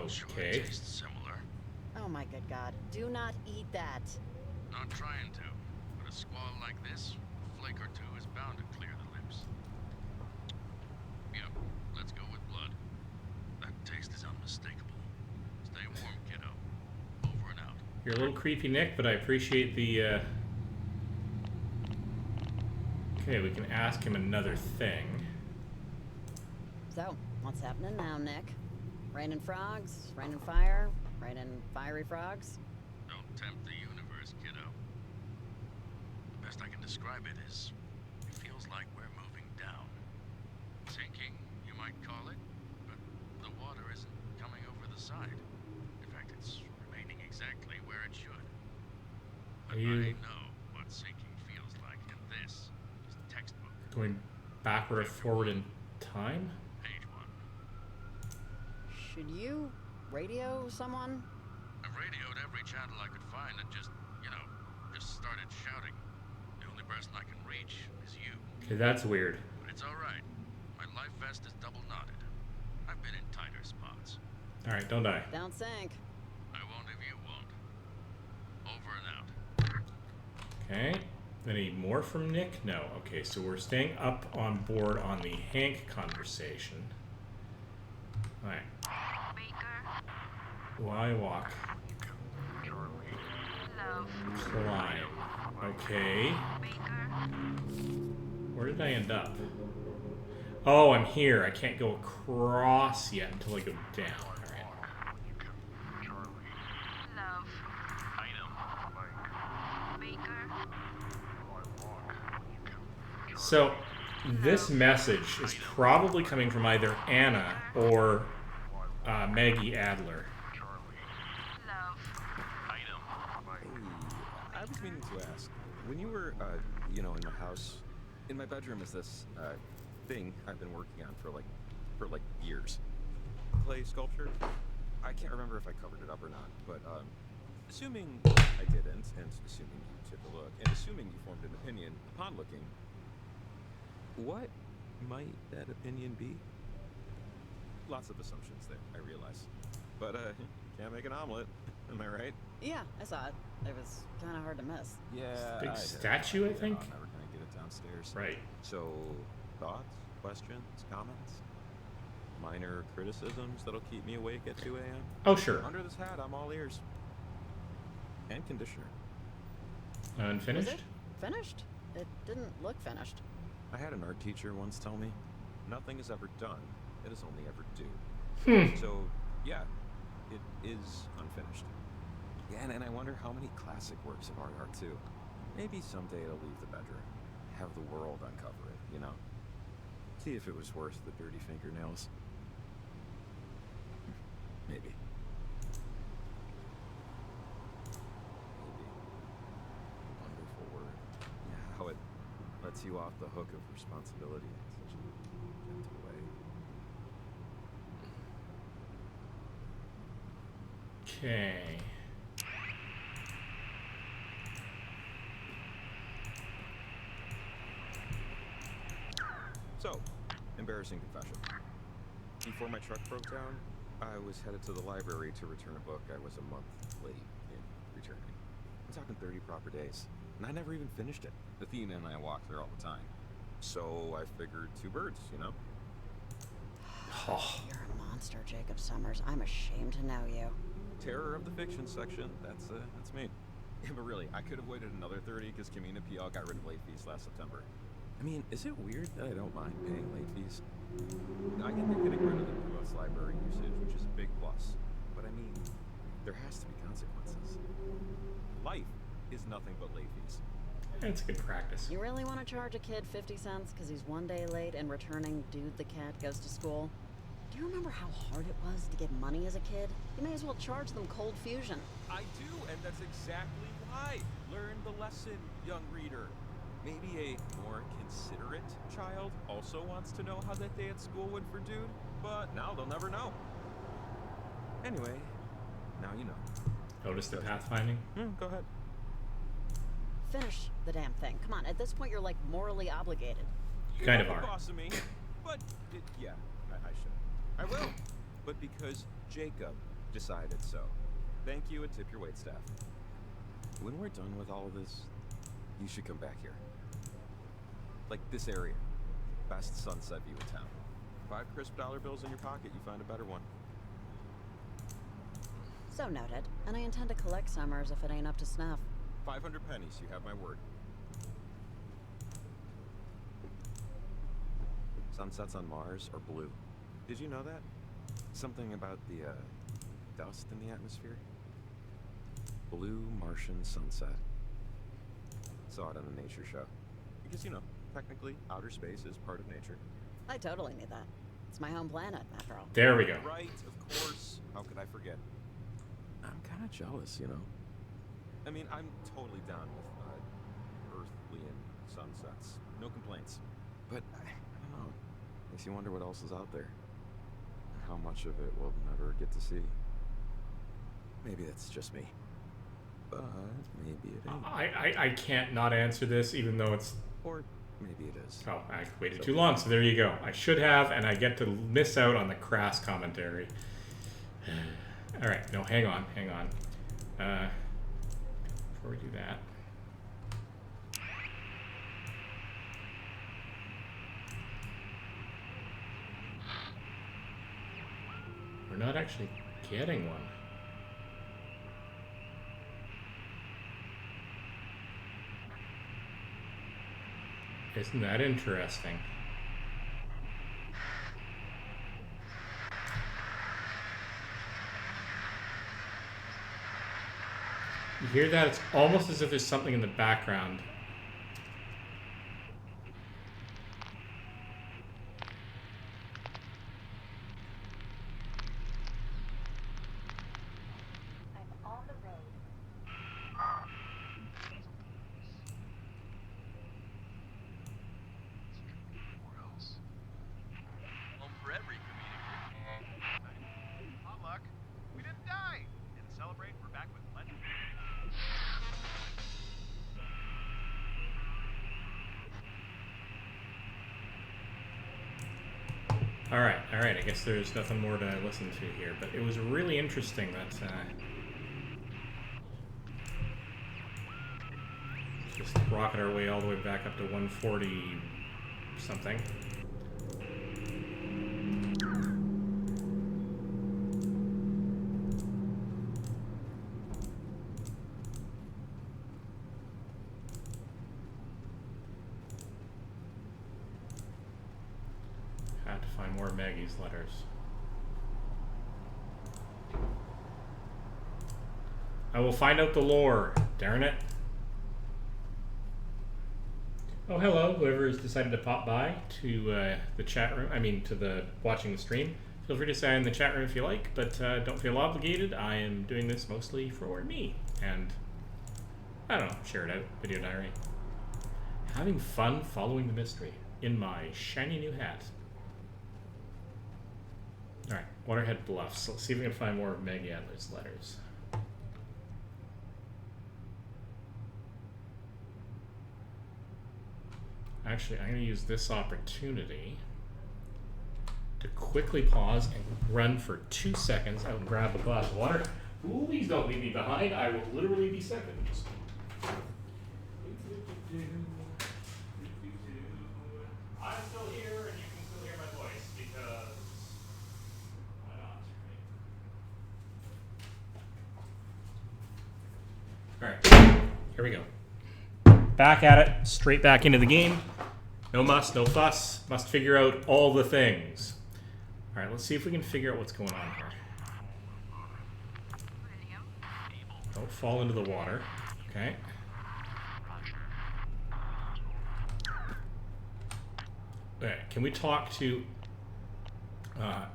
Sure, it okay. tastes similar. Oh my good God. Do not eat that. Not trying to, but a squall like this, a flake or two is bound to clear the lips. Yep, let's go with blood. unmistakable. Stay warm, kiddo. Over and out. You're a little creepy, Nick, but I appreciate the, Okay, we can ask him another thing. So, what's happening now, Nick? Raining frogs? Raining fire? Raining fiery frogs? Don't tempt the universe, kiddo. The best I can describe it is, it feels like we're moving down. Sinking, you might call it, but the water isn't coming over the side. In fact, it's remaining exactly where it should. But I know what sinking feels like, and this is textbook. Going backward or forward in time? Page 1. Should you radio someone? I've radioed every channel I could find and just started shouting. The only person I can reach is you. Okay, that's weird. But it's alright. My life vest is double knotted. I've been in tighter spots. Alright, don't die. Don't sink. I won't if you won't. Over and out. Okay. Any more from Nick? No. Okay, so we're staying up on board on the Hank conversation. Alright. Why walk? Climb. Okay. Where did I end up? Oh, I'm here. I can't go across yet until I go down. Alright. So, this message is probably coming from either Anna or Maggie Adler. I was meaning to ask, when you were, in my house, in my bedroom is this, thing I've been working on for years. Clay sculpture. I can't remember if I covered it up or not, but, assuming I didn't, and assuming you took a look, and assuming you formed an opinion upon looking, what might that opinion be? Lots of assumptions there, I realize. But, can't make an omelet, am I right? Yeah, I saw it. It was kind of hard to miss. Yeah. Big statue, I think? I'm never gonna get it downstairs. Right. So, thoughts, questions, comments? Minor criticisms that'll keep me awake at 2 a.m.? Oh, sure. Under this hat, I'm all ears. And conditioner. Unfinished? Was it finished? It didn't look finished. I had an art teacher once tell me, nothing is ever done, it is only ever due. So, yeah, it is unfinished. Yeah, and I wonder how many classic works of art are too. Maybe someday it'll leave the bedroom. Have the world uncover it, you know? See if it was worth the dirty fingernails. Maybe. Maybe. Wonderful word. Yeah, how it lets you off the hook of responsibility in such a gentle way. Okay. So, embarrassing confession. Before my truck broke down, I was headed to the library to return a book I was a month late in returning. I'm talking 30 proper days, and I never even finished it. Athena and I walk there all the time. So I figured 2 birds, you know? Oh. You're a monster, Jacob Summers. I'm ashamed to know you. Terror of the fiction section, that's me. Yeah, but really, I could have waited another 30 because Kamina PL got rid of late fees last September. I mean, is it weird that I don't mind paying late fees? I get they're getting rid of the promotes library usage, which is a big plus. But I mean, there has to be consequences. Life is nothing but late fees. It's good practice. You really want to charge a kid 50 cents because he's 1 day late and returning Dude the Cat Goes to School? Do you remember how hard it was to get money as a kid? You may as well charge them Cold Fusion. I do, and that's exactly why. Learn the lesson, young reader. Maybe a more considerate child also wants to know how that day at school went for Dude, but now they'll never know. Anyway, now you know. Notice the pathfinding? Go ahead. Finish the damn thing. Come on, at this point you're like morally obligated. You kind of You're are. the boss of me, but yeah, I should. I will, but because Jacob decided so. Thank you and tip your waitstaff. When we're done with all of this, you should come back here. Like this area. Best sunset view in town. 5 crisp dollar bills in your pocket, you find a better one. So noted. And I intend to collect Summers if it ain't up to snuff. 500 pennies, you have my word. Sunsets on Mars are blue. Did you know that? Something about the, dust in the atmosphere? Blue Martian sunset. Saw it on a nature show. Because, you know, technically, outer space is part of nature. I totally need that. It's my home planet, after all. There we go. Right, of course. How could I forget? I'm kind of jealous, you know? I mean, I'm totally down with, Earthly-and sunsets. No complaints. But, I don't know. Makes you wonder what else is out there. And how much of it we'll never get to see. Maybe that's just me. But maybe it ain't. I can't not answer this, even though it's... Or maybe it is. Oh, I waited too long, so there you go. I should have, and I get to miss out on the crass commentary. All right, no, hang on. Before we do that. We're not actually getting one. Isn't that interesting? You hear that? It's almost as if there's something in the background. I'm on the road. Home for every comedic. Hot luck. We didn't die. Didn't celebrate. We're back with legend. All right. I guess there's nothing more to listen to here, but it was really interesting that just rocket our way all the way back up to 140 something. Had to find more Maggie's letters. I will find out the lore, darn it. Oh, hello, whoever has decided to pop by to the chat room, to the watching the stream. Feel free to say in the chat room if you like, but don't feel obligated. I am doing this mostly for me, and I don't know, share it out, video diary. Having fun following the mystery in my shiny new hat. Alright, Waterhead Bluffs. Let's see if we can find more of Maggie Adler's letters. Actually, I'm going to use this opportunity to quickly pause and run for 2 seconds out and grab a glass of water. Please don't leave me behind. I will literally be seconds. I'm still here, and you can still hear my voice, because why not, right? Alright, here we go. Back at it, straight back into the game. No muss, no fuss. Must figure out all the things. Alright, let's see if we can figure out what's going on here. Don't fall into the water. Okay. Okay, can we talk to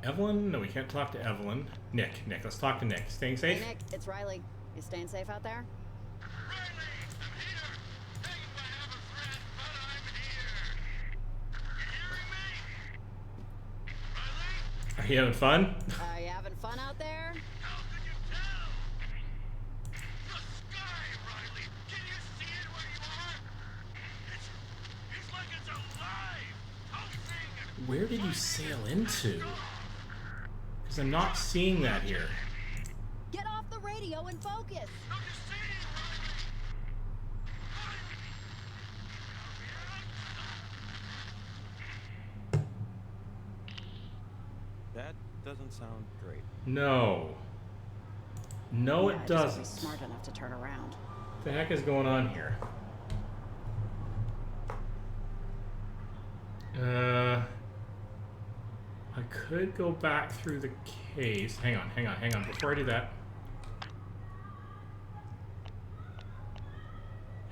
Evelyn? No, we can't talk to Evelyn. Nick, let's talk to Nick. Staying safe? Hey Nick, it's Riley. You staying safe out there? Are you having fun? Are you having fun out there? How could you tell? The sky, Riley! Can you see it where you are? It's like it's alive! Pulsing! Where did you sail into? Because I'm not seeing that here. Get off the radio and focus! That doesn't sound great. No. No, yeah, it I just have to doesn't. be smart enough to turn around. What the heck is going on here? I could go back through the case. Hang on. Before I do that.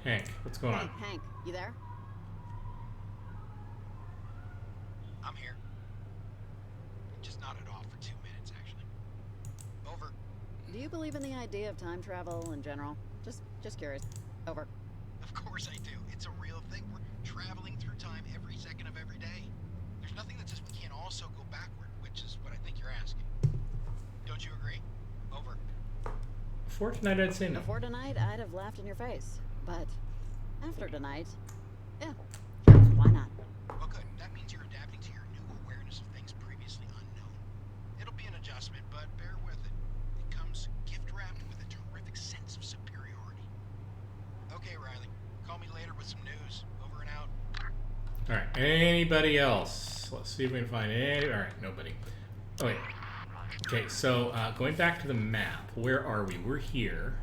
Hank, what's going on? Hey, Hank, you there? I'm here. Just nodded off for 2 minutes, actually. Over. Do you believe in the idea of time travel in general? Just curious. Over. Of course I do. It's a real thing. We're traveling through time every second of every day. There's nothing that says we can't also go backward, which is what I think you're asking. Don't you agree? Over. Before tonight, I'd say no. Before tonight, I'd have laughed in your face. But after tonight, yeah, sure, why not? Well, good. That means you're adapting to your new awareness of things previously unknown. It'll be an adjustment, but bear with it. It comes gift-wrapped with a terrific sense of superiority. Okay, Riley. Call me later with some news. Over and out. Alright, anybody else? Let's see if we can find any. Alright, nobody. Okay, so going back to the map, where are we? We're here.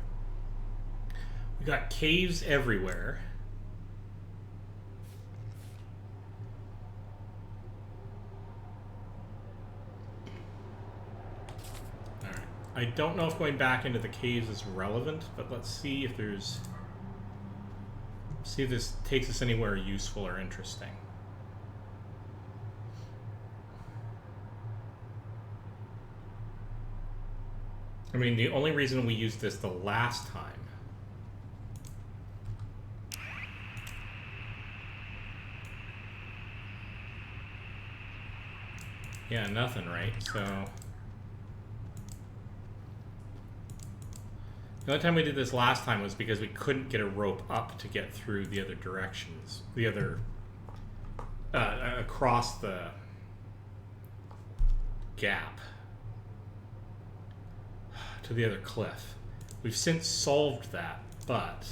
We got caves everywhere. Alright. I don't know if going back into the caves is relevant, but let's see if there's... See if this takes us anywhere useful or interesting. I mean, the only reason we used this the last time yeah, nothing, right? So the only time we did this last time was because we couldn't get a rope up to get through the other directions, the other across the gap to the other cliff. We've since solved that, but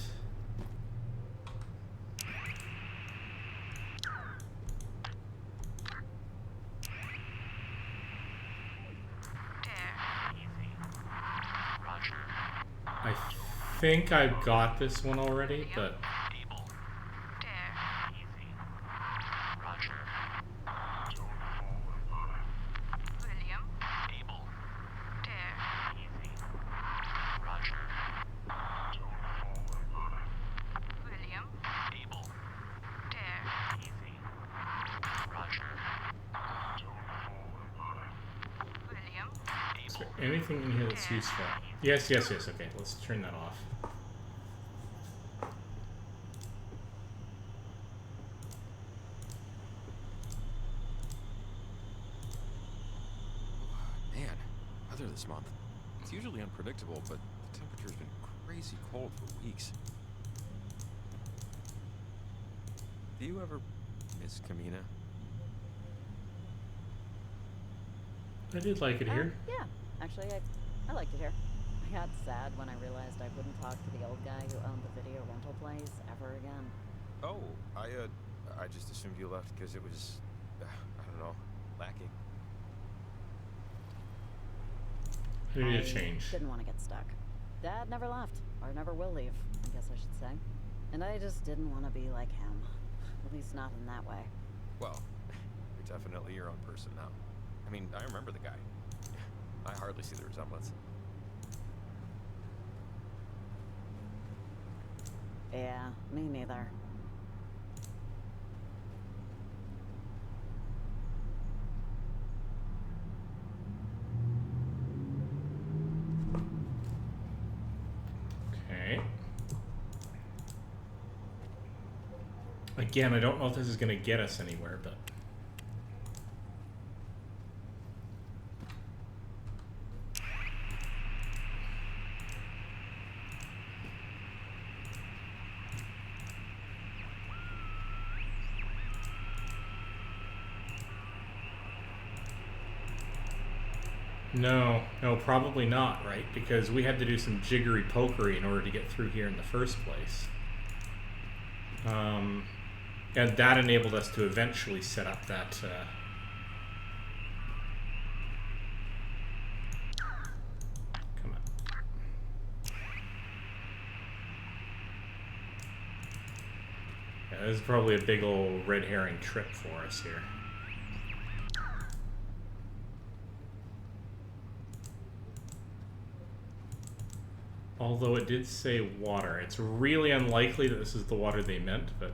I think I've got this one already, but is there anything in here that's useful? Yes, okay, let's turn that off. Man, weather this month. It's usually unpredictable, but the temperature's been crazy cold for weeks. Do you ever miss Kamina? I did like it here. Yeah, actually, I liked it here. I got sad when I realized I wouldn't talk to the old guy who owned the video rental place ever again. Oh, I just assumed you left because it was, I don't know, lacking. Maybe a change. Didn't want to get stuck. Dad never left, or never will leave, I guess I should say. And I just didn't want to be like him. At least not in that way. Well, you're definitely your own person now. I mean, I remember the guy. I hardly see the resemblance. Yeah, me neither. Okay. Again, I don't know if this is going to get us anywhere, but... No, probably not, right? Because we had to do some jiggery pokery in order to get through here in the first place. And that enabled us to eventually set up that... Come on. Yeah, this is probably a big old red herring trip for us here. Although it did say water. It's really unlikely that this is the water they meant, but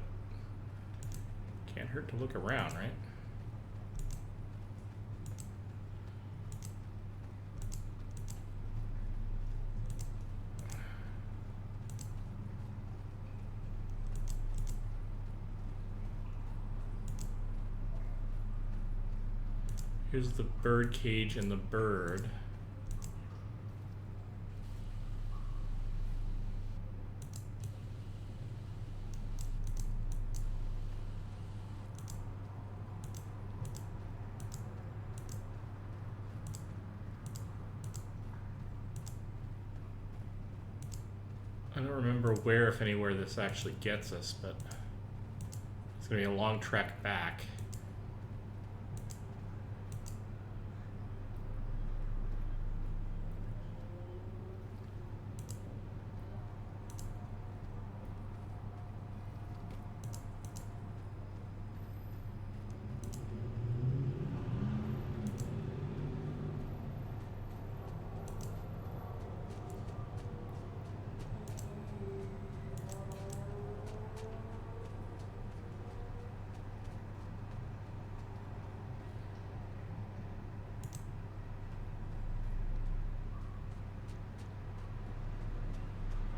can't hurt to look around, right? Here's the bird cage and the bird. I don't remember where, if anywhere, this actually gets us, but it's going to be a long trek back.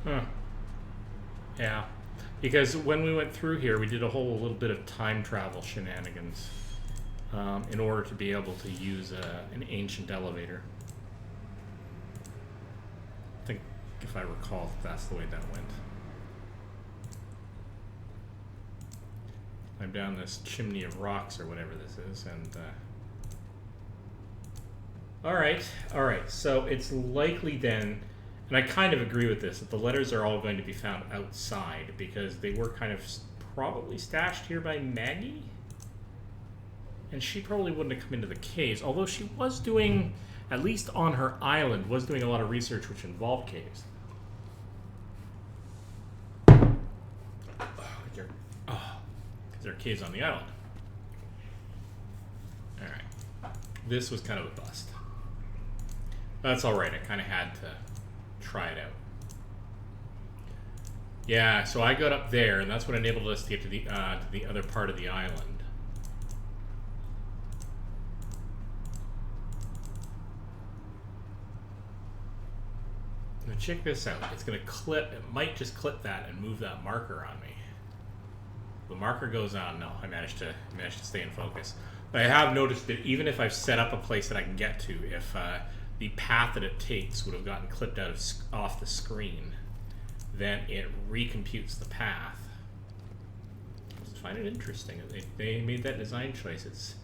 Huh. Yeah. Because when we went through here, we did a whole little bit of time travel shenanigans in order to be able to use an ancient elevator. I think, if I recall, that's the way that went. I'm down this chimney of rocks or whatever this is, and all right, so it's likely then, and I kind of agree with this, that the letters are all going to be found outside because they were kind of probably stashed here by Maggie, and she probably wouldn't have come into the caves, although she was doing, at least on her island, was doing a lot of research which involved caves. There are caves on the island. Alright. This was kind of a bust. That's alright, I kind of had to try it out. Yeah, so I got up there, and that's what enabled us to get to the other part of the island. Now check this out. It's going to clip, it might just clip that and move that marker on me. The marker goes on. No, I managed to stay in focus. But I have noticed that even if I've set up a place that I can get to, if the path that it takes would have gotten clipped out of off the screen, then it recomputes the path. I just find it interesting that they made that design choice.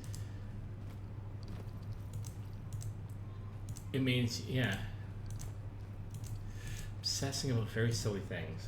It means, yeah, obsessing about very silly things.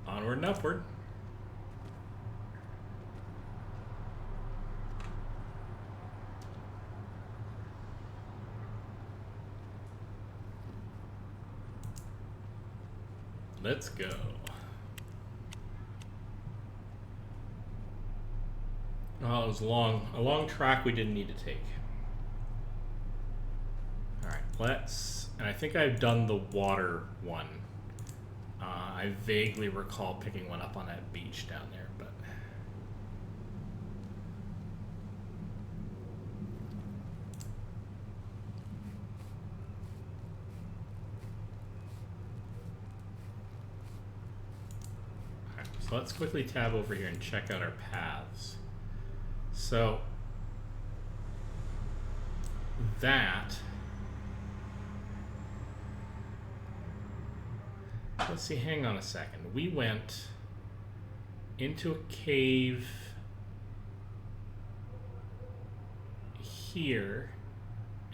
Onward and upward. Let's go. Oh, it was a long track we didn't need to take. All right, and I think I've done the water one. I vaguely recall picking one up on that beach down there, but So let's quickly tab over here and check out our paths. So that, let's see, hang on a second. We went into a cave here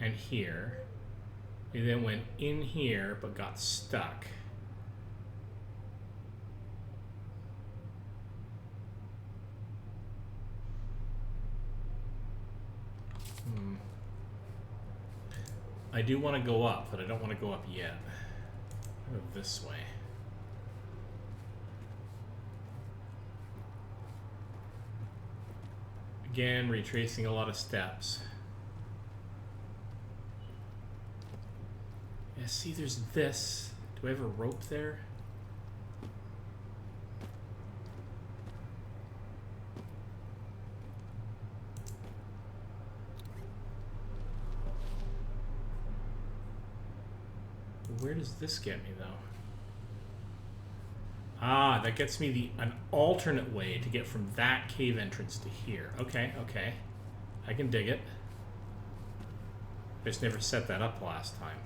and here. We then went in here but got stuck. I do want to go up, but I don't want to go up yet. I'll go this way. Again, retracing a lot of steps. Yeah, see, there's this. Do I have a rope there? Where does this get me, though? Ah, that gets me an alternate way to get from that cave entrance to here. Okay, okay. I can dig it. I just never set that up last time.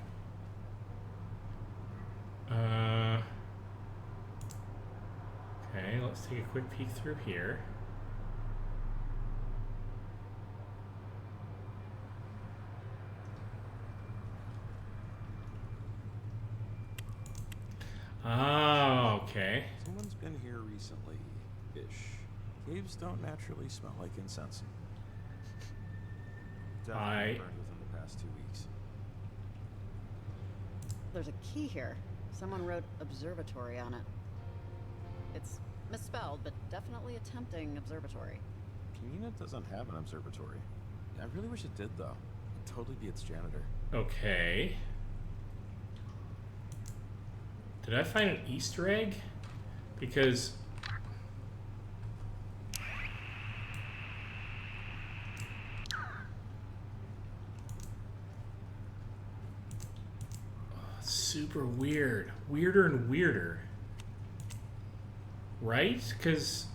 Okay, let's take a quick peek through here. Oh, okay. Someone's been here recently-ish. Caves don't naturally smell like incense. Definitely burned within the past 2 weeks. There's a key here. Someone wrote observatory on it. It's misspelled, but definitely a tempting observatory. Janina doesn't have an observatory. I really wish it did, though. I'd totally be its janitor. Okay. Did I find an Easter egg? Because super weird. Weirder and weirder. Right? Because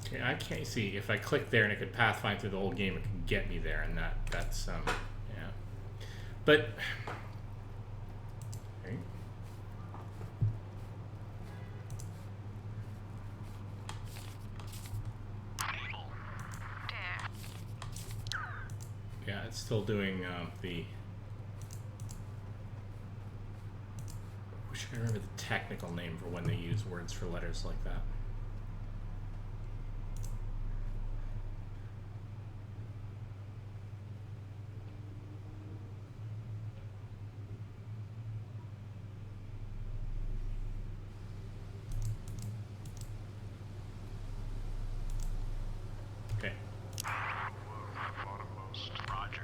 okay, I can't see. If I click there and it could pathfind through the whole game, it can get me there, and that's yeah. But okay. Yeah, it's still doing the. I wish I could remember the technical name for when they use words for letters like that. Okay. Roger.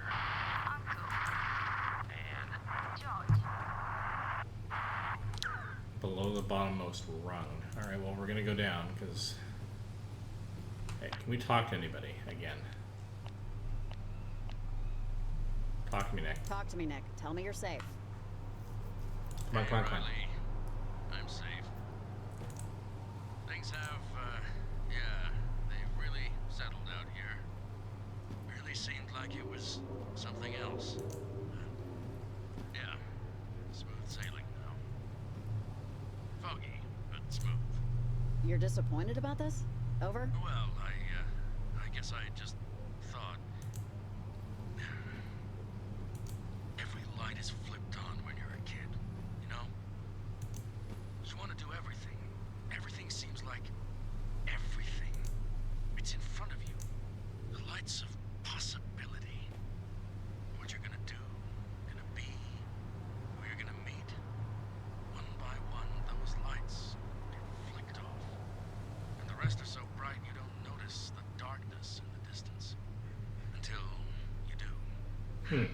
Below the bottommost rung. Alright, well, we're gonna go down, because... Hey, can we talk to anybody again? Talk to me, Nick. Talk to me, Nick. Tell me you're safe. Come on, come on, come on. Riley, I'm safe. Things have, yeah, they've really settled out here. Really seemed like it was something else. Yeah, smooth sailing now. Foggy, but smooth. You're disappointed about this? Over? Well, I guess I just thought... Every light is flipped on when you're a kid, you know? You want to do everything. Everything seems like... everything. It's in front of you. The lights of possibility. What you're gonna do, gonna be, who you're gonna meet. One by Hmm.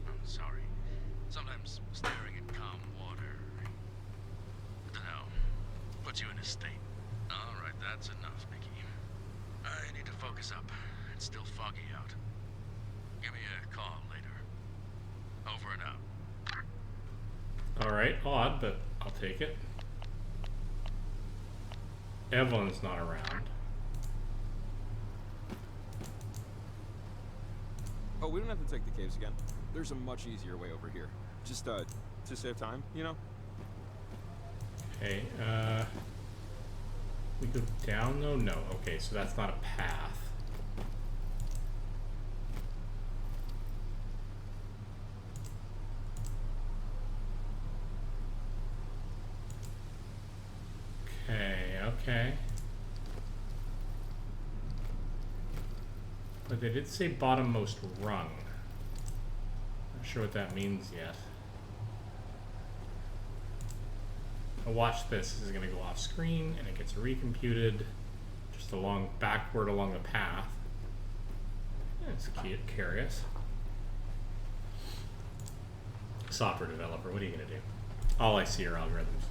I'm sorry. Sometimes staring at calm water, I don't know, puts you in a state. Alright, that's enough, Nikki. I need to focus up. It's still foggy out. Give me a call later. Over and out. Alright, odd, but I'll take it. Evelyn's not around. Oh, we don't have to take the caves again. There's a much easier way over here. Just, to save time, you know? Okay, we go down though? No. Okay, so that's not a path. Okay. But they did say bottommost rung. Not sure what that means yet. Now watch this. This is going to go off screen and it gets recomputed just backward along the path. That's cute, curious. Software developer, what are you going to do? All I see are algorithms.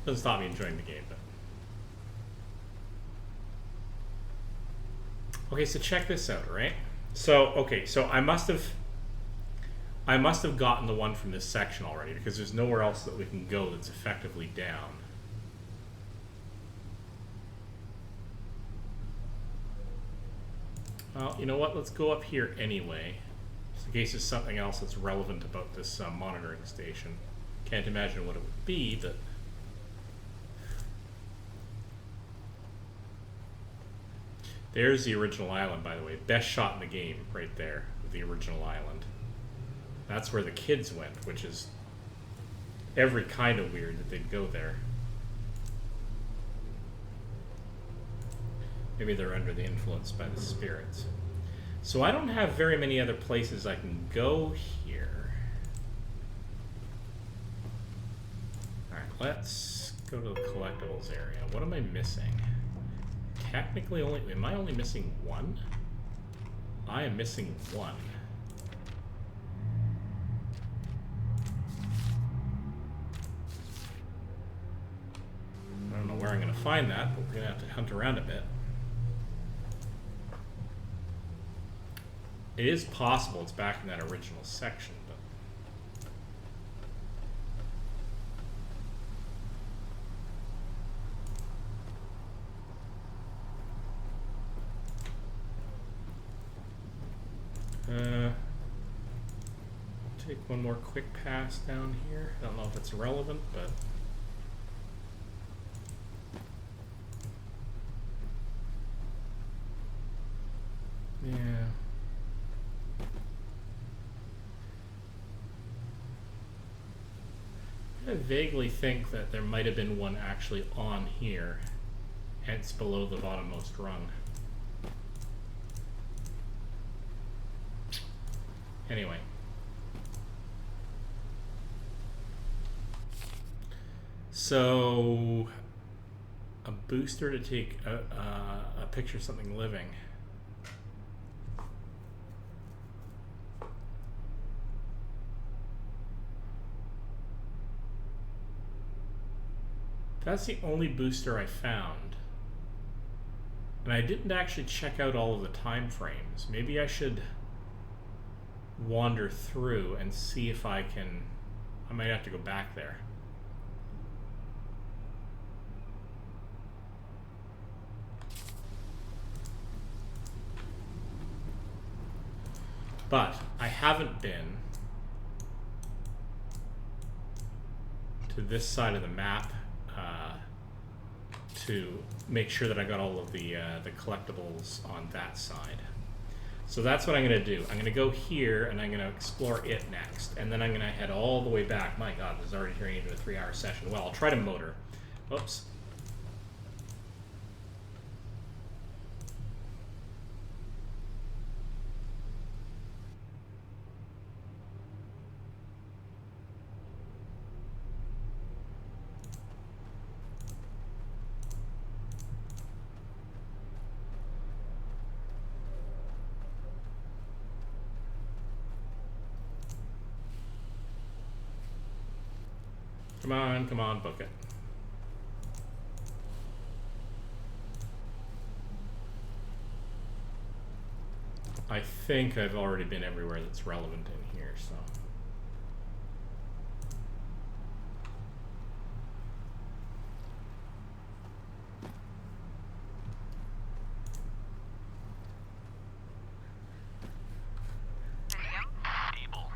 Doesn't stop me enjoying the game, but. Okay, so check this out, right? So, okay, so I must have gotten the one from this section already because there's nowhere else that we can go that's effectively down. Well, you know what? Let's go up here anyway, just in case there's something else that's relevant about this monitoring station. Can't imagine what it would be, but. There's the original island, by the way. Best shot in the game, right there, the original island. That's where the kids went, which is every kind of weird that they'd go there. Maybe they're under the influence by the spirits. So I don't have very many other places I can go here. Alright, let's go to the collectibles area. What am I missing? Technically am I only missing one? I am missing one. I don't know where I'm going to find that, but we're going to have to hunt around a bit. It is possible it's back in that original section, but... take one more quick pass down here. I don't know if it's relevant, but... Yeah. I vaguely think that there might have been one actually on here, hence below the bottommost rung. Anyway. So, a booster to take a picture of something living. That's the only booster I found. And I didn't actually check out all of the time frames. Maybe I should wander through and see if I can... I might have to go back there. But I haven't been to this side of the map to make sure that I got all of the collectibles on that side. So that's what I'm going to do. I'm going to go here and I'm going to explore it next. And then I'm going to head all the way back. My god, this is already turning into a 3-hour session. Well, I'll try to motor. Oops. Come on, book it. I think I've already been everywhere that's relevant in here, so. Able.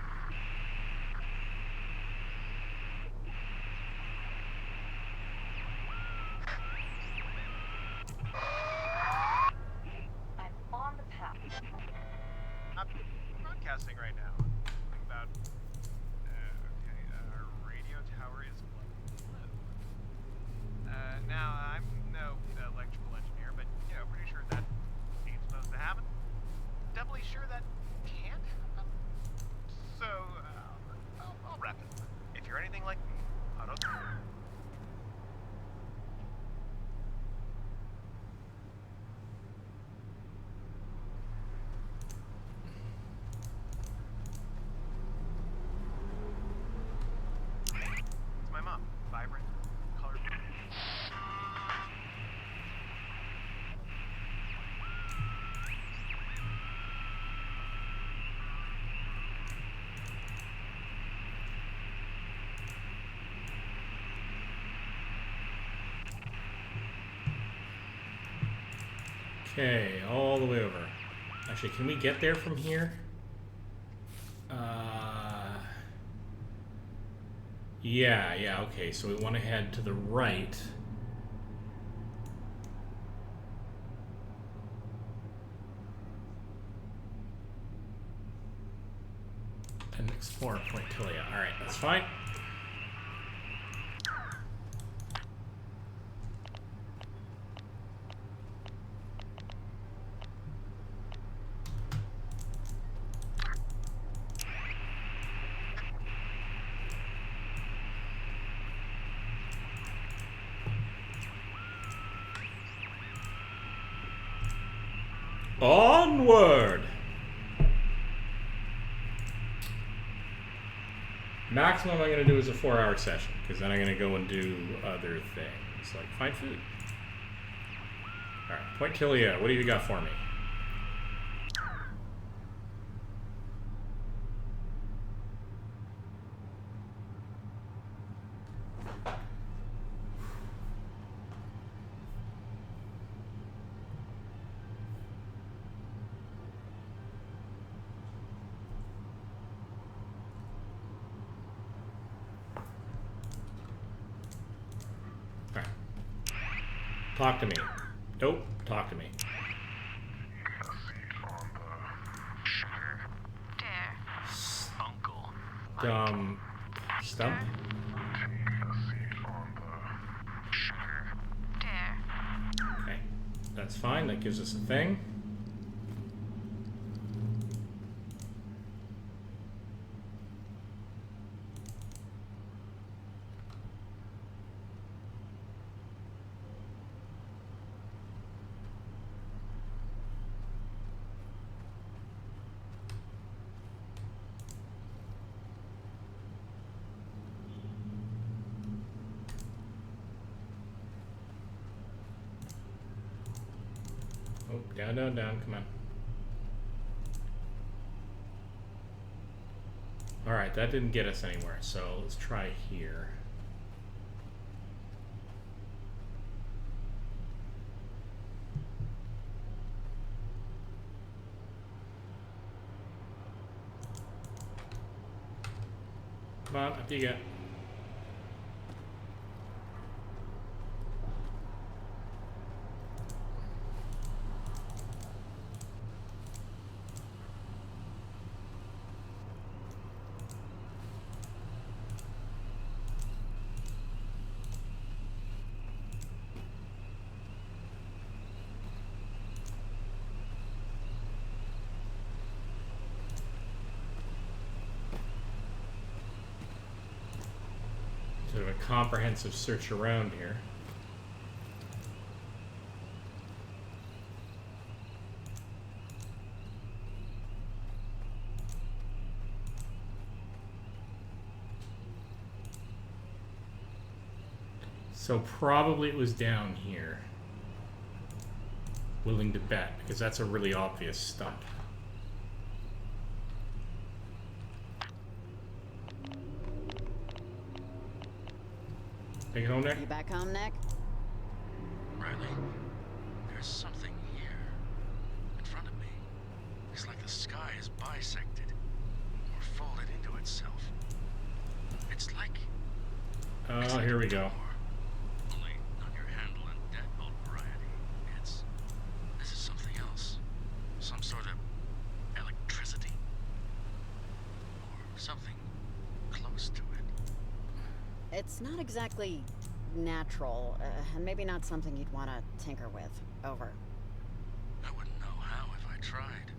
I'm on the path. I'm broadcasting right now. Something about. Okay, our radio tower is blue. Now, I'm no electrical engineer, but, pretty sure that ain't supposed to happen. Doubly sure that can't happen. So, I'll wrap it. If you're anything like me, I don't. It's my mom. Vibrant, colorful. Okay, all the way over. Actually, can we get there from here? Yeah, okay, so we want to head to the right. And explore Pointilia. Alright, that's fine. Onward! Maximum I'm going to do is a 4-hour session, because then I'm going to go and do other things, like find food. Alright, Pointilia, what do you got for me? Talk to me. Nope, talk to me. Uncle. Stump? Okay, that's fine. That gives us a thing. Oh, down, come on. Alright, that didn't get us anywhere, so let's try here. Come on, up you get. Sort of a comprehensive search around here. So probably it was down here. Willing to bet, because that's a really obvious stump. Take it home, Nick? You back home, Nick? Riley, there's something here. In front of me. It's like the sky is bisected. Or folded into itself. It's like... Oh, here we go. Only not your handle and deadbolt variety. This is something else. Some sort of electricity. Or something close to it. It's not exactly natural, and maybe not something you'd want to tinker with. Over. I wouldn't know how if I tried.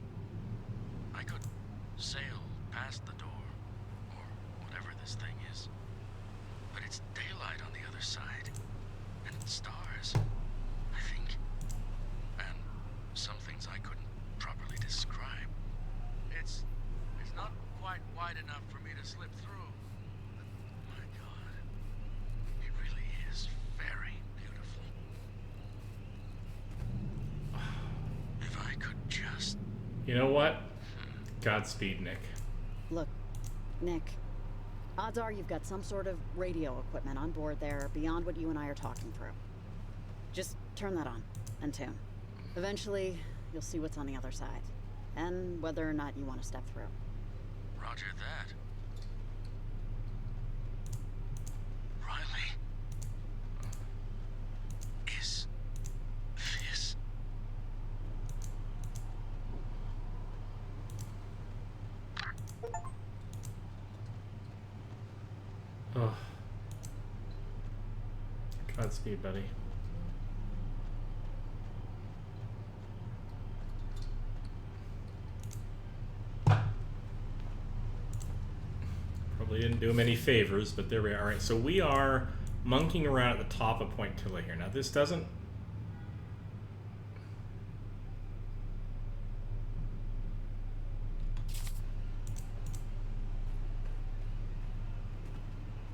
I could sail past the door, or whatever this thing is. But it's daylight on the other side, and stars, I think. And some things I couldn't properly describe. It's not quite wide enough for me to slip through. My God, it really is very beautiful. If I could just... You know what? Godspeed, Nick. Look, Nick, odds are you've got some sort of radio equipment on board there beyond what you and I are talking through. Just turn that on and tune. Eventually, you'll see what's on the other side, and whether or not you want to step through. Roger that. Riley, is this... Oh. Godspeed, buddy. Probably didn't do him any favors, but there we are. All right, so we are monkeying around at the top of Point Tilla here. Now, this doesn't...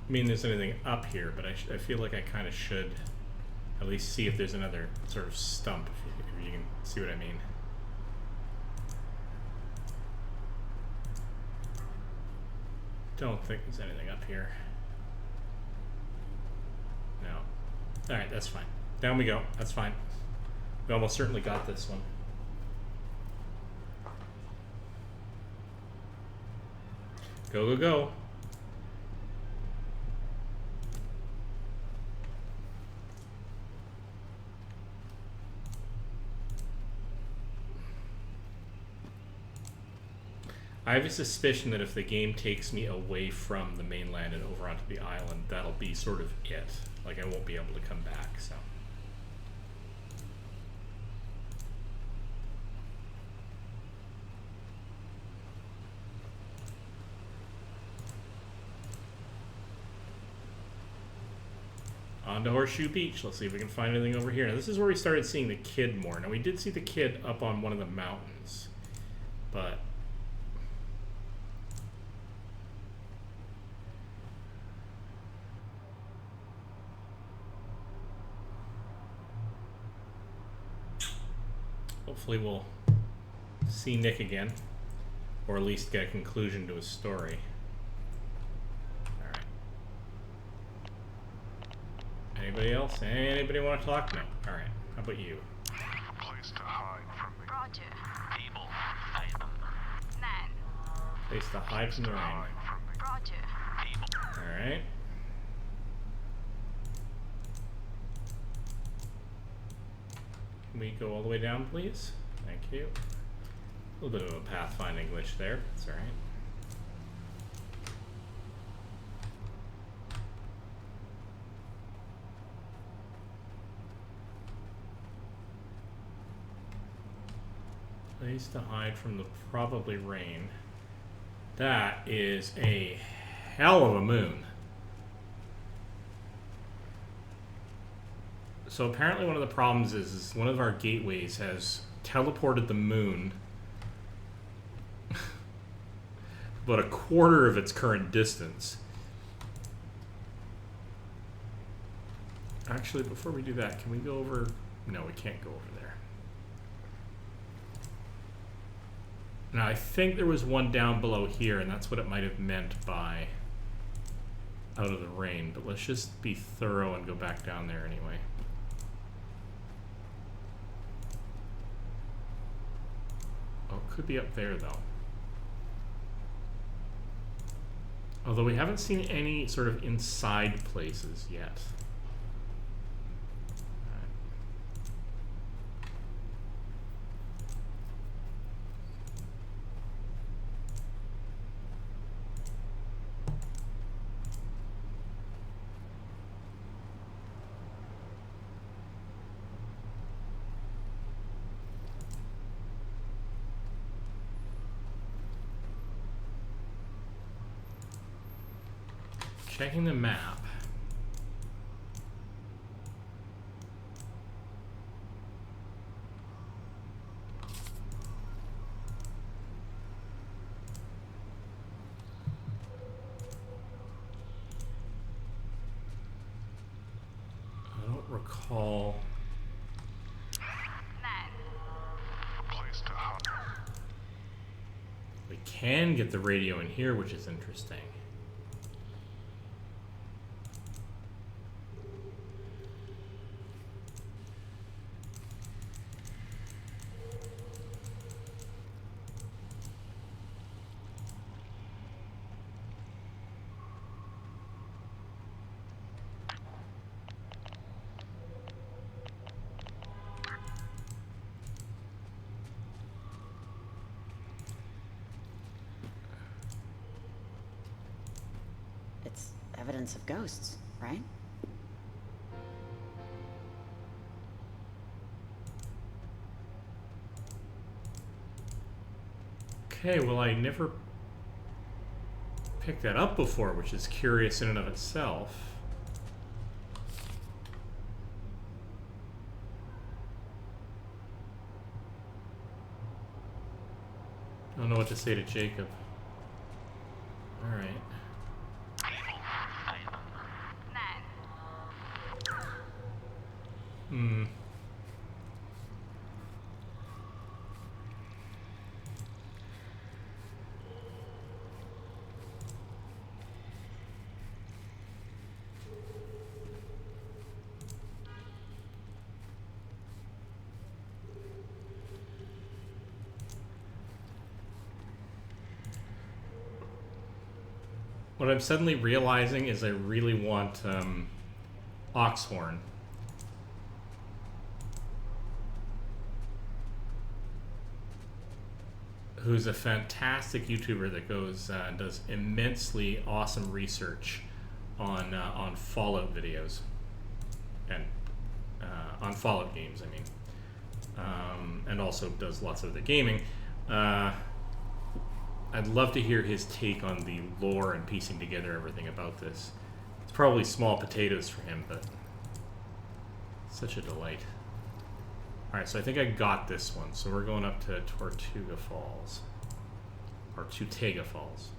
mean there's anything up here, but I feel like I kind of should at least see if there's another sort of stump, if you can see what I mean. Don't think there's anything up here. No. Alright, that's fine. Down we go. That's fine. We almost certainly got this one. Go, go, go. I have a suspicion that if the game takes me away from the mainland and over onto the island, that'll be sort of it. Like, I won't be able to come back, so. On to Horseshoe Beach. Let's see if we can find anything over here. Now, this is where we started seeing the kid more. Now, we did see the kid up on one of the mountains, but... hopefully we'll see Nick again, or at least get a conclusion to his story. Alright. Anybody else? Anybody want to talk? No. Alright. How about you? Place to hide from the Roger. evil. I am. Then. Place to hide from the rain. Roger. Alright. Can we go all the way down, please? Thank you. A little bit of a pathfinding glitch there. That's alright. Place to hide from the probably rain. That is a hell of a moon. So apparently one of the problems is one of our gateways has teleported the moon about a quarter of its current distance. Actually, before we do that, can we go over? No, we can't go over there. Now, I think there was one down below here, and that's what it might have meant by out of the rain. But let's just be thorough and go back down there anyway. Oh, it could be up there, though. Although we haven't seen any sort of inside places yet. Checking the map. I don't recall. We can get the radio in here, which is interesting. It's evidence of ghosts, right? Okay, well, I never picked that up before, which is curious in and of itself. I don't know what to say to Jacob. All right. Hmm. What I'm suddenly realizing is I really want Oxhorn. Who's a fantastic YouTuber that goes and does immensely awesome research on Fallout videos and on Fallout games, I mean, and also does lots of the gaming. I'd love to hear his take on the lore and piecing together everything about this. It's probably small potatoes for him, but such a delight. Alright, so I think I got this one. So we're going up to Tortuga Falls. Or Tutega Falls.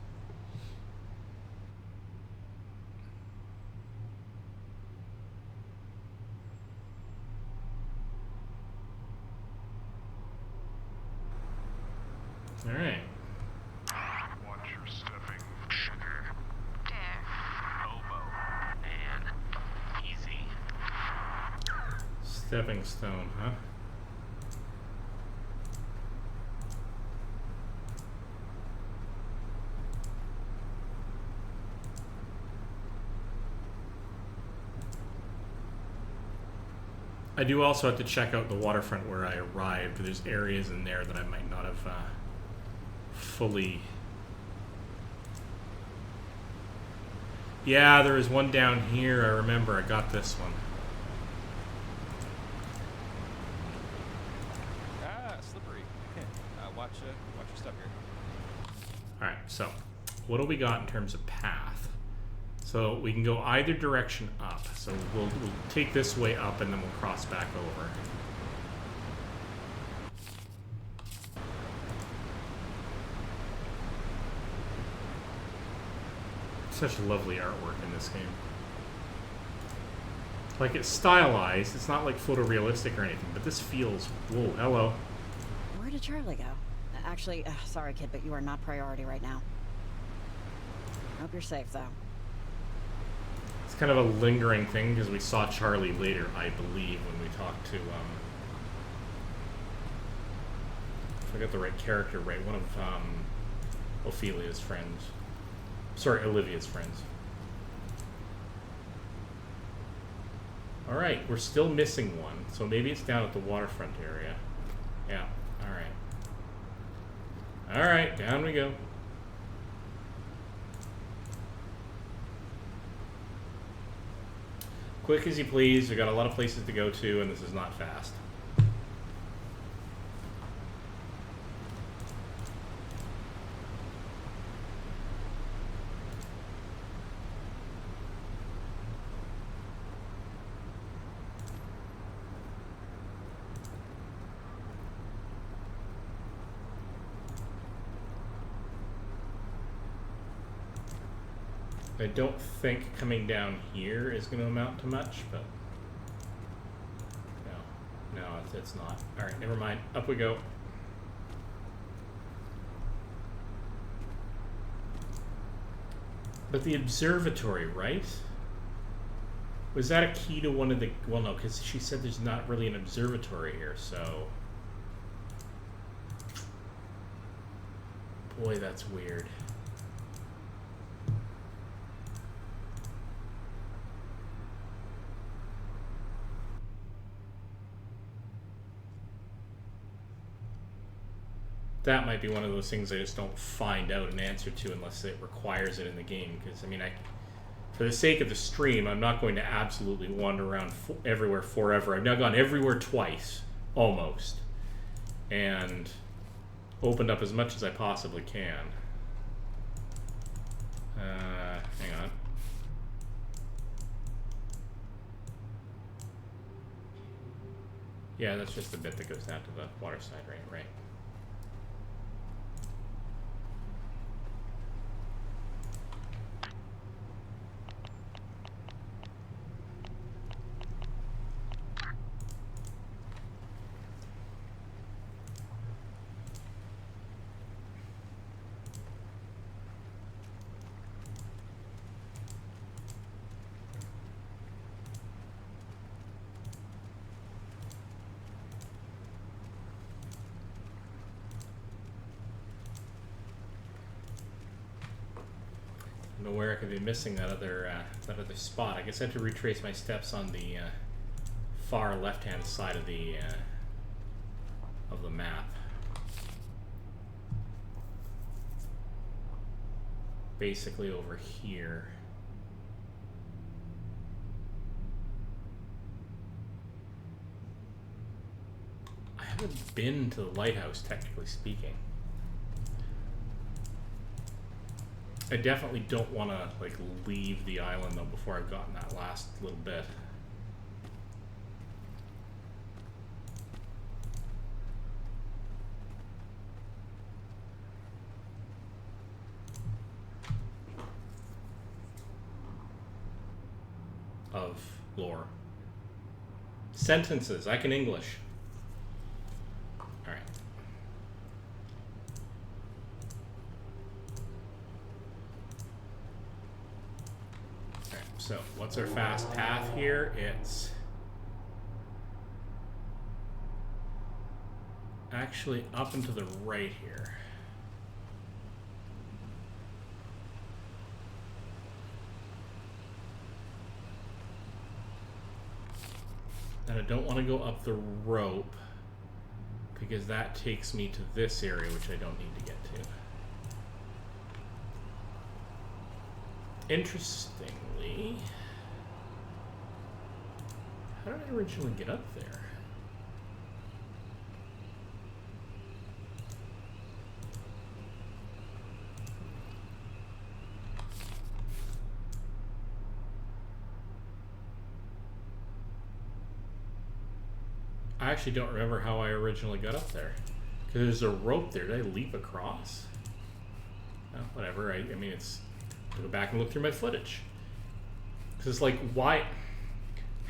Alright. Watch your stuffing, sugar. Hobo. Man. Easy. Stepping stone, huh? I do also have to check out the waterfront where I arrived. There's areas in there that I might not have fully... Yeah, there is one down here. I remember I got this one. Slippery. Watch your stuff here. Alright, so what do we got in terms of path? So we can go either direction up. So we'll take this way up and then we'll cross back over. Such lovely artwork in this game. Like, it's stylized. It's not like photorealistic or anything, but this feels... Whoa, hello. Where did Charlie go? Actually, sorry, kid, but you are not priority right now. Hope you're safe, though. It's kind of a lingering thing because we saw Charlie later, I believe, when we talked to, if I got the right character right, one of, Ophelia's friends. Sorry, Olivia's friends. Alright, we're still missing one, so maybe it's down at the waterfront area. Yeah, alright. Alright, down we go. Quick as you please, we got a lot of places to go to, and this is not fast. I don't think coming down here is going to amount to much, but no, it's not. All right, never mind. Up we go. But the observatory, right? Was that a key to one of the... Well, no, because she said there's not really an observatory here, so... Boy, that's weird. That might be one of those things I just don't find out an answer to unless it requires it in the game. Because, I mean, for the sake of the stream, I'm not going to absolutely wander around everywhere forever. I've now gone everywhere twice, almost. And opened up as much as I possibly can. Hang on. Yeah, that's just the bit that goes down to the water side, right? Where I could be missing that other spot. I guess I have to retrace my steps on the far left-hand side of the map. Basically over here. I haven't been to the lighthouse, technically speaking. I definitely don't want to, like, leave the island, though, before I've gotten that last little bit. Of lore. Sentences. I can English. Alright. So, what's our fast path here? It's actually up and to the right here. And I don't want to go up the rope because that takes me to this area, which I don't need to get to. Interestingly, how did I originally get up there? I actually don't remember how I originally got up there. Because there's a rope there. Did I leap across? Oh, whatever. I mean, it's... I'll go back and look through my footage. Because it's like, why...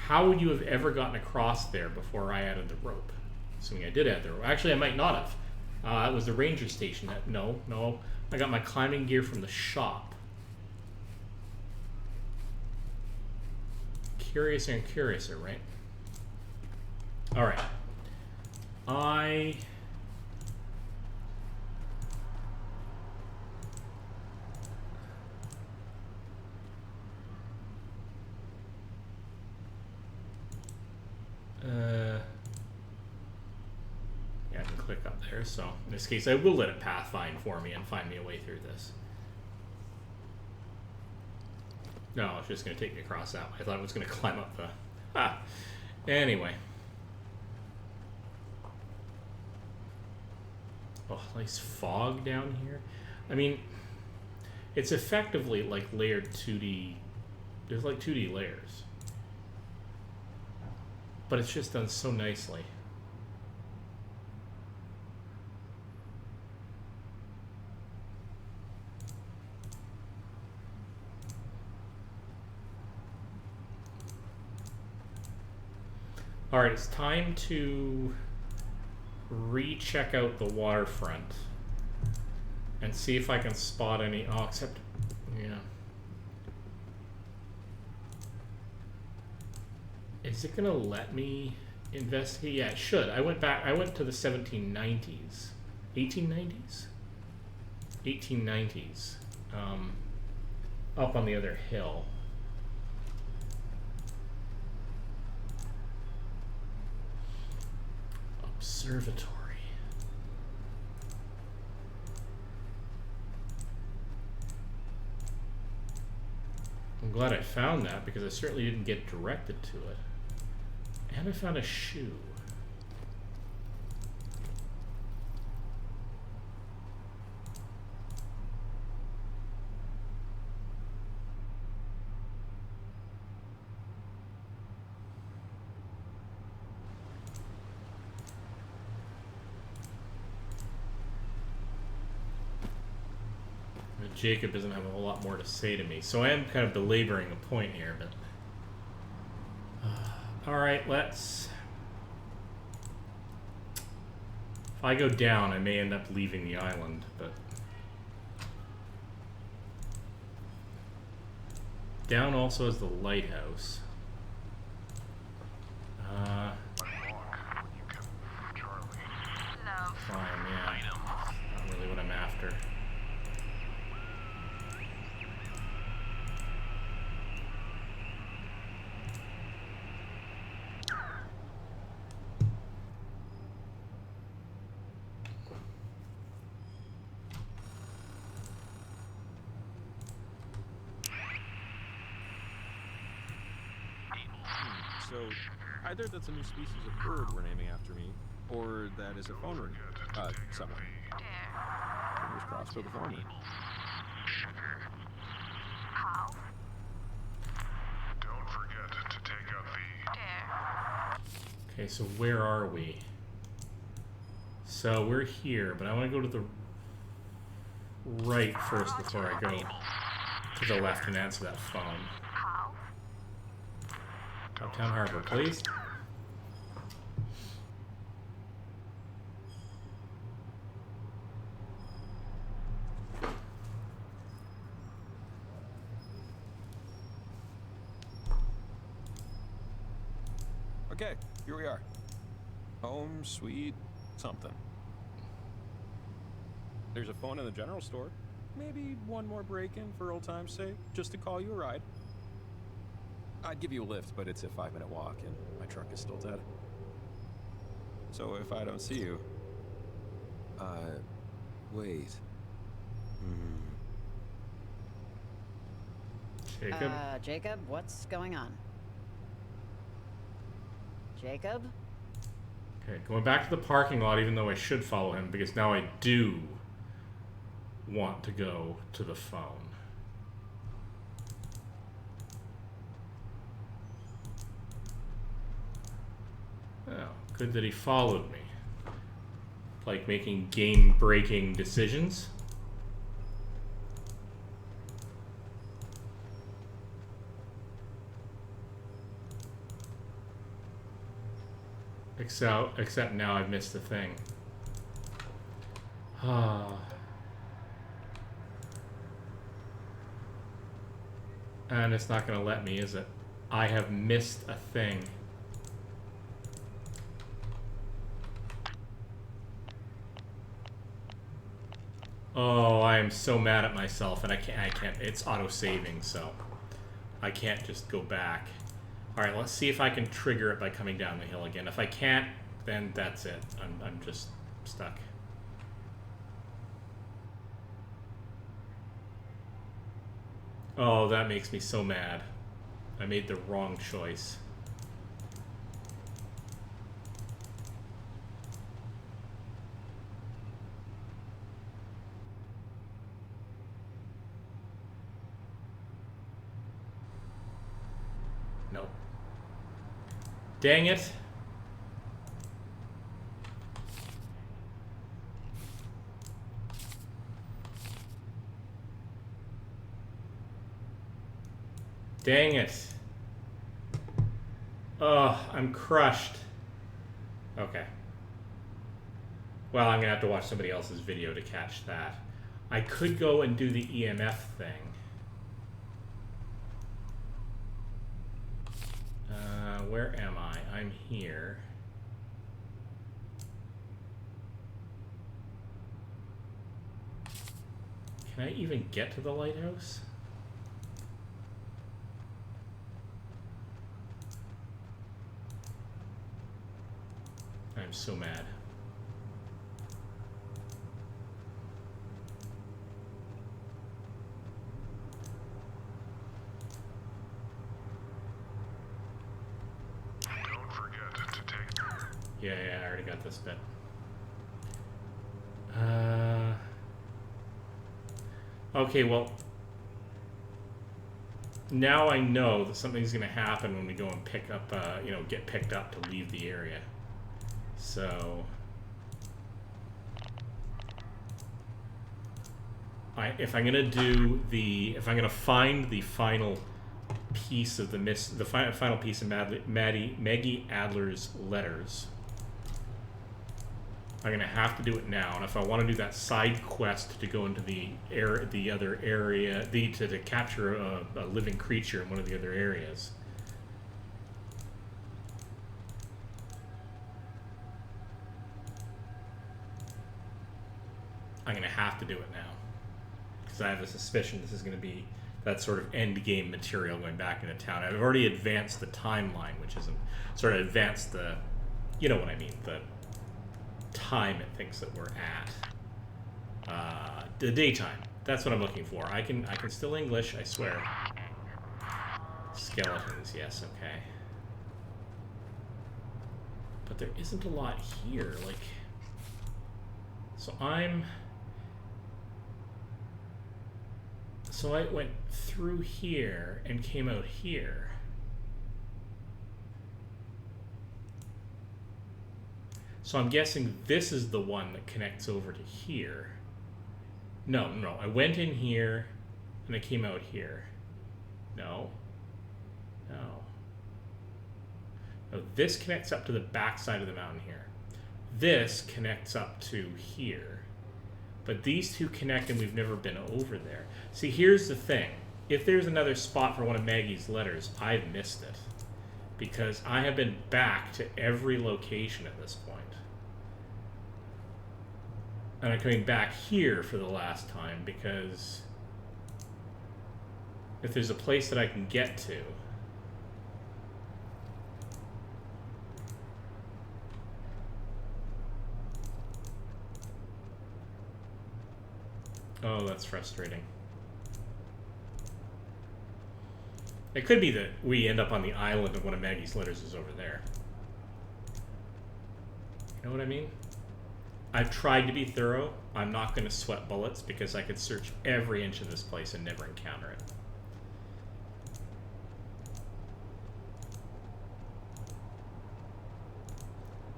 How would you have ever gotten across there before I added the rope? Assuming I did add the rope. Actually, I might not have. It was the ranger station. No. I got my climbing gear from the shop. Curiouser and curiouser, right? Alright. Yeah, I can click up there, so in this case I will let it pathfind for me and find me a way through this. No, it's just going to take me across that way. I thought it was going to climb up the... Anyway. Oh, nice fog down here. I mean, it's effectively like layered 2D. There's like 2D layers. But it's just done so nicely. Alright, it's time to recheck out the waterfront and see if I can spot any. Oh, except, yeah. Is it gonna let me investigate? Yeah, it should. I went to the 1790s. 1890s? 1890s. Up on the other hill. Observatory. I'm glad I found that because I certainly didn't get directed to it. And I found a shoe. Jacob doesn't have a whole lot more to say to me, so I am kind of belaboring a point here, but... Alright, let's... If I go down, I may end up leaving the island, but... Down also is the lighthouse. Fine, yeah. Not really what I'm after. So, either that's a new species of bird we're naming after me, or that is a phone ring. Someone. Fingers crossed for the phone ring. Don't forget to take out the... Okay, so where are we? So we're here, but I want to go to the right first before I go to the left and answer that phone. Uptown Harbor, please. Okay, here we are. Home, sweet, something. There's a phone in the general store. Maybe one more break-in for old time's sake, just to call you a ride. I'd give you a lift, but it's a 5-minute walk, and my truck is still dead. So if I don't see you... wait. Jacob? Jacob, what's going on? Jacob? Okay, going back to the parking lot, even though I should follow him, because now I do want to go to the phone. Oh, good that he followed me. Like making game-breaking decisions. Except now I've missed the thing. Ah. And it's not going to let me, is it? I have missed a thing. Oh, I am so mad at myself, and I can't, it's auto-saving, so I can't just go back. Alright, let's see if I can trigger it by coming down the hill again. If I can't, then that's it. I'm just stuck. Oh, that makes me so mad. I made the wrong choice. Nope. Dang it. Dang it. Oh, I'm crushed. Okay. Well, I'm gonna have to watch somebody else's video to catch that. I could go and do the EMF thing. Where am I? I'm here. Can I even get to the lighthouse? I'm so mad. Don't forget to take... Yeah, I already got this bit. Okay, well, now I know that something's going to happen when we go and pick up, you know, get picked up to leave the area. So, if I'm going to find the final piece of the final piece of Maggie Adler's letters, I'm gonna have to do it now. And if I want to do that side quest to go into the other area, to capture a living creature in one of the other areas, I'm gonna have to do it now because I have a suspicion this is gonna be that sort of end game material going back into town. I've already advanced the timeline, which isn't sort of advanced the, you know what I mean, the time it thinks that we're at. The daytime. That's what I'm looking for. I can still English, I swear. Skeletons, yes, okay. But there isn't a lot here, like, so I went through here and came out here. So I'm guessing this is the one that connects over to here. No, I went in here and I came out here. No. No, this connects up to the back side of the mountain here. This connects up to here. But these two connect and we've never been over there. See, here's the thing. If there's another spot for one of Maggie's letters, I've missed it. Because I have been back to every location at this point. And I'm coming back here for the last time because if there's a place that I can get to, oh, that's frustrating. It could be that we end up on the island and one of Maggie's letters is over there. You know what I mean? I've tried to be thorough. I'm not going to sweat bullets because I could search every inch of this place and never encounter it.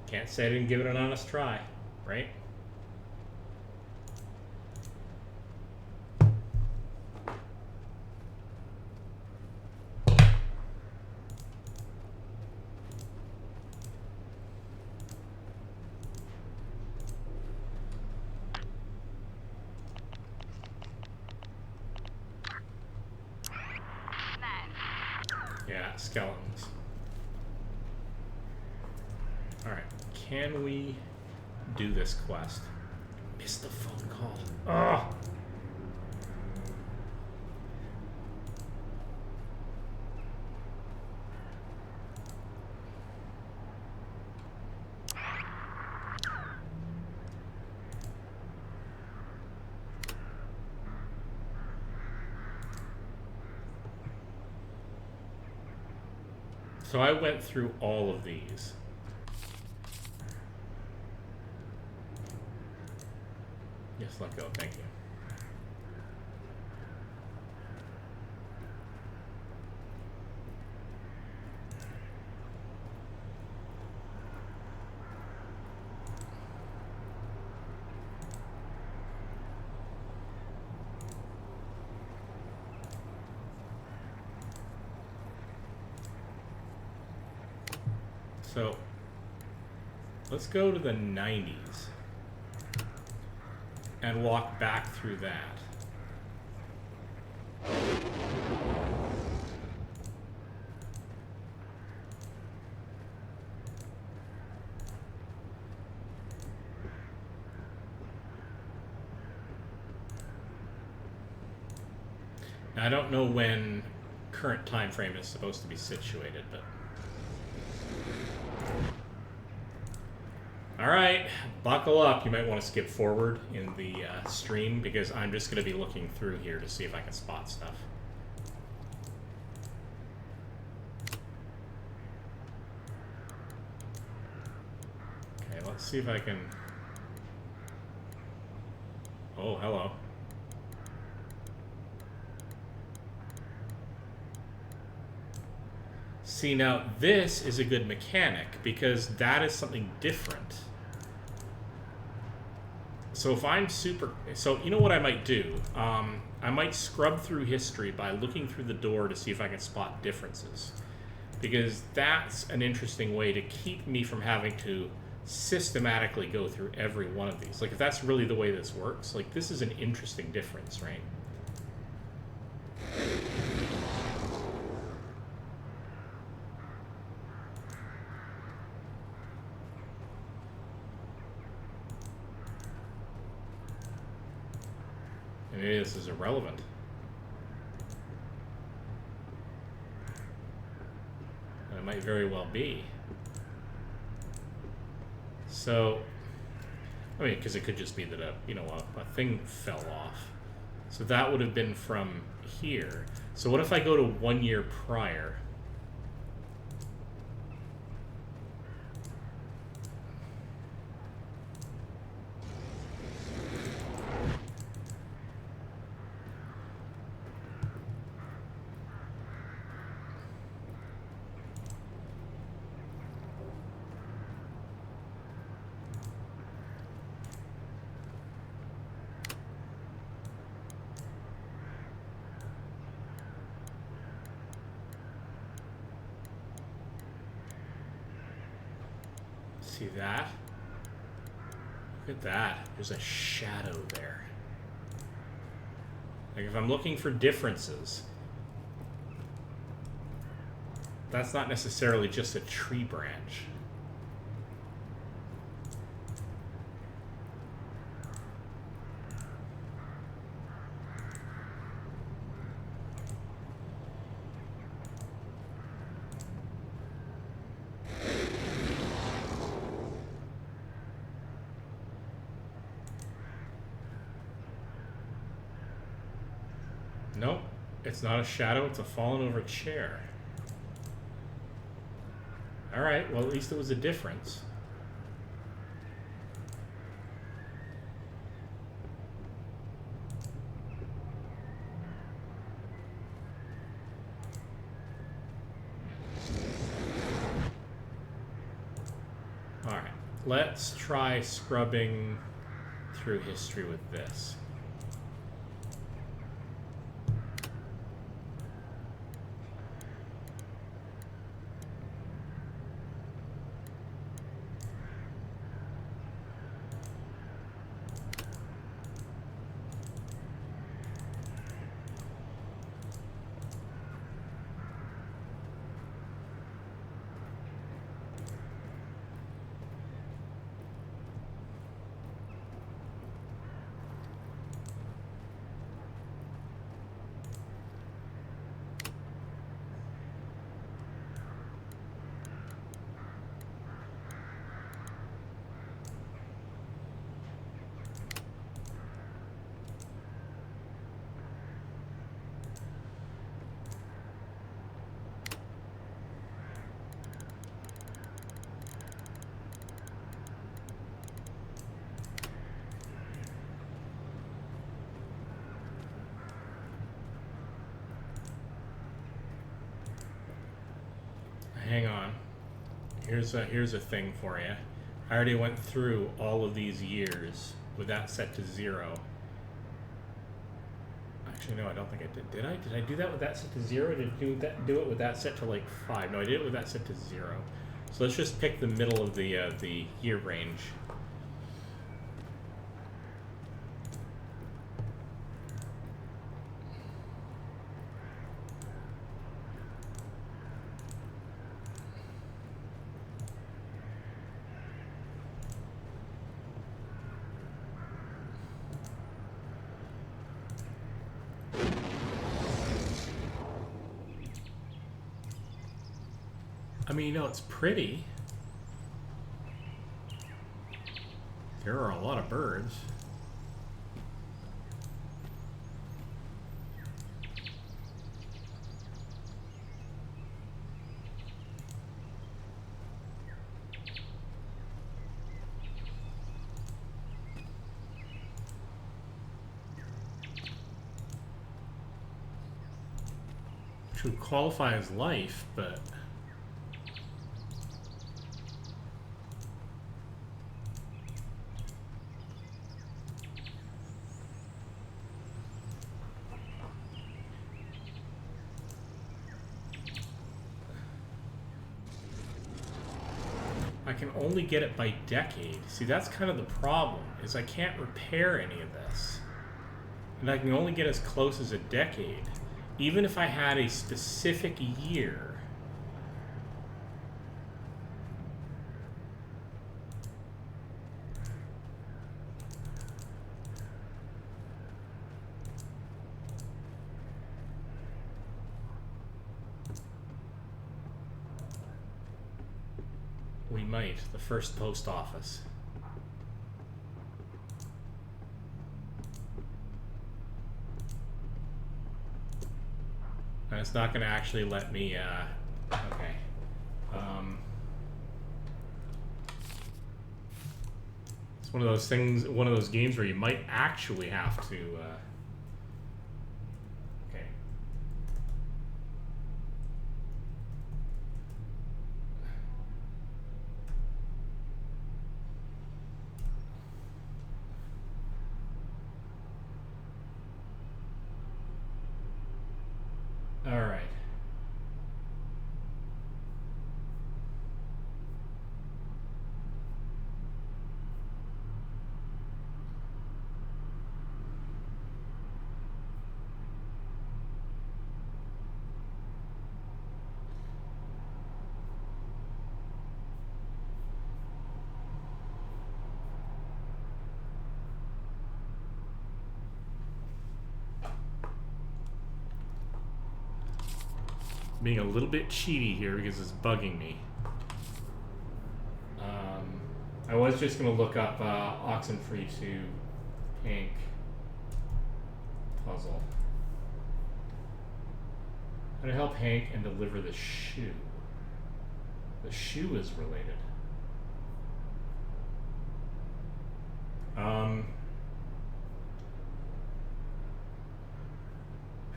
Can't say I didn't give it an honest try, right? skeletons. Alright, can we do this quest? Missed the phone call. Ugh! So I went through all of these. Yes, let go. Thank you. So let's go to the 90s and walk back through that. Now, I don't know when current time frame is supposed to be situated, but all right, buckle up. You might want to skip forward in the stream because I'm just going to be looking through here to see if I can spot stuff. Okay, let's see if I can... Oh, hello. See, now this is a good mechanic because that is something different. So if I'm super... So you know what I might do? I might scrub through history by looking through the door to see if I can spot differences. Because that's an interesting way to keep me from having to systematically go through every one of these. Like, if that's really the way this works, like, this is an interesting difference, right? And maybe this is irrelevant. And it might very well be. So, I mean, because it could just be that a thing fell off. So that would have been from here. So what if I go to 1 year prior? See that? Look at that. There's a shadow there. Like, if I'm looking for differences, that's not necessarily just a tree branch. Nope, it's not a shadow, it's a fallen over chair. Alright, well at least it was a difference. Alright, let's try scrubbing through history with this. hang on. Here's a thing for you. I already went through all of these years with that set to 0. Actually, no, I don't think I did. Did I? Did I do that with that set to 0? Did I do it with that set to like 5? No, I did it with that set to 0. So let's just pick the middle of the year range. I mean, you know, it's pretty. There are a lot of birds. Which would qualify as life, but... I can only get it by decade. See, that's kind of the problem, is I can't repair any of this. And I can only get as close as a decade. Even if I had a specific year. We might. The first post office. And it's not going to actually let me, okay. It's one of those things, one of those games where you might actually have to, okay. All right. Being a little bit cheaty here because it's bugging me. I was just going to look up Oxenfree II Pink puzzle. How to help Hank and deliver the shoe. The shoe is related.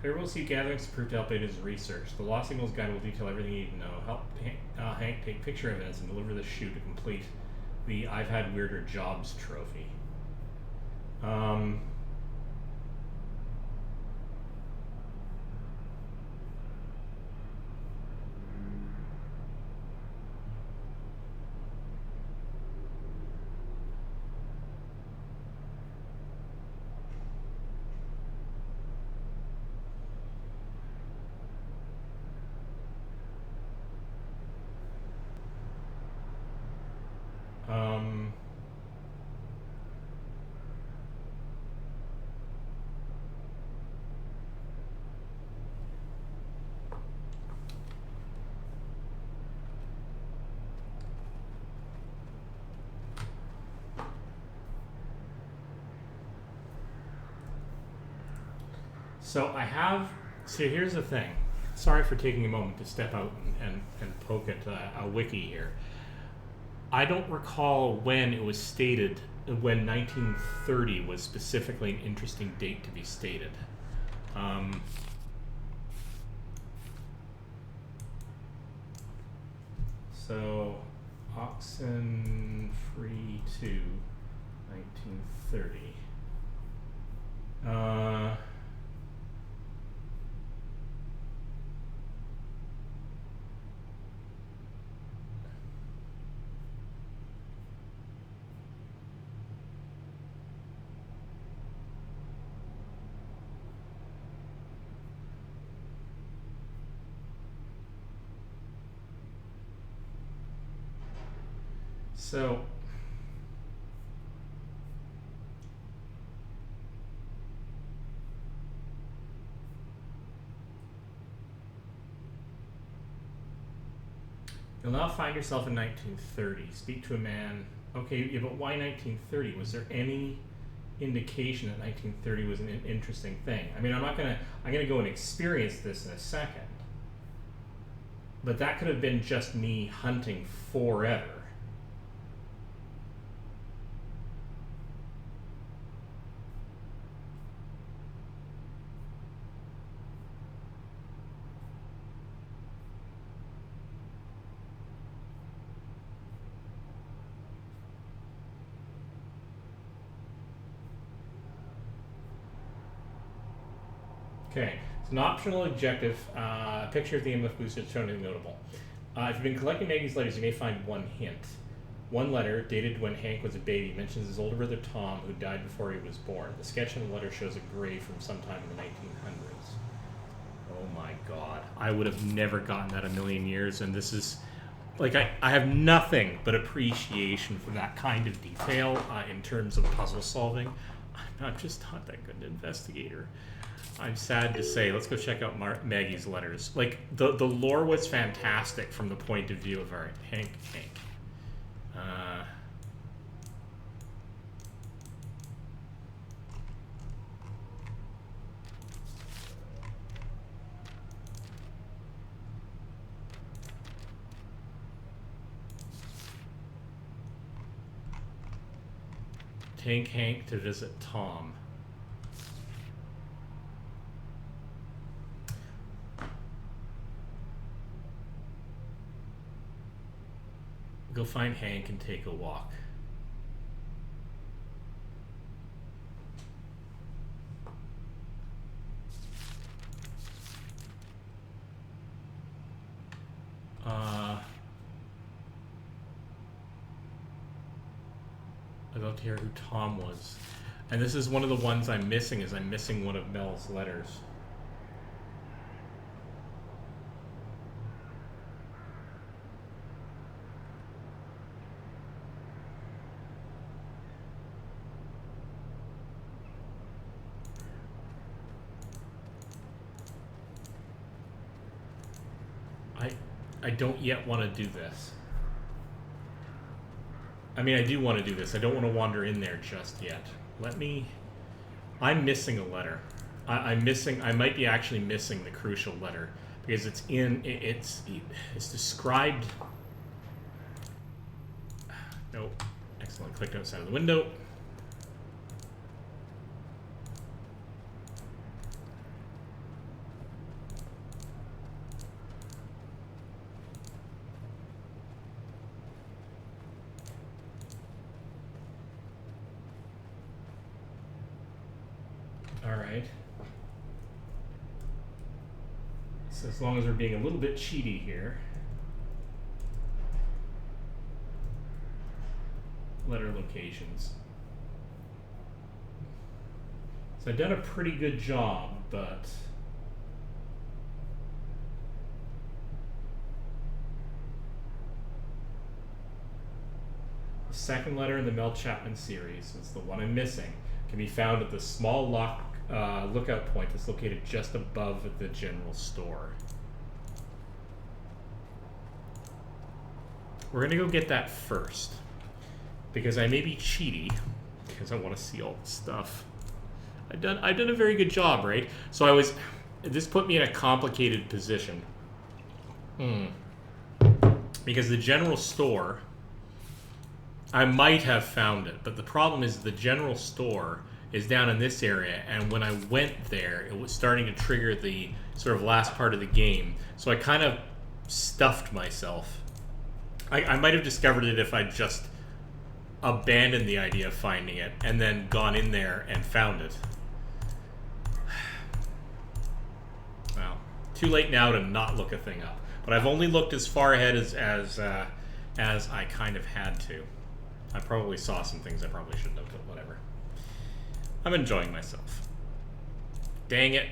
Fair will see gatherings to prove to help aid his research. The Lost Signals Guide will detail everything you need to know. Help Hank take picture evidence and deliver the shoe to complete the I've Had Weirder Jobs trophy. So I have, so here's the thing. Sorry for taking a moment to step out and poke at a wiki here. I don't recall when it was stated, when 1930 was specifically an interesting date to be stated. So, Oxenfree II, 1930. So, you'll now find yourself in 1930. Speak to a man. Okay, yeah, but why 1930? Was there any indication that 1930 was an interesting thing? I mean, I'm gonna go and experience this in a second. But that could have been just me hunting forever. Okay, it's an optional objective. Picture of the EMF booster shown in notable. If you've been collecting Maggie's letters, you may find one hint. One letter, dated when Hank was a baby, mentions his older brother Tom, who died before he was born. The sketch on the letter shows a grave from sometime in the 1900s. Oh my god. I would have never gotten that a million years, and this is... Like, I have nothing but appreciation for that kind of detail in terms of puzzle solving. I'm just not that good an investigator. I'm sad to say. Let's go check out Maggie's letters. Like, the lore was fantastic from the point of view of our Hank. Take Hank to visit Tom. Go find Hank and take a walk. I'd love to hear who Tom was. And this is one of the ones I'm missing, is I'm missing one of Mel's letters. I don't yet want to do this. I mean, I do want to do this. I don't want to wander in there just yet. Let me... I'm missing a letter. I might be actually missing the crucial letter. Because it's described... Nope. Excellent. Clicked outside of the window. Alright. So as long as we're being a little bit cheaty here. Letter locations. So I've done a pretty good job, but... The second letter in the Mel Chapman series, it's the one I'm missing, can be found at the small lookout point that's located just above the general store. We're gonna go get that first, because I may be cheaty, because I want to see all the stuff. I've done a very good job, right? So this put me in a complicated position. Because the general store, I might have found it, but the problem is the general store is down in this area, and when I went there, it was starting to trigger the sort of last part of the game. So I kind of stuffed myself. I might have discovered it if I just abandoned the idea of finding it and then gone in there and found it. Well, too late now to not look a thing up. But I've only looked as far ahead as I kind of had to. I probably saw some things I probably shouldn't have, but whatever. I'm enjoying myself. Dang it.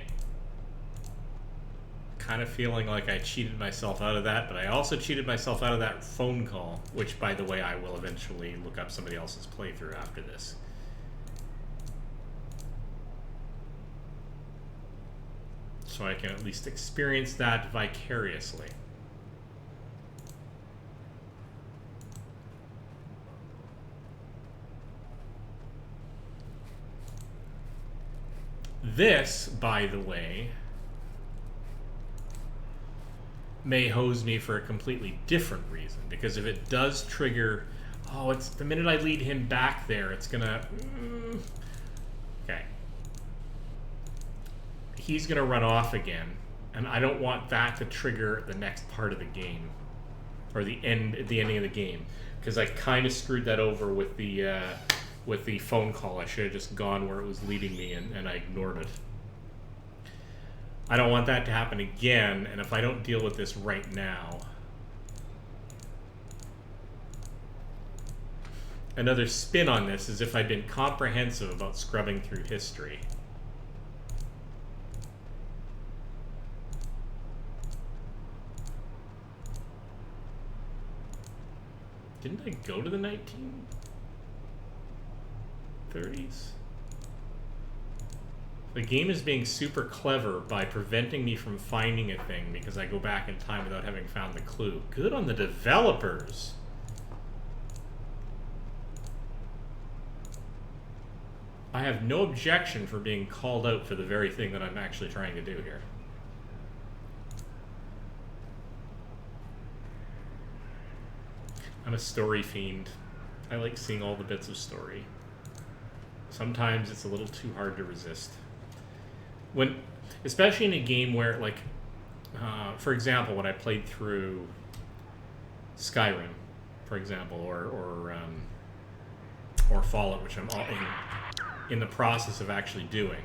Kind of feeling like I cheated myself out of that, but I also cheated myself out of that phone call, which, by the way, I will eventually look up somebody else's playthrough after this. So I can at least experience that vicariously. This, by the way, may hose me for a completely different reason, because if it does trigger, oh, it's the minute I lead him back there, it's gonna, okay, he's gonna run off again, and I don't want that to trigger the next part of the game, or the ending of the game, because I kind of screwed that over with the phone call. I should have just gone where it was leading me, and I ignored it. I don't want that to happen again, and if I don't deal with this right now... Another spin on this is if I'd been comprehensive about scrubbing through history. Didn't I go to the 1930s? The game is being super clever by preventing me from finding a thing because I go back in time without having found the clue. Good on the developers. I have no objection for being called out for the very thing that I'm actually trying to do here. I'm a story fiend. I like seeing all the bits of story. Sometimes it's a little too hard to resist. When, especially in a game where, like, for example, when I played through Skyrim, for example, or Fallout, which I'm all in the process of actually doing.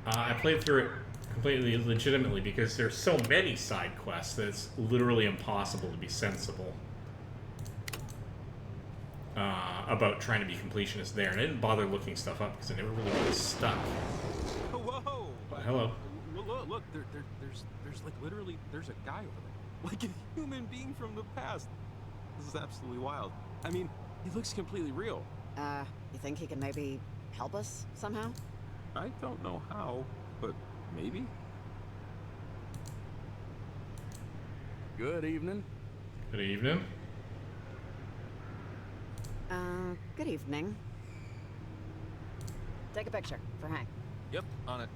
I played through it completely legitimately because there's so many side quests that it's literally impossible to be sensible about trying to be completionist there. And I didn't bother looking stuff up because I never really got stuck. Whoa! Hello. Look, there's like literally, there's a guy over there. Like a human being from the past. This is absolutely wild. I mean, he looks completely real. You think he can maybe help us somehow? I don't know how, but maybe? Good evening. Good evening. Good evening. Take a picture for Hank. Yep, on it.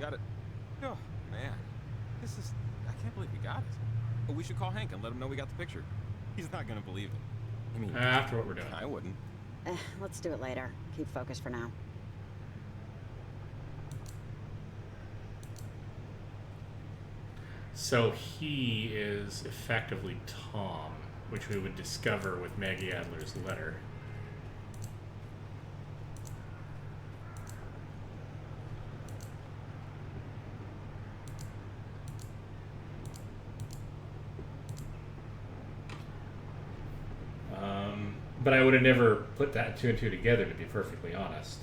Got it. Oh, man. This is... I can't believe we got it. But we should call Hank and let him know we got the picture. He's not gonna believe it. I mean... After what we're doing. I wouldn't. Let's do it later. Keep focused for now. So he is effectively Tom, which we would discover with Maggie Adler's letter. But I would have never put that two and two together, to be perfectly honest.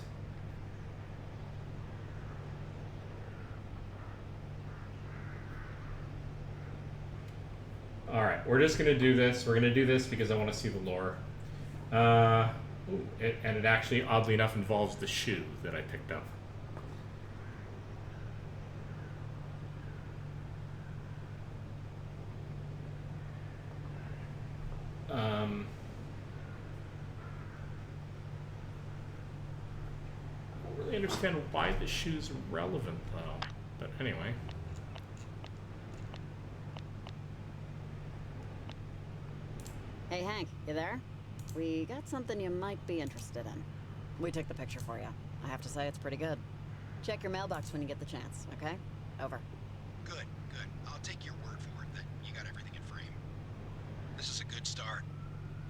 Alright, we're just going to do this. We're going to do this because I want to see the lore. And it actually, oddly enough, involves the shoe that I picked up. understand why the shoe's relevant, though. But anyway. Hey, Hank, you there? We got something you might be interested in. We took the picture for you. I have to say, it's pretty good. Check your mailbox when you get the chance, okay? Over. Good, good. I'll take your word for it that you got everything in frame. This is a good start.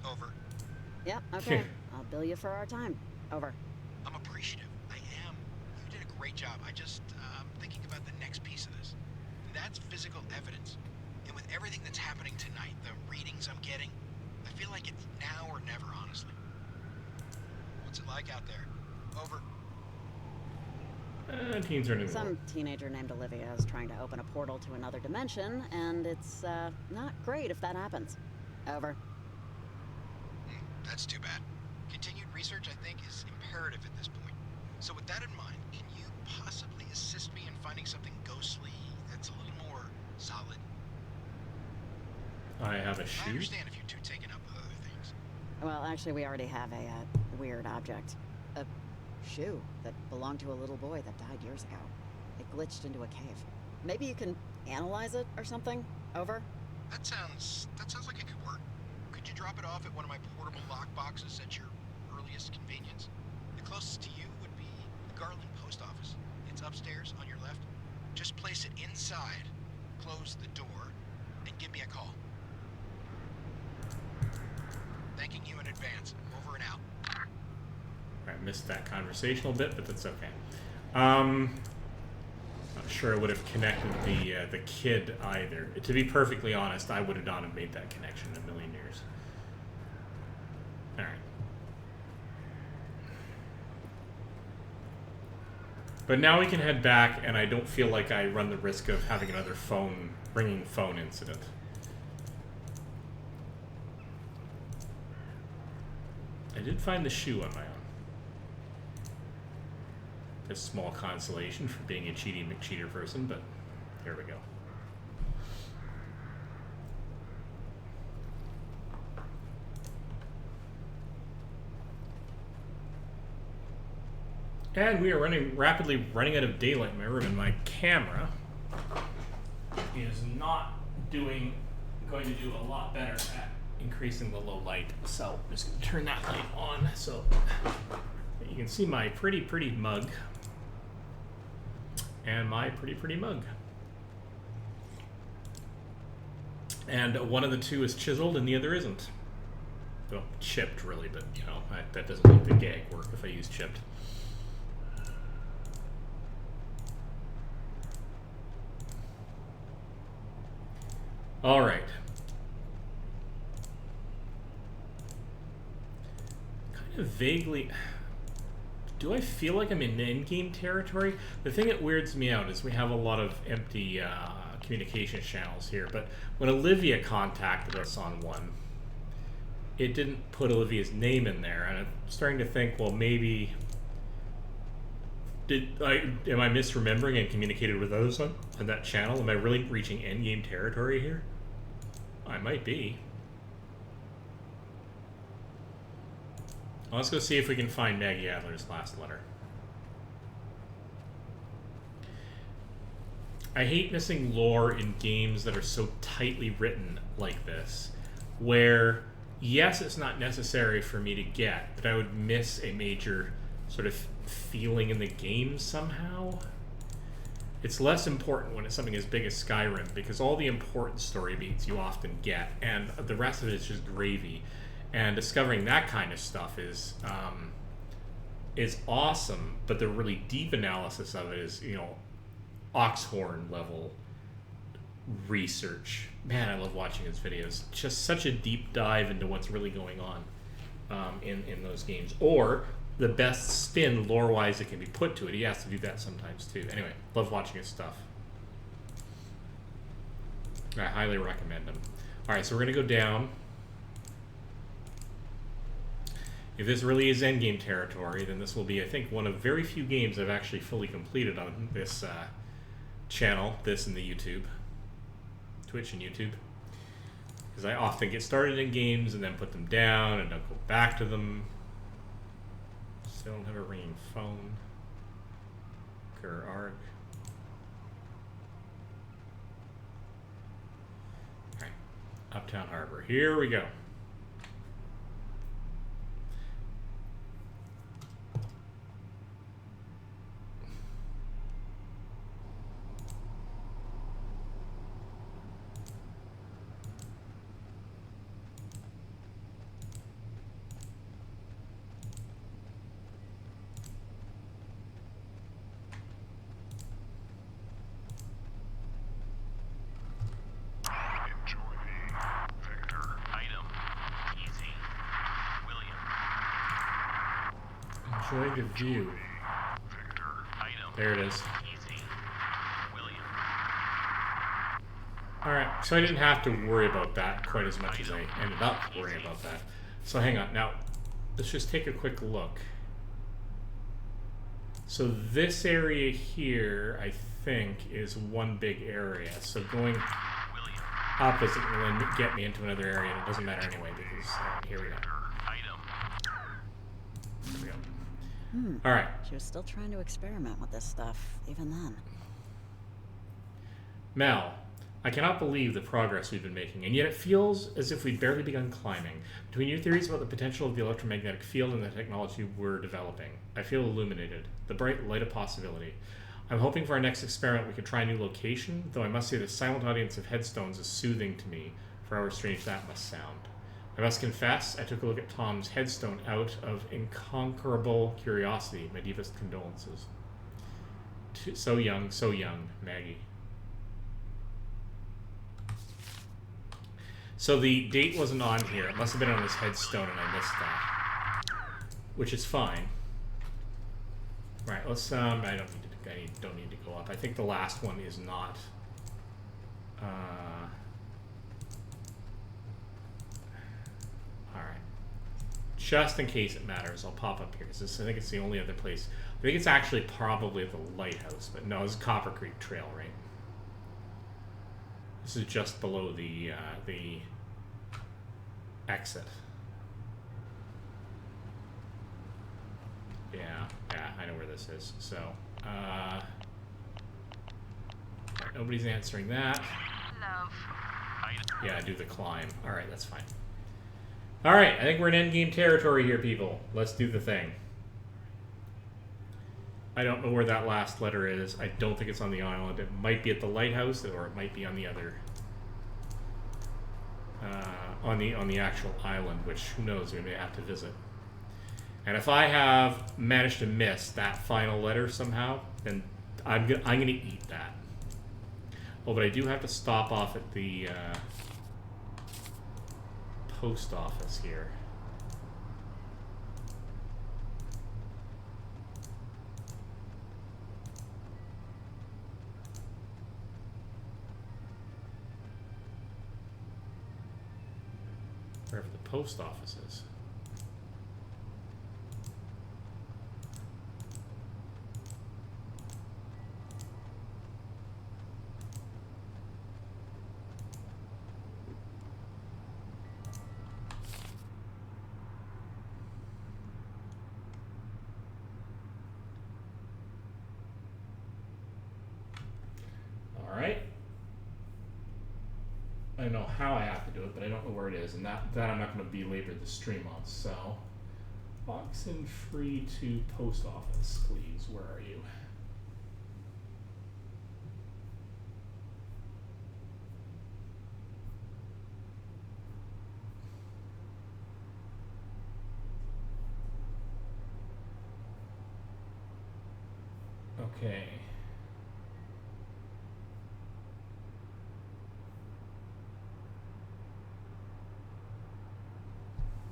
Over. Yep, okay. I'll bill you for our time. Over. I'm appreciative. I am. You did a great job. I'm thinking about the next piece of this. And that's physical evidence. And with everything that's happening tonight, the readings I'm getting, I feel like it's now or never, honestly. What's it like out there? Over. Teens are new. Some teenager named Olivia is trying to open a portal to another dimension, and it's, not great if that happens. Over. That's too bad. Continued research, I think, is imperative at this point. So with that in mind, can you possibly assist me in finding something ghostly that's a little more solid? I have a I shoe. understand if you're too taken up with other things. Well, actually, we already have a, weird object. A shoe that belonged to a little boy that died years ago. It glitched into a cave. Maybe you can analyze it or something? Over? That sounds like it could work. Could you drop it off at one of my portable lock boxes at your earliest convenience? The closest to you would be the Garland post office. It's upstairs on your left. Just place it inside, close the door, and give me a call. Thanking you in advance. Over and out. I missed that conversational bit, but that's okay. Not sure I would have connected the kid either. To be perfectly honest, I would have not have made that connection in a million years. All right. But now we can head back, and I don't feel like I run the risk of having another ringing phone incident. I did find the shoe on my own. A small consolation for being a cheaty McCheater person, but here we go. And we are rapidly running out of daylight in my room, and my camera is not going to do a lot better at increasing the low light. So I'm just going to turn that light on so you can see my pretty mug and my pretty mug. And one of the two is chiseled and the other isn't. Well, chipped really, but you know, that doesn't make the gag work if I use chipped. All right. Kind of vaguely, do I feel like I'm in in-game territory? The thing that weirds me out is we have a lot of empty communication channels here, but when Olivia contacted us on one, it didn't put Olivia's name in there, and I'm starting to think, well, maybe am I misremembering and communicated with those on that channel? Am I really reaching end-game territory here? I might be. Well, let's go see if we can find Maggie Adler's last letter. I hate missing lore in games that are so tightly written like this, where, yes, it's not necessary for me to get, but I would miss a major sort of feeling in the game somehow. It's less important when it's something as big as Skyrim, because all the important story beats you often get, and the rest of it is just gravy. And discovering that kind of stuff is awesome, but the really deep analysis of it is, you know, Oxhorn level research. Man, I love watching his videos. Just such a deep dive into what's really going on in those games, or the best spin lore-wise that can be put to it. He has to do that sometimes too. Anyway, love watching his stuff. I highly recommend him. All right, so we're gonna go down. If this really is endgame territory, then this will be, I think, one of very few games I've actually fully completed on this channel, this and the YouTube, Twitch and YouTube. Because I often get started in games and then put them down and don't go back to them. Still don't have a ringing phone. or arg. Alright. Uptown Harbor. Here we go. Enjoy the view. There it is. Alright, so I didn't have to worry about that quite as much as I ended up worrying about that. So hang on, now let's just take a quick look. So this area here, I think, is one big area. So going up isn't going to get me into another area, and it doesn't matter anyway because here we go. There we go. All right. She was still trying to experiment with this stuff, even then. Mel, I cannot believe the progress we've been making, and yet it feels as if we've barely begun climbing. Between your theories about the potential of the electromagnetic field and the technology we're developing, I feel illuminated, the bright light of possibility. I'm hoping for our next experiment we can try a new location, though I must say the silent audience of headstones is soothing to me, for however strange that must sound. I must confess, I took a look at Tom's headstone out of inconquerable curiosity. My deepest condolences. So young, Maggie. So the date wasn't on here. It must have been on his headstone and I missed that. Which is fine. Right, let's I don't need to go up. I think the last one is not alright. Just in case it matters, I'll pop up here. I think it's the only other place. I think it's actually probably at the lighthouse, but no, it's Copper Creek Trail, right? This is just below the exit. Yeah, I know where this is. So, nobody's answering that. Love. Yeah, do the climb. Alright, that's fine. Alright, I think we're in endgame territory here, people. Let's do the thing. I don't know where that last letter is. I don't think it's on the island. It might be at the lighthouse, or it might be on the other... on the actual island, which, who knows, we may have to visit. And if I have managed to miss that final letter somehow, then I'm gonna eat that. Oh, but I do have to stop off at the post office here. Wherever the post office is. I know how I have to do it, but I don't know where it is, and that I'm not going to belabor the stream on. So, Oxenfree II post office, please. Where are you? Okay.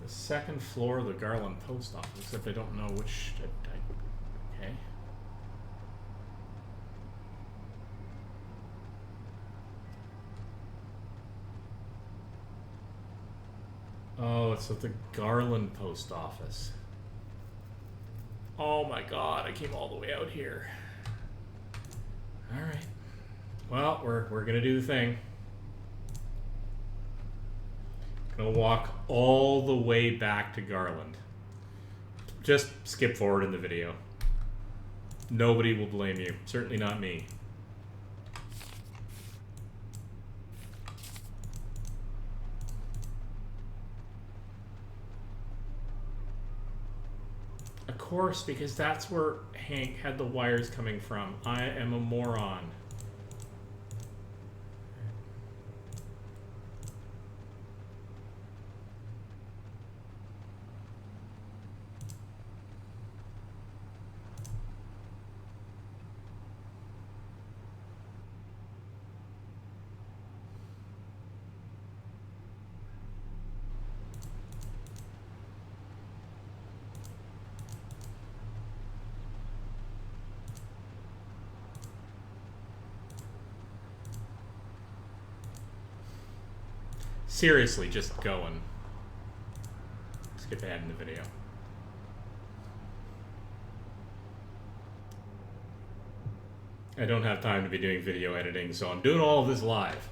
The second floor of the Garland post office, except I don't know which. Okay. Oh, it's at the Garland post office. Oh my god, I came all the way out here. Alright. Well, we're gonna do the thing. Gonna walk all the way back to Garland. Just skip forward in the video. Nobody will blame you. Certainly not me. Of course, because that's where Hank had the wires coming from. I am a moron. Seriously, just going. Skip ahead in the video. I don't have time to be doing video editing, so I'm doing all of this live.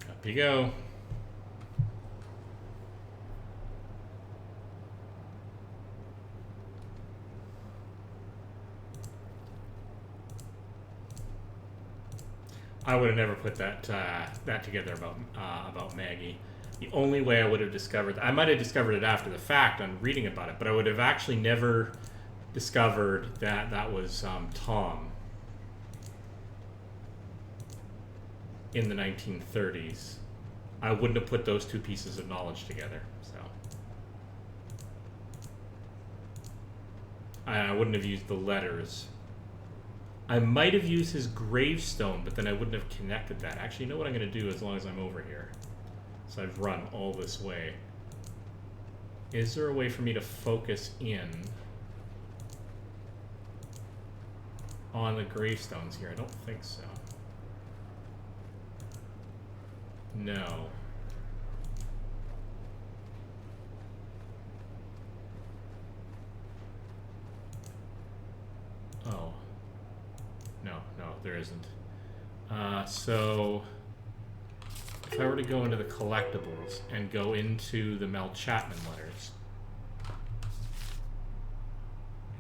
Up you go. I would have never put that together about Maggie. The only way I would have discovered, I might have discovered it after the fact on reading about it, but I would have actually never discovered that that was Tom in the 1930s. I wouldn't have put those two pieces of knowledge together. So I wouldn't have used the letters. I might have used his gravestone, but then I wouldn't have connected that. Actually, you know what I'm going to do as long as I'm over here? So I've run all this way. Is there a way for me to focus in on the gravestones here? I don't think so. No. Oh. No, there isn't. So if I were to go into the collectibles and go into the Mel Chapman letters,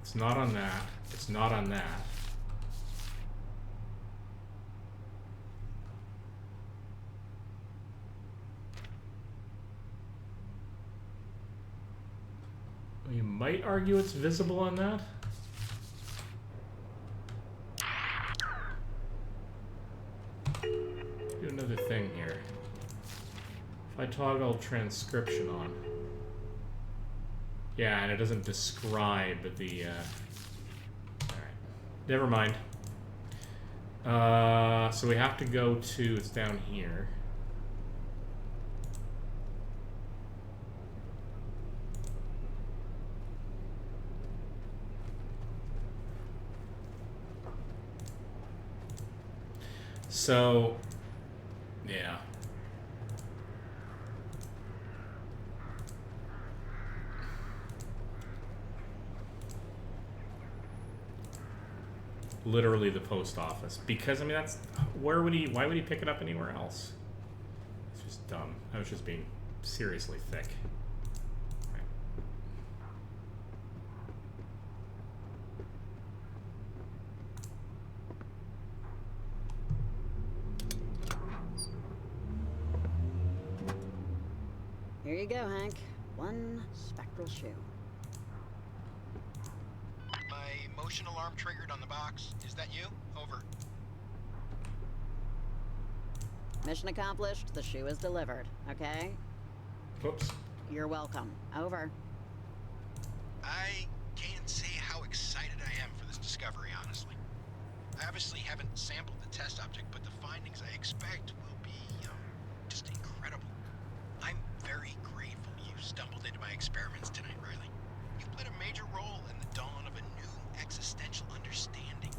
it's not on that. It's not on that. You might argue it's visible on that. Do another thing here. If I toggle transcription on. Yeah, and it doesn't describe the... Alright. Never mind. So we have to go to... It's down here. So, yeah. Literally the post office. Because, I mean, that's... why would he pick it up anywhere else? It's just dumb. I was just being seriously thick. Here you go, Hank. One spectral shoe. My motion alarm triggered on the box. Is that you? Over. Mission accomplished. The shoe is delivered. Okay? Oops. You're welcome. Over. I can't say how excited I am for this discovery, honestly. I obviously haven't sampled the test object, but the findings I expect will be, just incredible. I'm very grateful you stumbled into my experiments tonight, Riley. You've played a major role in the dawn of a new existential understanding.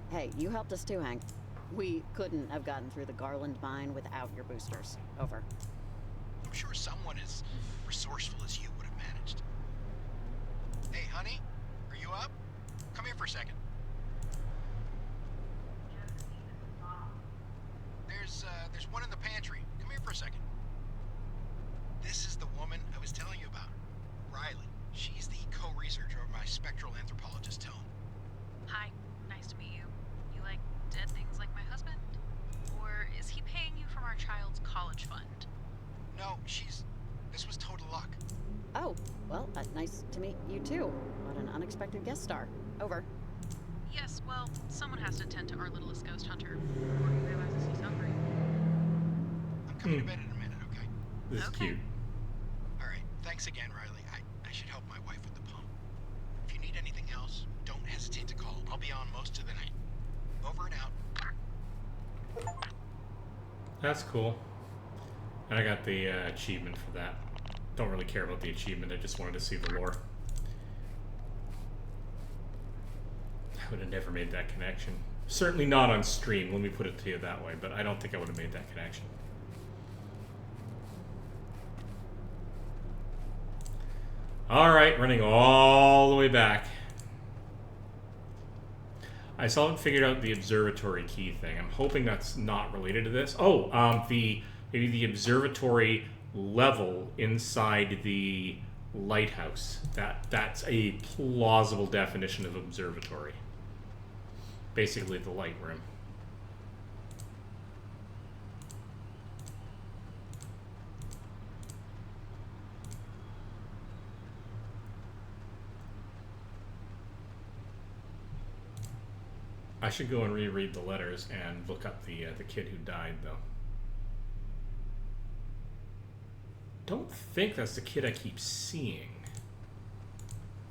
Hey, you helped us too, Hank. We couldn't have gotten through the Garland mine without your boosters. Over. sure someone as resourceful as you would have managed. Hey, honey, are you up? Come here for a second. There's one in the pantry. Come here for a second. This is the woman I was telling you about. Riley. She's the co-researcher of my spectral anthropologist tone. Hi, nice to meet you. You like dead things like my husband? Or is he paying you from our child's college fund? No, this was total luck. Oh, well, nice to meet you too. What an unexpected guest star. Over. Yes, well, someone has to tend to our littlest ghost hunter before he realizes he's hungry. I'm coming to bed in a minute, okay? This is Okay. cute. All right. Thanks again, Riley. I should help my wife with the pump. If you need anything else, don't hesitate to call. I'll be on most of the night. Over and out. That's cool. And I got the achievement for that. Don't really care about the achievement, I just wanted to see the lore. I would have never made that connection. Certainly not on stream, let me put it to you that way, but I don't think I would have made that connection. Alright, running all the way back. I still haven't figured out the observatory key thing. I'm hoping that's not related to this. Oh, maybe the observatory level inside the lighthouse. That's a plausible definition of observatory. Basically the light room. I should go and reread the letters and look up the kid who died, though. Don't think that's the kid I keep seeing.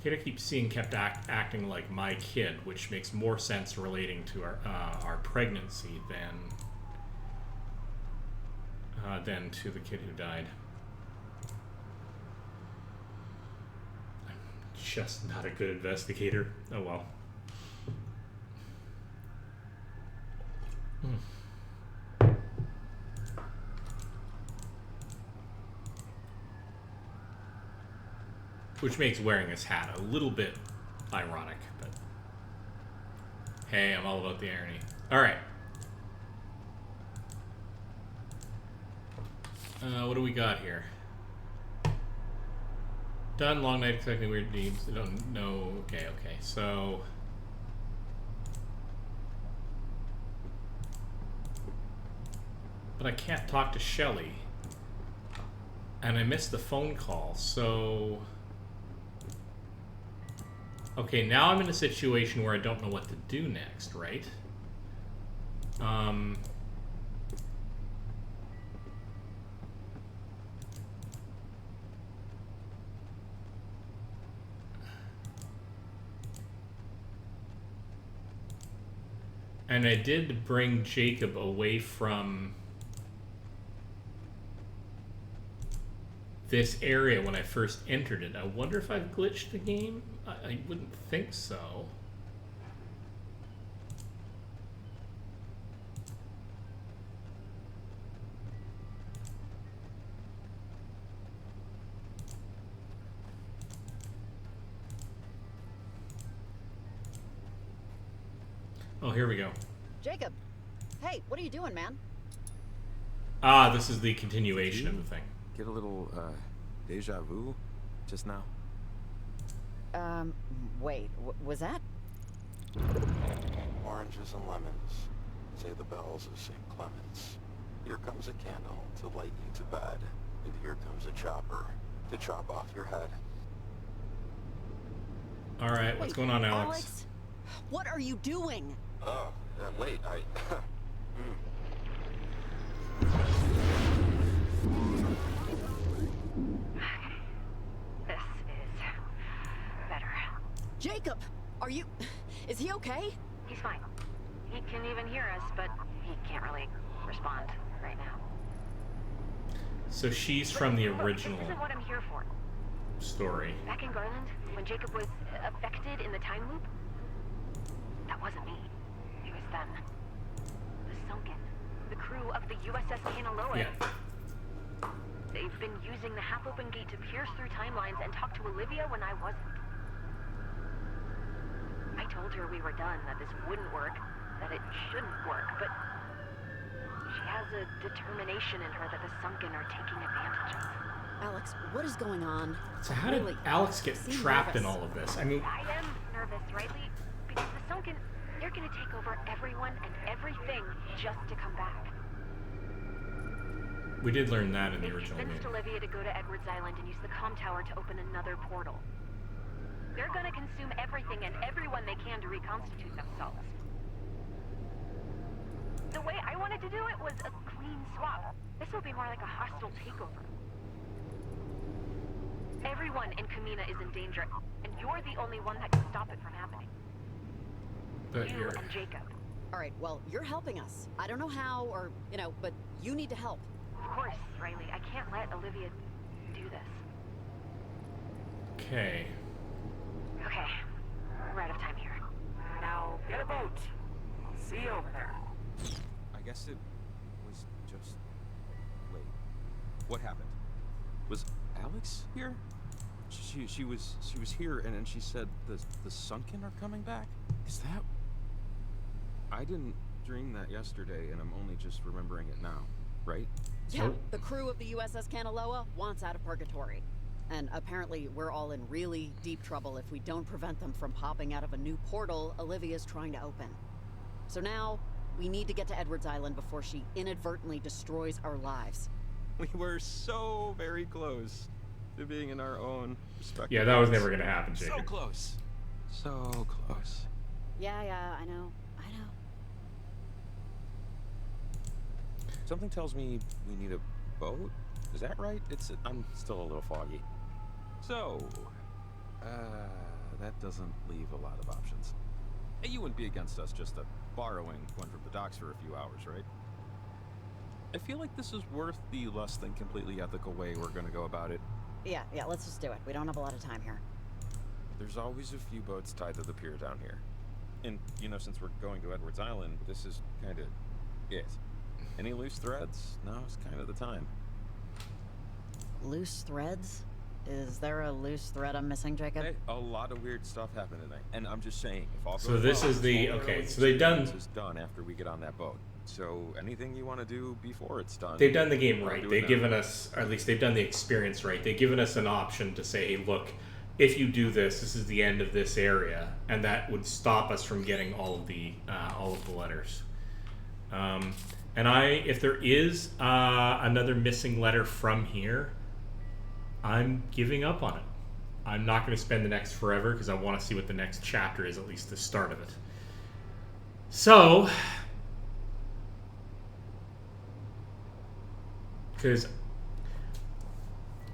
The kid I keep seeing kept acting like my kid, which makes more sense relating to our pregnancy than to the kid who died. I'm just not a good investigator. Oh well. Which makes wearing his hat a little bit ironic, but hey, I'm all about the irony. Alright. What do we got here? Done, long night expecting weird dreams. I don't know. Okay, so but I can't talk to Shelly. And I missed the phone call, so okay, now I'm in a situation where I don't know what to do next, right? And I did bring Jacob away from this area when I first entered it. I wonder if I've glitched the game? I wouldn't think so. Oh, here we go. Jacob, hey, what are you doing, man? Ah, this is the continuation of the thing. Get a little deja vu just now. Wait, was that? Oranges and lemons, say the bells of St. Clement's. Here comes a candle to light you to bed, and here comes a chopper to chop off your head. All right, what's going on, Alex? Alex, what are you doing? Oh, wait, This is better. Jacob, are you... Is he okay? He's fine. He can even hear us, but he can't really respond right now. So she's from the Look, original this isn't what I'm here for. story. Back in Garland, when Jacob was affected in the time loop, that wasn't me. It was them. The Sunken. The crew of the USS Kanaloa. Yeah. They've been using the half-open gate to pierce through timelines and talk to Olivia when I wasn't. I told her we were done, that this wouldn't work, that it shouldn't work, but she has a determination in her that the Sunken are taking advantage of. Alex, what is going on? So how did Alex get trapped in all of this? I mean, I am nervous, rightly, because the Sunken, they're gonna take over everyone and everything just to come back. we did learn that in the They original convinced game. Olivia to go to Edwards Island and use the comm tower to open another portal. They're gonna consume everything and everyone they can to reconstitute themselves. The way I wanted to do it was a clean swap. This will be more like a hostile takeover. Everyone in Kamina is in danger, and you're the only one that can stop it from happening. But You you're, and Jacob. All right, well, you're helping us. I don't know how, or, but you need to help. Of course, Riley. I can't let Olivia do this. okay. Okay. We're out of time here. Now, get a boat. I'll see you over there. I guess it was just... Wait. What happened? Was Alex here? She was here and she said the Sunken are coming back? Is that... I didn't dream that yesterday and I'm only just remembering it now, right? Yeah, the crew of the USS Kanaloa wants out of Purgatory. And apparently we're all in really deep trouble if we don't prevent them from popping out of a new portal Olivia's trying to open. So now, we need to get to Edwards Island before she inadvertently destroys our lives. We were so very close to being in our own respective... Yeah, that was never going to happen, Jacob. So close. So close. Yeah, I know. Something tells me we need a boat. Is that right? I'm still a little foggy. So, that doesn't leave a lot of options. Hey, you wouldn't be against us just borrowing one from the docks for a few hours, right? I feel like this is worth the less than completely ethical way we're gonna go about it. Yeah, let's just do it. We don't have a lot of time here. There's always a few boats tied to the pier down here. And, since we're going to Edwards Island, this is kind of it. Any loose threads? Now's kind of the time. Loose threads? Is there a loose thread I'm missing, Jacob? Hey, a lot of weird stuff happened tonight, and I'm just saying, if all goes So this well, is the... whole Okay, early so they've done... experience is done after we get on that boat. So anything you want to do before it's done... They've done the game we'll right. do it They've now. given us, or at least they've done the experience right. They've given us an option to say, hey, look, if you do this, this is the end of this area, and that would stop us from getting all of the letters. And if there is another missing letter from here, I'm giving up on it. I'm not going to spend the next forever because I want to see what the next chapter is, at least the start of it. So, because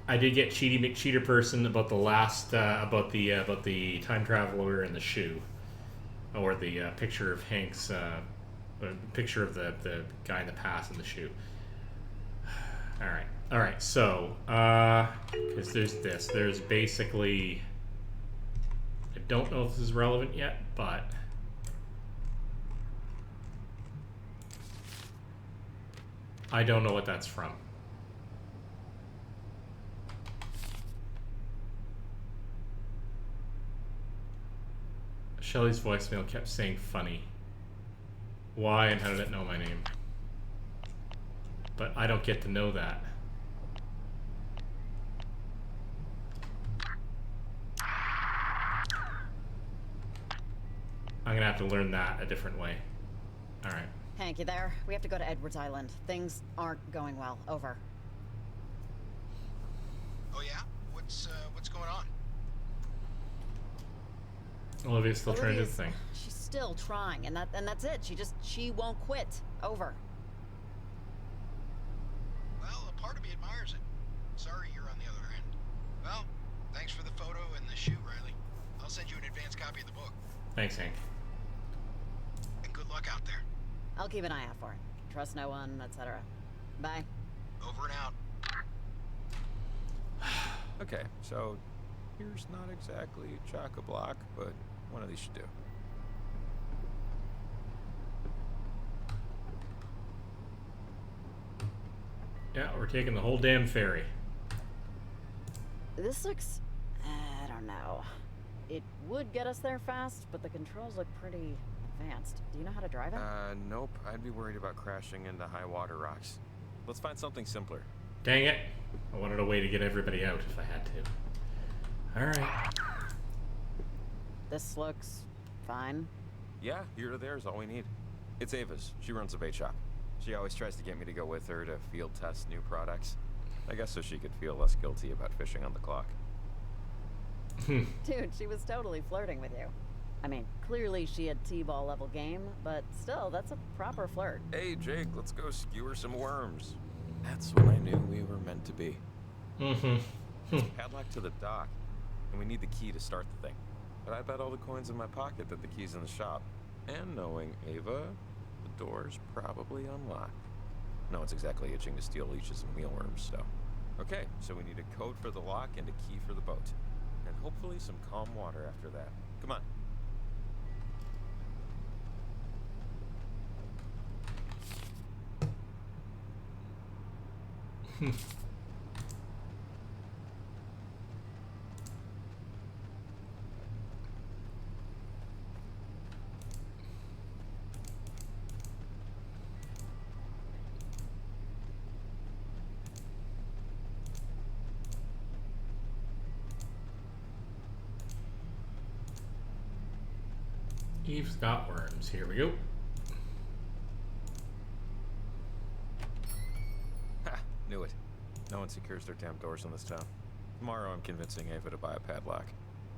I did get Cheaty McCheater person about the last about the time traveler and the shoe, or the picture of Hank's picture of the guy in the past in the shoe. All right. So, because there's basically, I don't know if this is relevant yet, but I don't know what that's from. Shelly's voicemail kept saying funny. Why and how did it know my name? But I don't get to know that. I'm gonna have to learn that a different way. Alright. Hank, you there? We have to go to Edwards Island. Things aren't going well. Over. Oh yeah? What's going on? Olivia's still trying to do the Olivia's- thing. She's still trying, and that's it. She won't quit. Over. Well, a part of me admires it. Sorry you're on the other end. Well, thanks for the photo and the shoe, Riley. I'll send you an advance copy of the book. Thanks, Hank. And good luck out there. I'll keep an eye out for it. Trust no one, etc. Bye. Over and out. Okay, so here's not exactly chock-a-block, but one of these should do. Yeah, we're taking the whole damn ferry. This looks... I don't know. It would get us there fast, but the controls look pretty advanced. Do you know how to drive it? Nope. I'd be worried about crashing into high water rocks. Let's find something simpler. Dang it. I wanted a way to get everybody out if I had to. Alright. This looks fine. Yeah, here to there is all we need. It's Ava's. She runs a bait shop. She always tries to get me to go with her to field test new products. I guess so she could feel less guilty about fishing on the clock. Dude, she was totally flirting with you. I mean, clearly she had T-ball level game, but still, that's a proper flirt. Hey, Jake, let's go skewer some worms. That's when I knew we were meant to be. Padlock to the dock, and we need the key to start the thing. But I bet all the coins in my pocket that the key's in the shop. And knowing Ava, the door's probably unlocked. No one's exactly itching to steal leeches and mealworms, so. Okay, so we need a code for the lock and a key for the boat. And hopefully some calm water after that. Come on. Eve's got worms. Here we go. Ha! Knew it. No one secures their damn doors in this town. Tomorrow I'm convincing Ava to buy a padlock.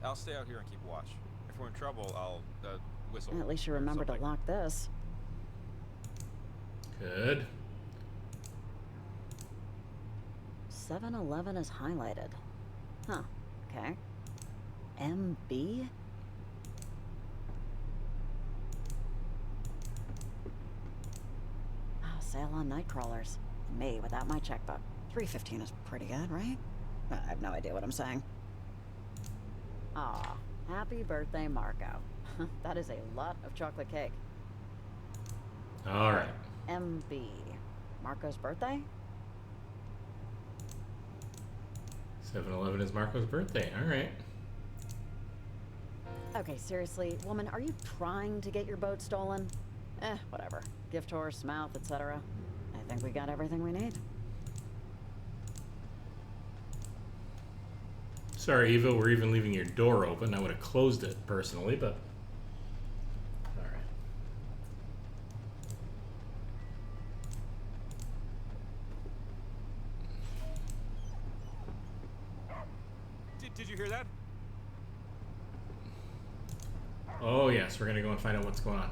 I'll stay out here and keep watch. If we're in trouble, I'll, whistle. At least you remember to lock this. Good. 7-Eleven is highlighted. Huh. Okay. MB? Oh, sale on night crawlers. Me, without my checkbook. $3.15 is pretty good, right? I have no idea what I'm saying. Aw, happy birthday, Marco. That is a lot of chocolate cake. Alright. MB. Marco's birthday? 7-Eleven is Marco's birthday. Alright. Okay, seriously, woman, are you trying to get your boat stolen? Whatever. Gift horse, mouth, etc. I think we got everything we need. Sorry, Eva, we're even leaving your door open. I would have closed it personally, but... Alright. Did you hear that? Oh, yes, we're gonna go and find out what's going on.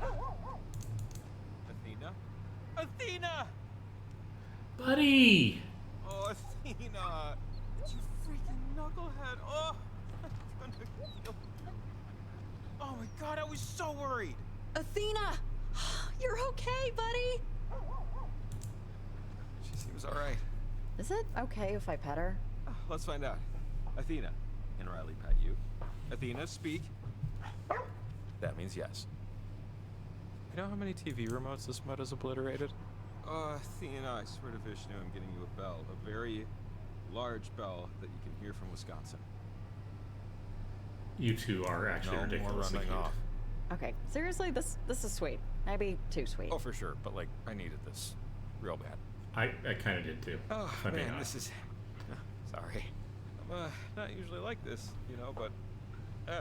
Athena? Athena! Buddy! Oh, Athena! You freaking knucklehead! Oh! I'm gonna kill. Oh my god, I was so worried! Athena! You're okay, buddy! She seems alright. Is it okay if I pet her? Let's find out. Athena, can Riley pet you? Athena, speak. That means yes. You know how many TV remotes this mud has obliterated? Athena, I swear to Vishnu, I'm getting you a bell. A very large bell that you can hear from Wisconsin. You two are actually no ridiculous. more running off. Okay, seriously, this is sweet. Maybe too sweet. Oh, for sure, but like, I needed this real bad. I kind of did too. Oh, if I'm being man, honest. this is... Sorry. I'm not usually like this, you know, but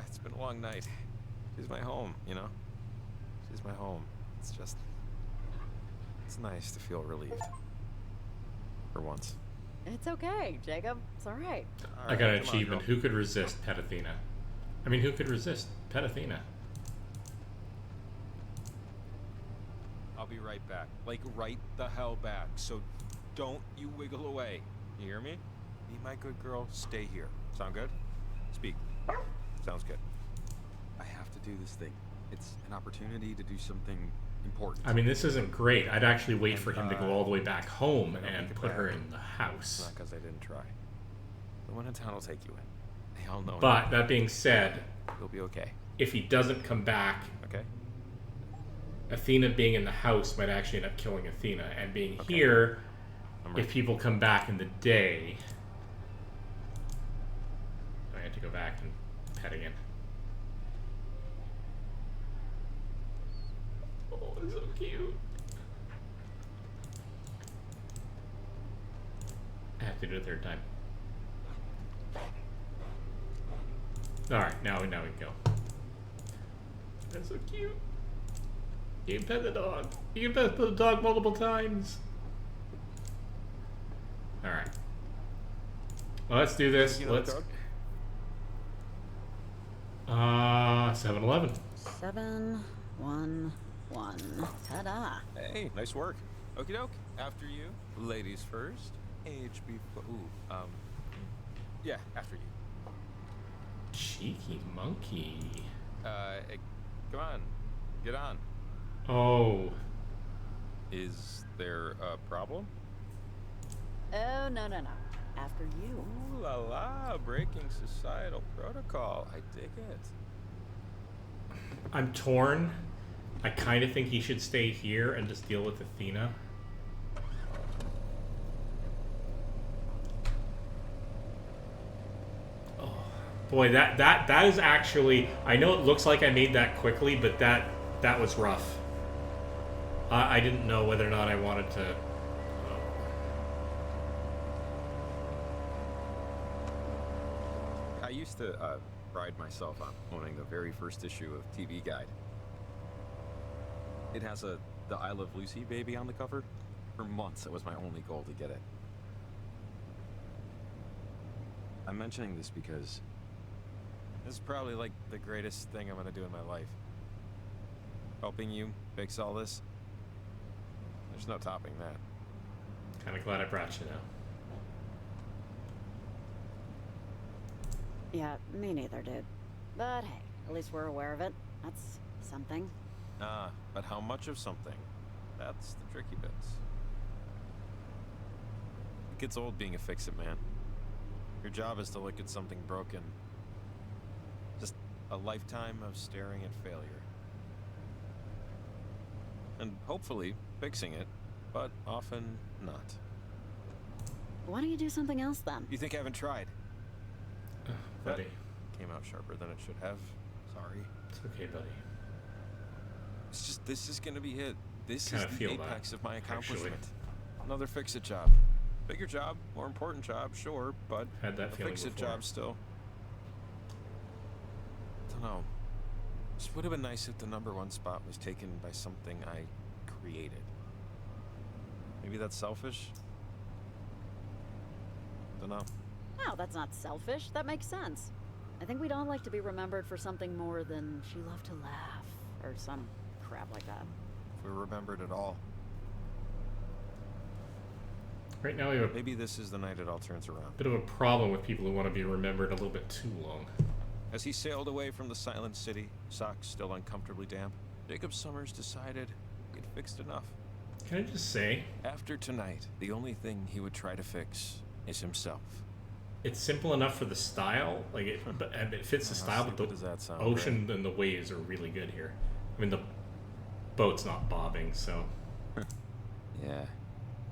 it's been a long night. She's my home, you know? She's my home. It's just... It's nice to feel relieved. For once. It's okay, Jacob. It's all right. I got an achievement. Who could resist Pet Athena? I mean, who could resist Pet Athena? I'll be right back. Like, right the hell back. So don't you wiggle away. You hear me? Be my good girl. Stay here. Sound good? Speak. Sounds good. I have to do this thing. It's an opportunity to do something important. I mean, this isn't great. I'd actually wait for him to go all the way back home and put her in the house. Not because I didn't try. The one in town will take you in. They all know. But that being said, you'll be okay. If he doesn't come back, okay, Athena being in the house might actually end up killing Athena, and being here I'm ready. if people come back in the day. I have to go back and pet again. Oh, it's so cute. I have to do it a third time. Alright, now we can go. That's so cute. You can pet the dog. You can pet the dog multiple times. Alright. Well, let's do this. Let's. 7-Eleven. 7-1-1. Ta-da. Hey, nice work. Okie doke. After you. Ladies first. Age before. Ooh, yeah, after you. Cheeky monkey. Hey, come on. Get on. Oh. Is there a problem? Oh, no. After you. Ooh la la, breaking societal protocol. I dig it. I'm torn. I kind of think he should stay here and just deal with Athena. Oh, boy, that is actually. I know it looks like I made that quickly, but that was rough. I didn't know whether or not I wanted to. I used to pride myself on owning the very first issue of TV Guide. It has the I Love Lucy baby on the cover. For months, it was my only goal to get it. I'm mentioning this because this is probably like the greatest thing I'm gonna do in my life. Helping you fix all this. There's no topping that. Kind of glad I brought you now. Yeah, me neither, dude. But hey, at least we're aware of it. That's something. But how much of something? That's the tricky bits. It gets old being a fix-it man. Your job is to look at something broken. Just a lifetime of staring at failure. And hopefully fixing it, but often not. Why don't you do something else then? You think I haven't tried? Buddy. Came out sharper than it should have. Sorry. It's okay, buddy. It's just, this is gonna be it. This Kinda is the feel apex that, of my accomplishment. actually. Another fix-it job. Bigger job, more important job, sure, but Had that a feeling fix-it before. job still. Don't know. Just would have been nice if the #1 spot was taken by something I created. Maybe that's selfish? Don't know. No, that's not selfish. That makes sense. I think we'd all like to be remembered for something more than she loved to laugh, or some crap like that. If we remembered at all. Right now we have a Maybe this is the night it all turns around. bit of a problem with people who want to be remembered a little bit too long. As he sailed away from the silent city, socks still uncomfortably damp, Jacob Summers decided he'd fixed enough. Can I just say, After tonight, the only thing he would try to fix is himself. it's simple enough for the style, like and it fits the style, Honestly, but what does that sound, ocean and the waves are really good here. I mean, the boat's not bobbing, so. Yeah.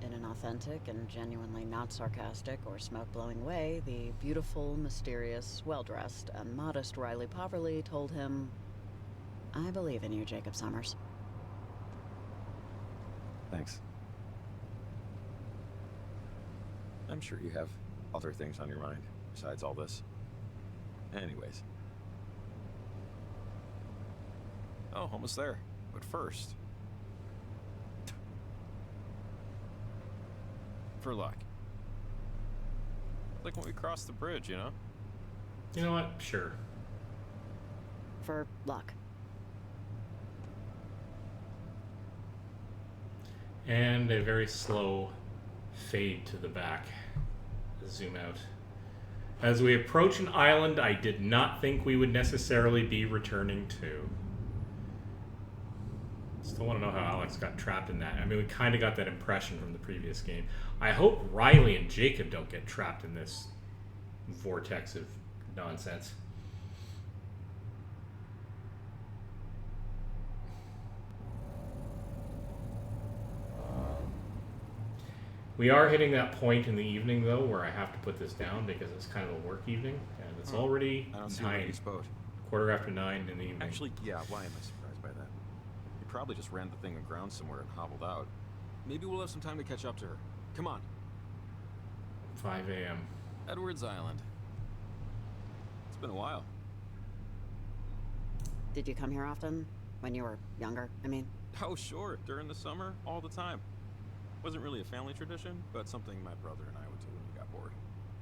In an authentic and genuinely not sarcastic or smoke-blowing way, the beautiful, mysterious, well-dressed, and modest Riley Poverly told him, I believe in you, Jacob Summers. Thanks. I'm sure you have other things on your mind besides all this. Anyways. Oh, almost there. But first. For luck. Like when we crossed the bridge, you know? You know what? Sure. For luck. And a very slow fade to the back. Zoom out. As we approach an island I did not think we would necessarily be returning to. Still want to know how Alex got trapped in that. I mean, we kind of got that impression from the previous game. I hope Riley and Jacob don't get trapped in this vortex of nonsense. We are hitting that point in the evening, though, where I have to put this down because it's kind of a work evening, and it's already I don't see where 9, he's boat. quarter after 9 in the evening. Actually, yeah, why am I surprised by that? He probably just ran the thing aground somewhere and hobbled out. Maybe we'll have some time to catch up to her. Come on. 5 a.m. Edwards Island. It's been a while. Did you come here often? When you were younger, I mean? Oh, sure. During the summer, all the time. Wasn't really a family tradition, but something my brother and I would do when we got bored.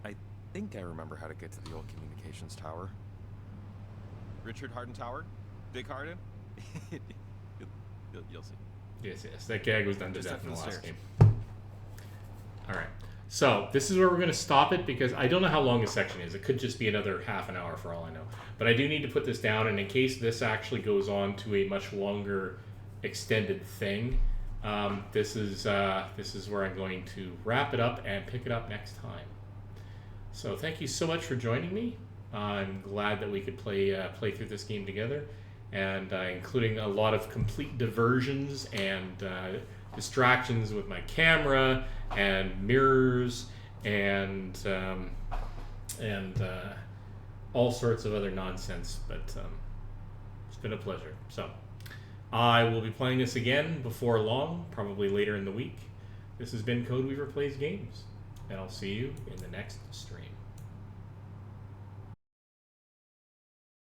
I think I remember how to get to the old communications tower. Richard Harden Tower? Dick Harden? you'll see. Yes, that gag was done to Just death up in the the last stairs. game. Alright, so this is where we're going to stop it because I don't know how long this section is. It could just be another half an hour for all I know. But I do need to put this down, and in case this actually goes on to a much longer extended thing, this is where I'm going to wrap it up and pick it up next time. So thank you so much for joining me. I'm glad that we could play through this game together, and including a lot of complete diversions and distractions with my camera and mirrors and all sorts of other nonsense. But it's been a pleasure. So I will be playing this again before long, probably later in the week. This has been Codeweaver Plays Games, and I'll see you in the next stream.